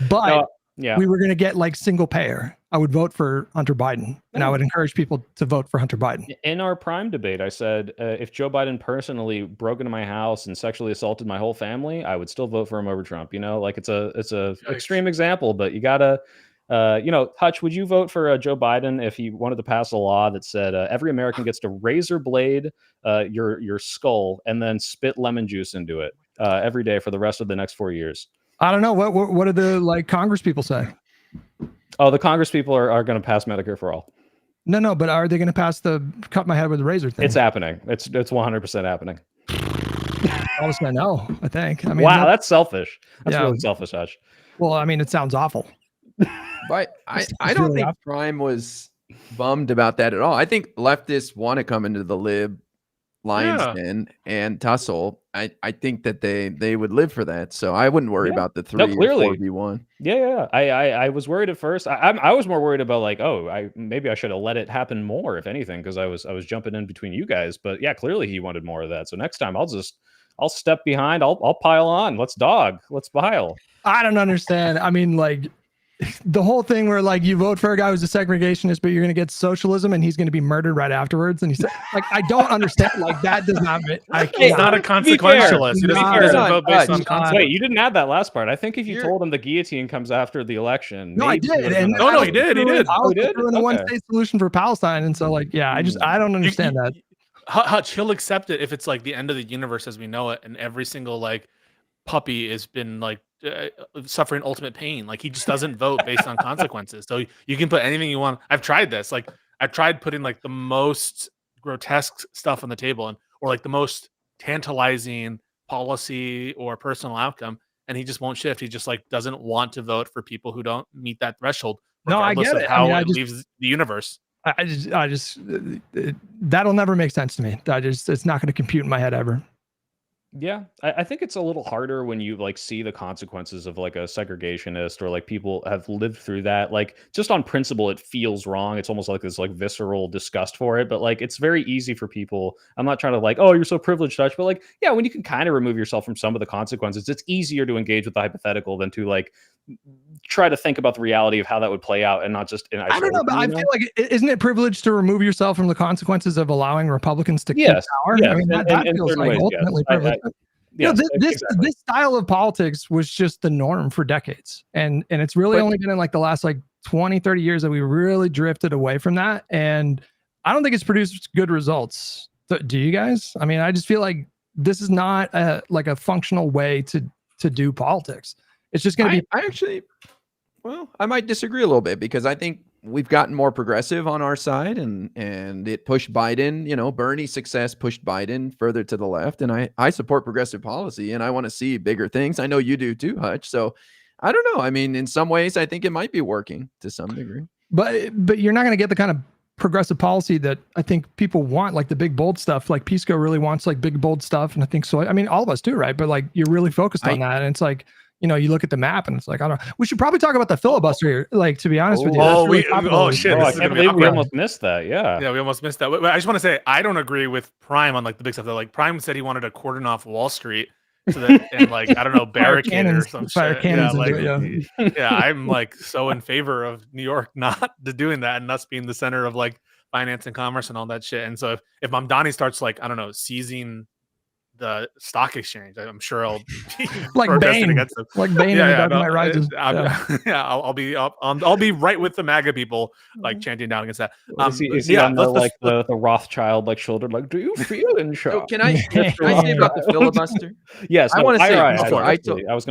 but we were going to get single payer, I would vote for Hunter Biden, and I would encourage people to vote for Hunter Biden. In our Prime debate, I said if Joe Biden personally broke into my house and sexually assaulted my whole family, I would still vote for him over Trump. It's a extreme example, but you gotta. Hutch, would you vote for Joe Biden if he wanted to pass a law that said every American gets to razor blade your skull and then spit lemon juice into it every day for the rest of the next 4 years? I don't know. What do the Congress people say? Oh, the Congress people are going to pass Medicare for all. No, but are they going to pass the cut my head with a razor thing? It's happening. It's 100% happening. Honestly, I know. I think. I mean, wow, that's selfish. That's Yeah. really selfish, Hutch. Well, I mean, it sounds awful. But I It's don't really think awful. Prime was bummed about that at all. I think leftists want to come into the lib lion's den and tussle. I think that they would live for that. So I wouldn't worry about the 3 or clearly. 4v1. Yeah. I was worried at first. I was more worried about maybe I should have let it happen more, if anything, because I was jumping in between you guys. But yeah, clearly he wanted more of that. So next time I'll step behind. I'll pile on. Let's pile. I don't understand. I mean, the whole thing where you vote for a guy who's a segregationist, but you're going to get socialism and he's going to be murdered right afterwards. And he said, I don't understand. That does not fit. He's not a consequentialist. He doesn't vote based on consequence. Wait, you didn't add that last part. I think if you told him the guillotine comes after the election. No, I did. And no, he did. He did. I was doing a one-state solution for Palestine. And so, I don't understand that. Hutch, he'll accept it if it's the end of the universe as we know it, and every single puppy has been suffering ultimate pain. He just doesn't vote based on consequences. So you can put anything you want. I've tried this. I've tried putting the most grotesque stuff on the table or the most tantalizing policy or personal outcome, and he just won't shift. He just doesn't want to vote for people who don't meet that threshold. No, I regardless get of it. how I it leaves the universe. I just that'll never make sense to me. It's not going to compute in my head ever. Yeah, I think it's a little harder when you see the consequences of a segregationist or people have lived through that. Just on principle, it feels wrong. It's almost this visceral disgust for it. But it's very easy for people. I'm not trying to oh, you're so privileged, Dutch. But yeah, when you can kind of remove yourself from some of the consequences, it's easier to engage with the hypothetical than to try to think about the reality of how that would play out and not just in isolation. I don't know, but I feel isn't it privileged to remove yourself from the consequences of allowing Republicans to keep power? Yes, I mean, that feels ultimately privileged. Yes, this style of politics was just the norm for decades, and it's really only been in like the last like 20, 30 years that we really drifted away from that, and I don't think it's produced good results. Do you guys? I mean, I just feel like this is not a functional way to do politics. It's just going to be. I actually, well, I might disagree a little bit because I think we've gotten more progressive on our side, and it pushed Biden. You know, Bernie's success pushed Biden further to the left, and I support progressive policy, and I want to see bigger things. I know you do too, Hutch. So I don't know. I mean, in some ways, I think it might be working to some degree. But you're not going to get the kind of progressive policy that I think people want, like the big bold stuff. Like Pisco really wants like big bold stuff, and I think so. I mean, all of us do, right? But like you're really focused on that, and it's like, you know, you look at the map and it's like, I don't know. We should probably talk about the filibuster here. Like, to be honest with you. Shit. I can't believe we almost missed that. Yeah. Yeah, we almost missed that. But I just want to say, I don't agree with Prime on like the big stuff. Though. Like Prime said he wanted to cordon off Wall Street so that, and like, I don't know, barricade it or some shit. Yeah, like, yeah, I'm like so in favor of New York not doing that and us being the center of like finance and commerce and all that shit. And so if Mamdani starts like, I don't know, seizing the stock exchange, I'm sure I'll be like Bane, against them. Like Bane in the Dark Knight Rises. I'll be right with the MAGA people, like chanting down against that. Is he on the Rothschild like shoulder? Like, do you feel in shock? So can I say about the filibuster? Yes, I want to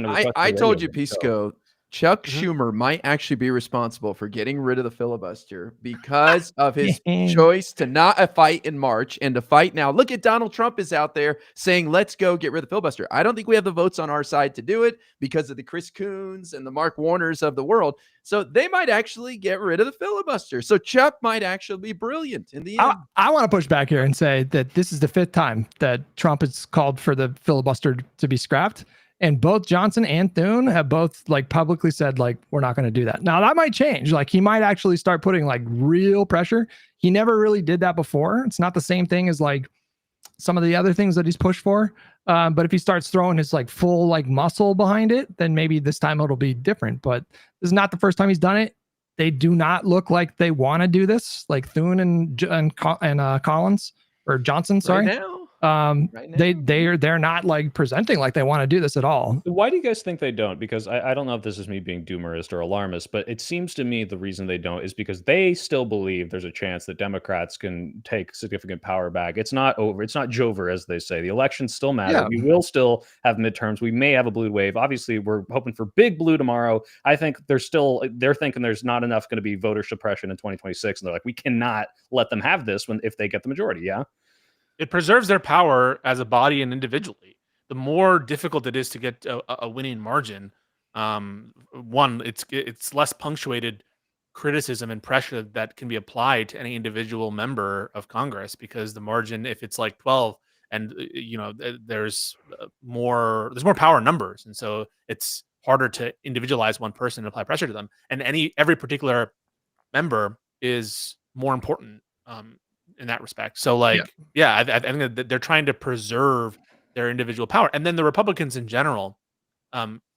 say. I told you, Pisco. Chuck Schumer might actually be responsible for getting rid of the filibuster because of his choice to not fight in March and to fight now. Look at Donald Trump is out there saying, let's go get rid of the filibuster. I don't think we have the votes on our side to do it because of the Chris Coons and the Mark Warners of the world. So they might actually get rid of the filibuster. So Chuck might actually be brilliant in the end. I want to push back here and say that this is the 5th time that Trump has called for the filibuster to be scrapped. And both Johnson and Thune have both like publicly said, like, we're not going to do that. Now that might change. Like he might actually start putting like real pressure. He never really did that before. It's not the same thing as like some of the other things that he's pushed for. But if he starts throwing his like full like muscle behind it, then maybe this time it'll be different. But this is not the first time he's done it. They do not look like they want to do this. Like Thune and Collins or Johnson, sorry. Right now. They're not like presenting like they want to do this at all. Why do you guys think they don't? Because I don't know if this is me being doomerist or alarmist, but it seems to me the reason they don't is because they still believe there's a chance that Democrats can take significant power back. It's not over. It's not Jover, as they say. The elections still matter. Yeah. We will still have midterms. We may have a blue wave. Obviously, we're hoping for big blue tomorrow. I think they're thinking there's not enough going to be voter suppression in 2026. And they're like, we cannot let them have this if they get the majority. Yeah. It preserves their power as a body and individually. The more difficult it is to get a winning margin, one, it's less punctuated criticism and pressure that can be applied to any individual member of Congress, because the margin, if it's like 12, and you know, there's more power in numbers, and so it's harder to individualize one person and apply pressure to them. And every particular member is more important. In that respect. So like, I think that they're trying to preserve their individual power. And then the Republicans in general,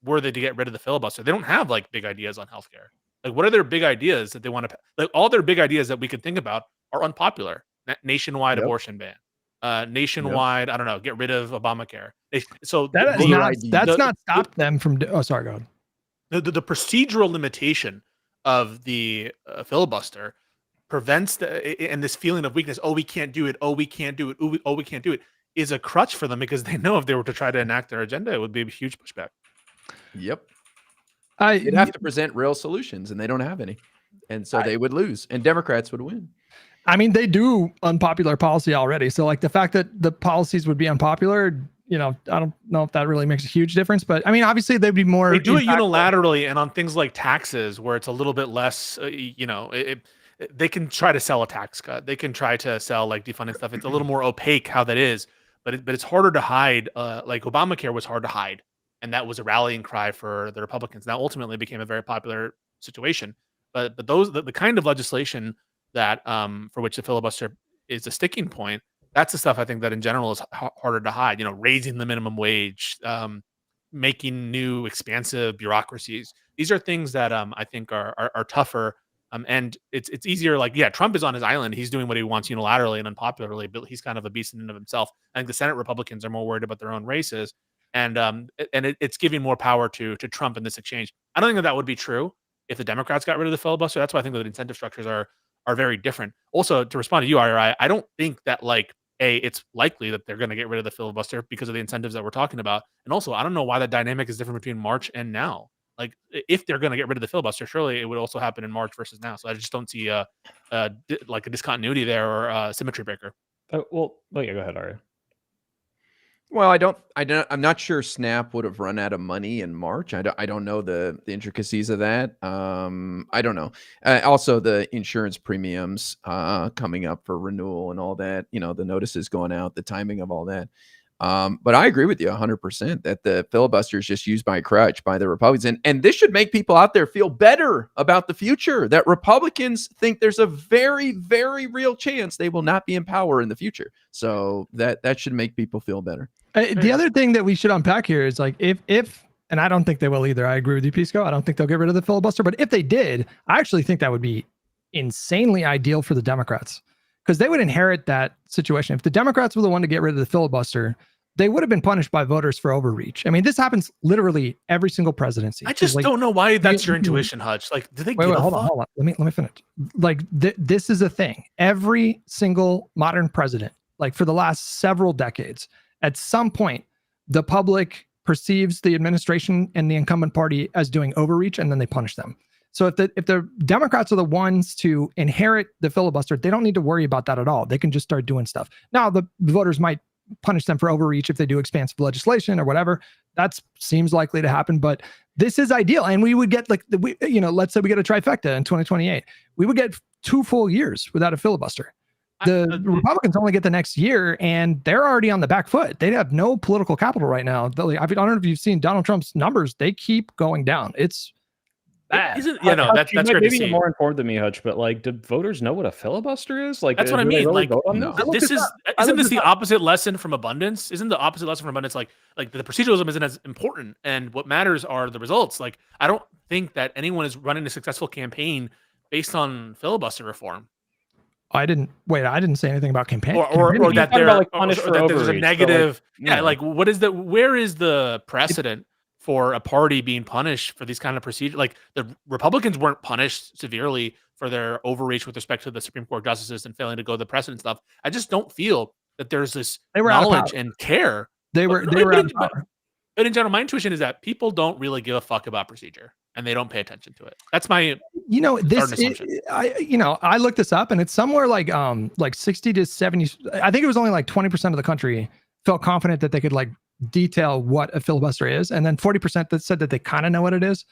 were they to get rid of the filibuster, they don't have like big ideas on healthcare. Like, what are their big ideas that they want to, like all their big ideas that we can think about are unpopular. Nationwide abortion ban, nationwide, I don't know, get rid of Obamacare. So that's not stopped them from, sorry, go ahead. The procedural limitation of the filibuster prevents and this feeling of weakness. Oh, we can't do it. Oh, we can't do it. Oh, we can't do it is a crutch for them, because they know if they were to try to enact their agenda, it would be a huge pushback. Yep. They'd have to present real solutions, and they don't have any. And so they would lose, and Democrats would win. I mean, they do unpopular policy already. So like the fact that the policies would be unpopular, you know, I don't know if that really makes a huge difference, but I mean, obviously they'd be more. They do it unilaterally, and on things like taxes, where it's a little bit less, you know, they can try to sell a tax cut. They can try to sell like defunding stuff. It's a little more opaque how that is, but it's harder to hide. Like Obamacare was hard to hide, and that was a rallying cry for the Republicans. Now ultimately became a very popular situation. But the kind of legislation that for which the filibuster is a sticking point, that's the stuff I think that in general is harder to hide. You know, raising the minimum wage, making new expansive bureaucracies. These are things that I think are tougher. And it's easier. Like, yeah, Trump is on his island. He's doing what he wants unilaterally and unpopularly, but he's kind of a beast in and of himself. I think the Senate Republicans are more worried about their own races. it's giving more power to Trump in this exchange. I don't think that would be true if the Democrats got rid of the filibuster. That's why I think that the incentive structures are very different. Also, to respond to you, IRI, I don't think that it's likely that they're going to get rid of the filibuster because of the incentives that we're talking about. And also, I don't know why that dynamic is different between March and now. Like, if they're going to get rid of the filibuster, surely it would also happen in March versus now. So I just don't see a discontinuity there or a symmetry breaker. Yeah, go ahead, Ari. Well, I'm not sure Snap would have run out of money in March. I don't know the intricacies of that. I don't know. Also, the insurance premiums coming up for renewal and all that. The notices going out, the timing of all that. But I agree with you 100% that the filibuster is just used by crutch by the Republicans. And this should make people out there feel better about the future, that Republicans think there's a very, very real chance they will not be in power in the future. So that should make people feel better. The other thing that we should unpack here is like if and I don't think they will either. I agree with you, Pisco. I don't think they'll get rid of the filibuster. But if they did, I actually think that would be insanely ideal for the Democrats because they would inherit that situation. If the Democrats were the one to get rid of the filibuster, they would have been punished by voters for overreach. I mean, this happens literally every single presidency. I just don't know why that's your intuition, Hutch. Like, do they give a fuck? Hold on. Let me finish. Like, this is a thing. Every single modern president, like for the last several decades, at some point, the public perceives the administration and the incumbent party as doing overreach, and then they punish them. So if the Democrats are the ones to inherit the filibuster, they don't need to worry about that at all. They can just start doing stuff. Now, the voters might punish them for overreach if they do expansive legislation or whatever. That seems likely to happen, but this is ideal. And we would get let's say we get a trifecta in 2028. We would get 2 full years without a filibuster. The Republicans only get the next year, and they're already on the back foot. They have no political capital right now. I don't know if you've seen Donald Trump's numbers. They keep going down. It's bad. That's great to maybe see. you're more informed than me, Hutch, but like, do voters know what a filibuster is? Like, That's what I do they mean. really Like, vote on no. this? isn't this the opposite lesson from abundance? Isn't the opposite lesson from abundance like the proceduralism isn't as important, and what matters are the results? Like, I don't think that anyone is running a successful campaign based on filibuster reform. I didn't say anything about campaign. Or that talking about, like, punish for there's a overreach, negative. but, like, Where is the precedent for a party being punished for these kind of procedures? Like, the Republicans weren't punished severely for their overreach with respect to the Supreme Court justices and failing to go the precedent stuff. I just don't feel that there's this knowledge and care. They were out of power. But in general, my intuition is that people don't really give a fuck about procedure and they don't pay attention to it. That's my I looked this up and it's somewhere like 60 to 70. I think it was only like 20% of the country felt confident that they could like detail what a filibuster is, and then 40% that said that they kind of know what it is.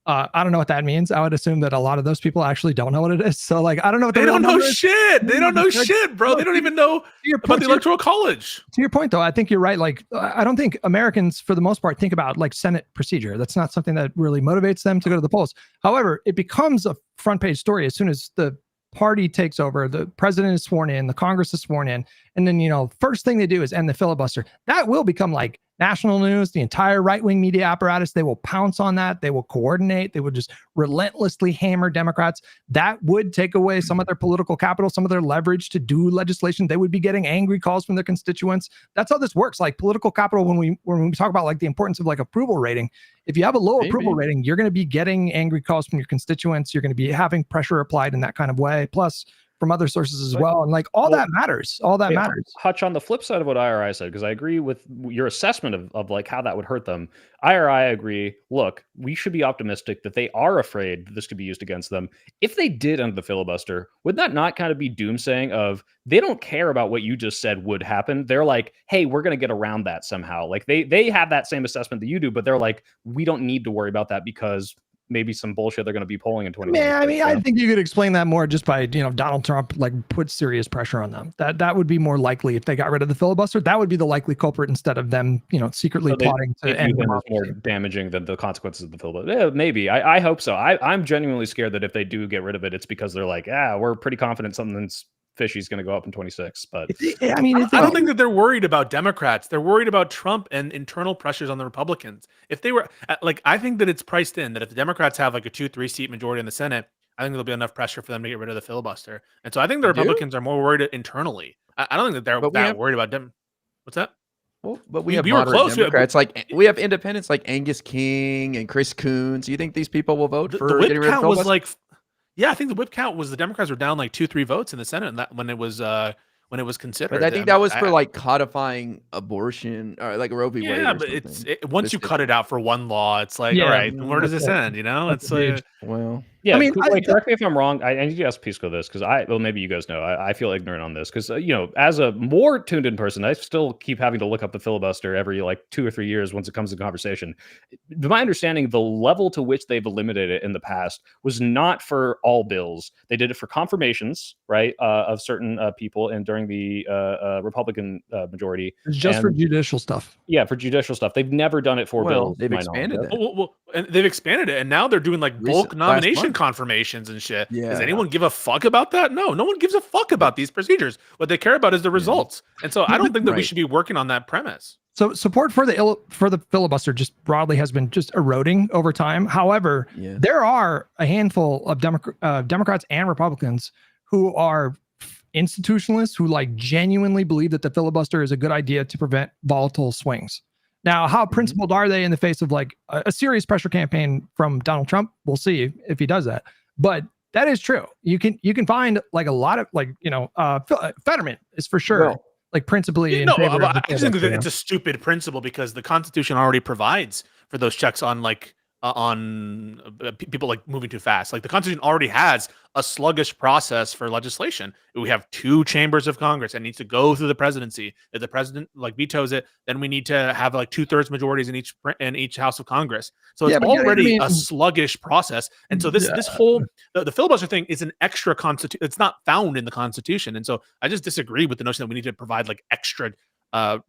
I don't know what that means. I would assume that a lot of those people actually don't know what it is. So like, I don't know what they don't know shit. They don't know shit, bro. They don't even know about the Electoral College. To your point, though, I think you're right. Like, I don't think Americans, for the most part, think about like Senate procedure. That's not something that really motivates them to go to the polls. However, it becomes a front page story as soon as the party takes over, the president is sworn in, the Congress is sworn in, and then, first thing they do is end the filibuster. That will become like national news. The entire right-wing media apparatus, they will pounce on that. They will coordinate. They will just relentlessly hammer Democrats. That would take away some of their political capital, some of their leverage to do legislation. They would be getting angry calls from their constituents. That's how this works. Like, political capital, when we talk about like the importance of like approval rating, if you have a low approval rating, you're going to be getting angry calls from your constituents. You're going to be having pressure applied in that kind of way. Plus, from other sources as well. And like that matters. All that matters. Hutch, on the flip side of what IRI said, because I agree with your assessment of like how that would hurt them. IRI agree, look, we should be optimistic that they are afraid that this could be used against them. If they did end the filibuster, would that not kind of be doomsaying of they don't care about what you just said would happen? They're like, hey, we're going to get around that somehow. Like they have that same assessment that you do, but they're like, we don't need to worry about that because maybe some bullshit they're going to be polling in 2020. Yeah, I mean, I think you could explain that more just by, Donald Trump like put serious pressure on them. That would be more likely if they got rid of the filibuster. That would be the likely culprit instead of them, secretly plotting to end them. More damaging than the consequences of the filibuster. Yeah, maybe. I hope so. I'm genuinely scared that if they do get rid of it, it's because they're like, we're pretty confident something's fishy is going to go up in 26. But I don't think that they're worried about Democrats. They're worried about Trump and internal pressures on the Republicans. If they were I think that it's priced in that if the Democrats have like a 2-3 seat majority in the Senate, I think there'll be enough pressure for them to get rid of the filibuster. And so I think the Republicans are more worried internally. I don't think that they're that worried about them. What's that? Well, but we have we were moderate close. Democrats. Like we have independents like Angus King and Chris Coons. Do you think these people will vote The for whip getting rid of count was filibuster? like, yeah, I think the whip count was the Democrats were down like 2-3 votes in the Senate, and that when it was considered. But I think that was for like codifying abortion or like Roe v. Wade. Yeah, or but something. once you cut it out for one law, it's like, Yeah, all right, where does that's this it. end? You know, That's it's a huge- Well, Yeah, I mean, wait, correct me if I'm wrong. I need to ask Pisco this because well, maybe you guys know. I feel ignorant on this because, as a more tuned in person, I still keep having to look up the filibuster every like 2 or 3 years once it comes to conversation. To my understanding, the level to which they've eliminated it in the past was not for all bills. They did it for confirmations, right, of certain people, and during the Republican majority. It's just for And- judicial stuff. Yeah, for judicial stuff. They've never done it for Well, bills. to they've my knowledge. expanded that. well, and they've expanded it, and now they're doing like bulk Last nomination month. confirmations and shit. Yeah. Does anyone give a fuck about that? No one gives a fuck about these procedures. What they care about is the results, and so I don't think that we Right. should be working on that premise. So support for the filibuster just broadly has been just eroding over time. However, Yeah. there are a handful of Democrats and Republicans who are institutionalists who like genuinely believe that the filibuster is a good idea to prevent volatile swings. Now, how principled are they in the face of like a serious pressure campaign from Donald Trump? We'll see if he does that. But that is true. You can find like a lot of Fetterman is for sure Well, like principally in No, favor of I the just think that filibuster. it's a stupid principle because the Constitution already provides for those checks on people like moving too fast. Like the Constitution already has a sluggish process for legislation. We have 2 chambers of Congress and needs to go through the presidency. If the president like vetoes it, then we need to have like 2/3 majorities in each house of Congress. So it's Yeah, but already I a mean- sluggish process. And so this whole the filibuster thing is an extra constitution. It's not found in the Constitution. And so I just disagree with the notion that we need to provide like extra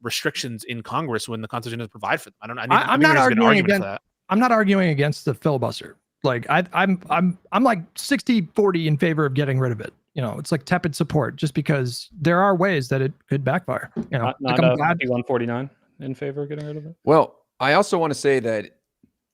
restrictions in Congress when the Constitution doesn't provide for them. I think not there's an arguing argument against- for that. I'm not arguing against the filibuster. Like I'm like 60-40 in favor of getting rid of it. It's like tepid support just because there are ways that it could backfire. Not like I'm glad 51-49 in favor of getting rid of it. Well, I also want to say that,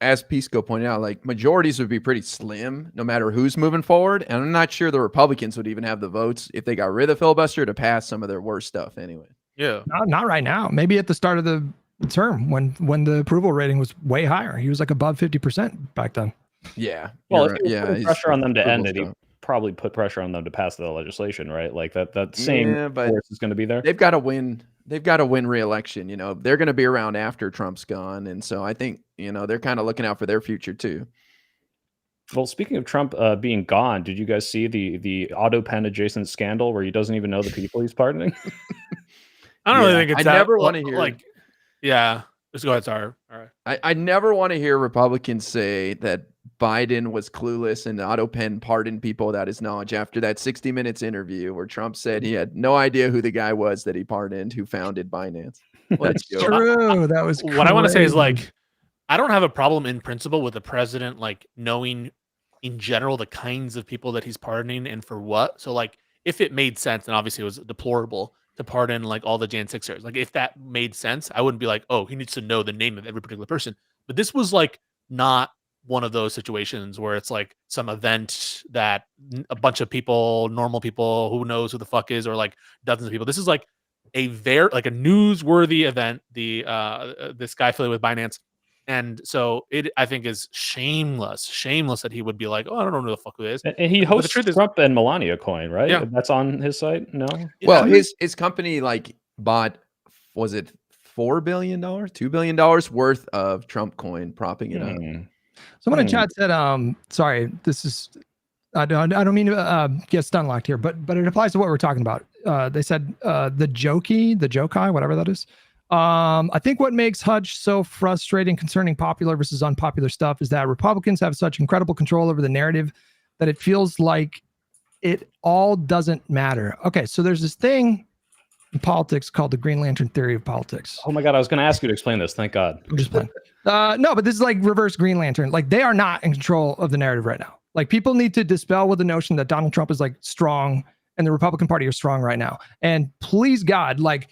as Pisco pointed out, like majorities would be pretty slim no matter who's moving forward. And I'm not sure the Republicans would even have the votes if they got rid of the filibuster to pass some of their worst stuff anyway. Yeah. not right now. Maybe at the start of the term when the approval rating was way higher. He was like above 50% back then. Yeah. Well, you're if he was right. putting pressure on them to end it, approval he probably put pressure on them to pass the legislation, right? Like that same Yeah, but force is going to be there. They've got to win. They've got to win re-election. They're going to be around after Trump's gone, and so I think they're kind of looking out for their future too. Well, speaking of Trump being gone, did you guys see the auto pen adjacent scandal where he doesn't even know the people he's pardoning? I don't really think it's I that, never want to hear like, yeah. Just go ahead, sorry. All right. I never want to hear Republicans say that Biden was clueless and auto pen pardoned people without his knowledge after that 60 Minutes interview where Trump said he had no idea who the guy was that he pardoned who founded Binance. What a That's joke. true. That was What I want to say is crazy. like, I don't have a problem in principle with the president like knowing in general the kinds of people that he's pardoning and for what. So like, if it made sense, and obviously it was deplorable to pardon like all the Jan 6ers. Like if that made sense, I wouldn't be like, oh, he needs to know the name of every particular person. But this was like not one of those situations where it's like some event that a bunch of people, normal people, who knows who the fuck is, or like dozens of people. This is like a newsworthy event. This guy affiliated with Binance. And so it, I think, is shameless that he would be like, oh, I don't know who the fuck it is. And he But the hosts truth is- Trump and Melania coin, right? Yeah. That's on his site. No. Well, Yeah. his company like bought, was it $4 billion, $2 billion worth of Trump coin, propping it up. Hmm. Someone in chat said, sorry, this is, I don't mean to get stunlocked here, but it applies to what we're talking about. They said the Jokai, whatever that is. I think what makes Hutch so frustrating concerning popular versus unpopular stuff is that Republicans have such incredible control over the narrative that it feels like it all doesn't matter. Okay, so there's this thing in politics called the Green Lantern theory of politics. Oh my God, I was going to ask you to explain this. Thank God. I'm just playing. No, but this is like reverse Green Lantern. Like they are not in control of the narrative right now. Like people need to dispel with the notion that Donald Trump is like strong and the Republican Party are strong right now. And please God, like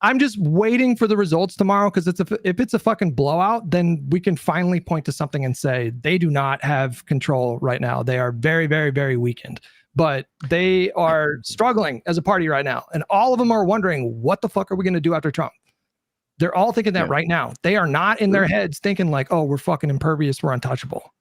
I'm just waiting for the results tomorrow because if it's a fucking blowout, then we can finally point to something and say they do not have control right now. They are very, very, very weakened. But they are struggling as a party right now. And all of them are wondering, what the fuck are we going to do after Trump? They're all thinking that Yeah. right now. They are not in their heads thinking like, oh, we're fucking impervious, we're untouchable.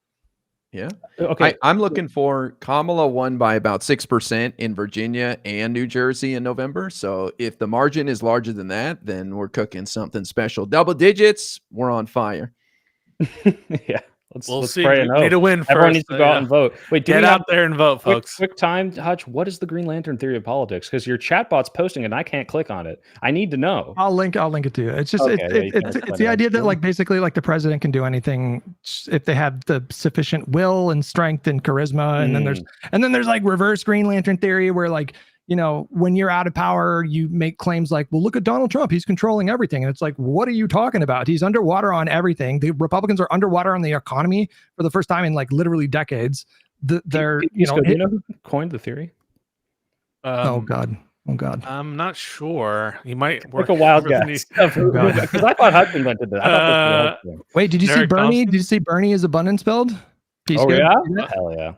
Yeah. Okay. I'm looking for Kamala won by about 6% in Virginia and New Jersey in November. So if the margin is larger than that, then we're cooking something special. Double digits, we're on fire. Yeah. We'll Let's see. pray We and need hope. to win first. Everyone needs to go out and vote. Wait, do Get we have out there and vote, folks. quick time, Hutch? What is the Green Lantern theory of politics? Because your chatbot's posting it and I can't click on it. I need to know. I'll link it to you. It's just Okay, yeah, you it's can explain the it. idea that like basically like the president can do anything if they have the sufficient will and strength and charisma. And then there's like reverse Green Lantern theory where like, you know, when you're out of power, you make claims like, well, look at Donald Trump. He's controlling everything. And it's like, what are you talking about? He's underwater on everything. The Republicans are underwater on the economy for the first time in like literally decades. They're, you know, do you know who coined the theory? oh God. I'm not sure. You might work Like a wild with guess. me. Because I thought Hutch invented it. I thought this was Wait, did you see Derek Bernie? Thompson? Did you see Bernie's abundance build? Oh yeah? Yeah. Hell yeah.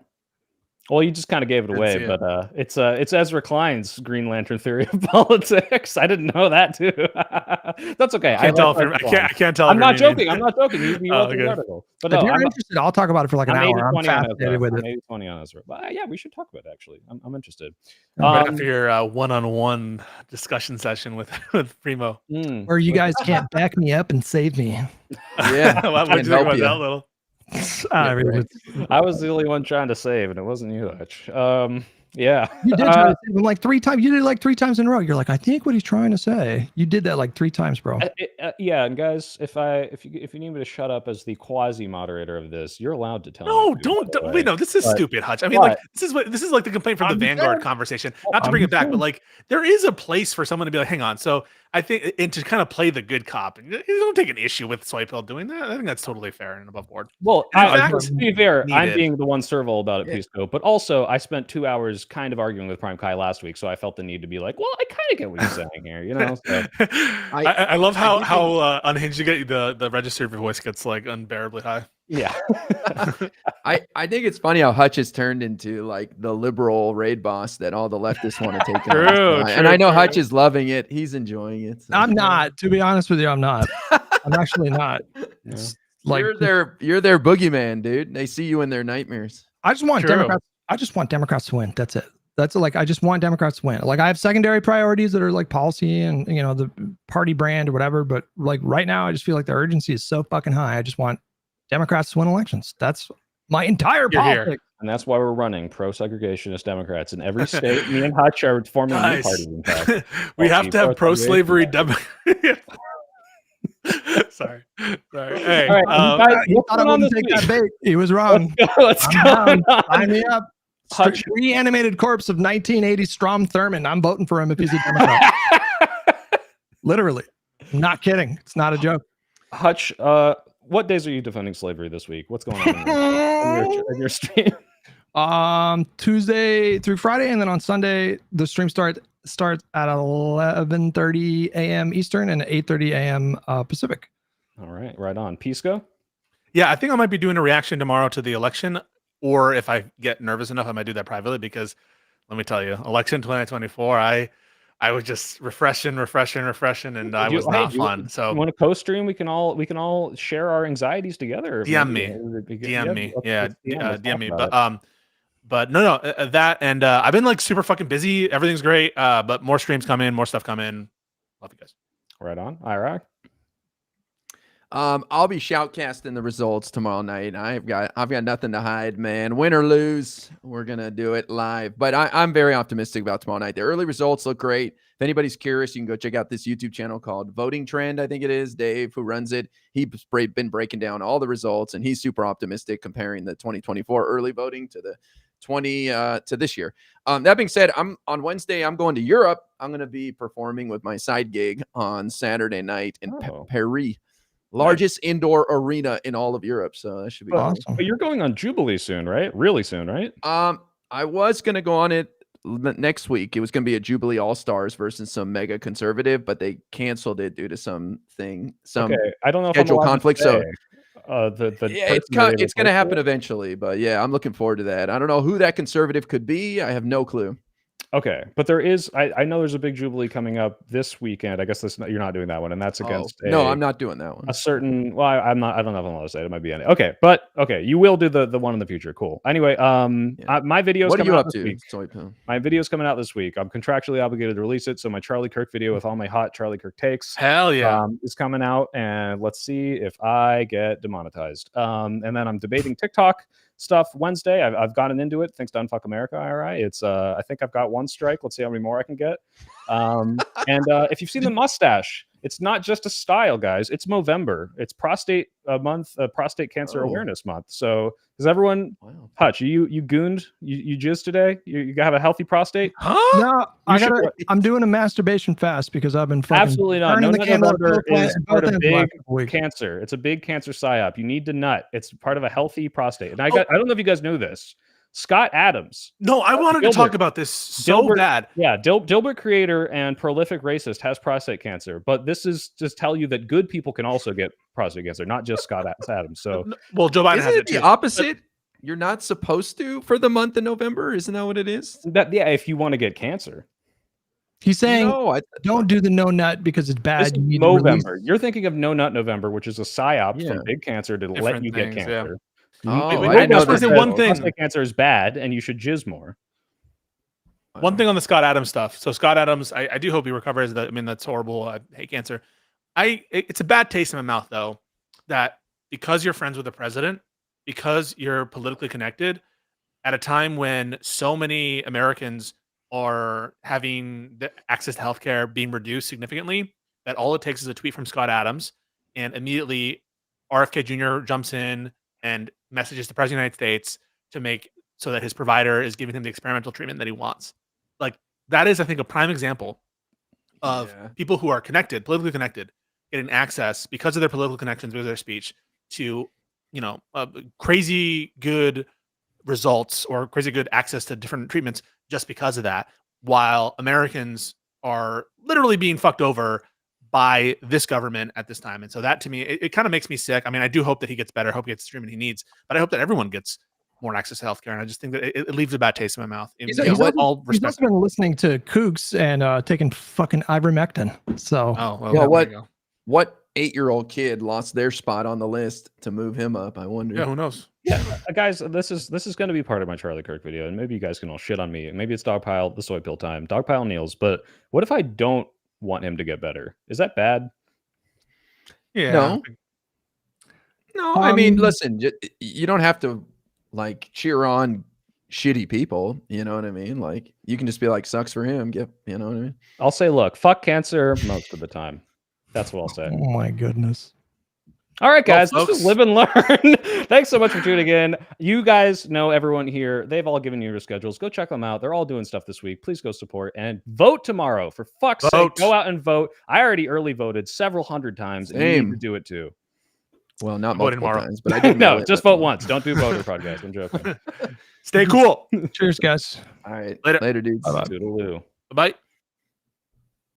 Well, you just kind of gave it Didn't away, see it. but it's Ezra Klein's Green Lantern theory of politics. I didn't know that too. That's okay. I can't tell. I'm if not you're joking. I'm not joking. You Oh, wrote the good. article. But If no, you're I'm interested, I'll talk about it for like an hour. I'm 80-20 on fascinated Ezra. with I'm it. 80-20 on Ezra. But yeah, we should talk about it actually. I'm interested. Right after your one-on-one discussion session with Primo. Where you guys can't back me up and save me. Yeah. What can't do you think help about you. that little? I mean, right. I was the only one trying to save, and it wasn't you, Hutch. Yeah. you did try to save him like 3 times. You did it like 3 times in a row. You're like, I think what he's trying to say. You did that like 3 times, bro. Yeah, and guys, if you need me to shut up as the quasi moderator of this, you're allowed to tell me. No, to, don't. by the way. Wait, no. This is But- stupid, Hutch. I mean, but- like this is like the complaint from the I'm Vanguard saying- conversation. Not to I'm bring it back, but saying- like there is a place for someone to be like, hang on. So I think, and to kind of play the good cop, and you don't take an issue with Soypill doing that. I think that's totally fair and above board. Well, In I, fact, to be fair, I'm needed. being the one serval about it, Yeah. Pisco. But also, I spent 2 hours kind of arguing with PrimeCayes last week, so I felt the need to be like, well, I kind of get what you're saying here, you know? So, I love how do how unhinged you get. The register of your voice gets like unbearably high. yeah. I think it's funny how Hutch has turned into like the liberal raid boss that all the leftists want to take on. True, And I know true. Hutch is loving it. He's enjoying it. so- I'm not. To be honest with you, I'm not. I'm actually not. Yeah. It's like you're their boogeyman, dude. They see you in their nightmares. I just want True. Democrats. I just want Democrats to win. That's it. That's like I just want Democrats to win. Like I have secondary priorities that are like policy and you know the party brand or whatever. But like right now, I just feel like the urgency is so fucking high. I just want Democrats to win elections. That's my entire You're here. politics. And that's why we're running pro-segregationist Democrats in every state. Me and Hutch are forming new Guys, parties, in fact. we Well, have see, to have pro-slavery. pro-segregation. Sorry. Hey, All right, guys, He what's thought I going on wouldn't this take that week? bait. He was wrong. Let's I'm go. down. Sign me up. Hutch. Reanimated corpse of 1980 Strom Thurmond. I'm voting for him if he's a Democrat. Literally. I'm not kidding. It's not a joke. Hutch, what days are you defending slavery this week? What's going on in your stream? Tuesday through Friday, and then on Sunday the stream starts at 11:30 a.m. Eastern and 8:30 a.m. Pacific. All right, right on. Pisco? Yeah, I think I might be doing a reaction tomorrow to the election, or if I get nervous enough, I might do that privately because let me tell you, election 2024, I was just refreshing, and I was not fun. You So want to co-stream? We can all share our anxieties together. DM me. DM me. Yeah, DM me. But no, that and I've been like super fucking busy. Everything's great. But more streams come in, more stuff come in. Love you guys. Right on. Iraq. I'll be shoutcasting the results tomorrow night. I've got nothing to hide, man. Win or lose, we're gonna do it live. But I'm very optimistic about tomorrow night. The early results look great. If anybody's curious, you can go check out this YouTube channel called Voting Trend. I think it is Dave who runs it. He's been breaking down all the results, and he's super optimistic comparing the 2024 early voting to the to this year. That being said, on Wednesday, I'm going to Europe. I'm going to be performing with my side gig on Saturday night in Paris. Largest indoor arena in all of Europe, so that should be Awesome. But you're going on Jubilee soon, right? Really soon, right? I was gonna go on it next week. It was gonna be a Jubilee All Stars versus some mega conservative, but they canceled it due to something. Okay, I don't know if schedule I'm allowed to conflict, so- say, the Yeah, it's gonna happen eventually, but yeah, I'm looking forward to that. I don't know who that conservative could be. I have no clue. Okay, but there is. I know there's a big jubilee coming up this weekend. I guess you're not doing that one, and that's against no, I'm not doing that one. a certain. Well, I'm not. I don't know if I'm allowed to say it. It might be any. Okay, but okay, you will do the one in the future. Cool. Anyway, my video's What are coming you out up this to, week. Soy Pill? My video's coming out this week. I'm contractually obligated to release it, so my Charlie Kirk video with all my hot Charlie Kirk takes Hell yeah. is coming out, and let's see if I get demonetized. And then I'm debating TikTok stuff Wednesday. I've gotten into it thanks to Unfuck America IRI. It's I think I've got 1 strike. Let's see how many more I can get. And if you've seen the mustache, it's not just a style, guys. It's Movember. It's prostate month, prostate cancer awareness month. So is everyone Hutch? You gooned? You jizzed today? You have a healthy prostate? Huh? No, I'm doing a masturbation fast because I've been fucking Absolutely not. burning No the Nut candle at November both is part of ends the last big couple weeks. cancer. It's a big cancer psyop. You need to nut. It's part of a healthy prostate. And I don't know if you guys know this. Scott Adams. No, I wanted to talk about this so bad. Yeah, Dilbert creator and prolific racist has prostate cancer, but this is just tell you that good people can also get prostate cancer, not just Scott Adams. So, well, Joe Biden Isn't has it it the too. opposite? You're not supposed to for the month of November. Isn't that what it is? if you want to get cancer, He's saying No, don't do the no nut because it's this bad. is You need to release- Movember. You're thinking of No Nut November, which is a psyop Yeah. from big cancer to let Different you get things, yeah. cancer. Oh, wait, I didn't know just wanna that. say one thing. Prostate cancer is bad, and you should jizz more. One thing on the Scott Adams stuff. So Scott Adams, I do hope he recovers. I mean, that's horrible. I hate cancer. It's a bad taste in my mouth, though, that because you're friends with the president, because you're politically connected, at a time when so many Americans are having the access to healthcare being reduced significantly, that all it takes is a tweet from Scott Adams, and immediately RFK Jr. jumps in and messages the president of the United States to make so that his provider is giving him the experimental treatment that he wants. Like, that is, I think, a prime example of people who are connected, politically connected, getting access because of their political connections, because of their speech, to crazy good results or crazy good access to different treatments just because of that, while Americans are literally being fucked over by this government at this time. And so that, to me, it kind of makes me sick. I mean, I do hope that he gets better, hope he gets the treatment he needs, but I hope that everyone gets more access to healthcare. And I just think that it leaves a bad taste in my mouth. He's also been listening to Kooks and taking fucking ivermectin. So, what 8-year-old kid lost their spot on the list to move him up? I wonder. Yeah, who knows? Yeah, guys, this is going to be part of my Charlie Kirk video, and maybe you guys can all shit on me. Maybe it's Dogpile, the Soy Pill time, Dogpile Niels. But what if I don't want him to get better? Is that bad? Yeah. No, I mean, listen, you don't have to like cheer on shitty people. You know what I mean? Like, you can just be like, sucks for him. You know what I mean? I'll say, look, fuck cancer most of the time. That's what I'll say. oh my goodness. All right, guys, Well, this is Live and Learn. Thanks so much for tuning in. You guys know everyone here. They've all given you your schedules. Go check them out. They're all doing stuff this week. Please go support and vote tomorrow. For fuck's sake, go out and vote. I already early voted several hundred times, and you need to do it too. Well, not multiple tomorrow. times, but I did. No, just vote once. Don't do voter fraud, guys. I'm joking. Stay cool. Cheers, guys. All right. Later. Later, dudes. Bye-bye. Toodaloo. Bye.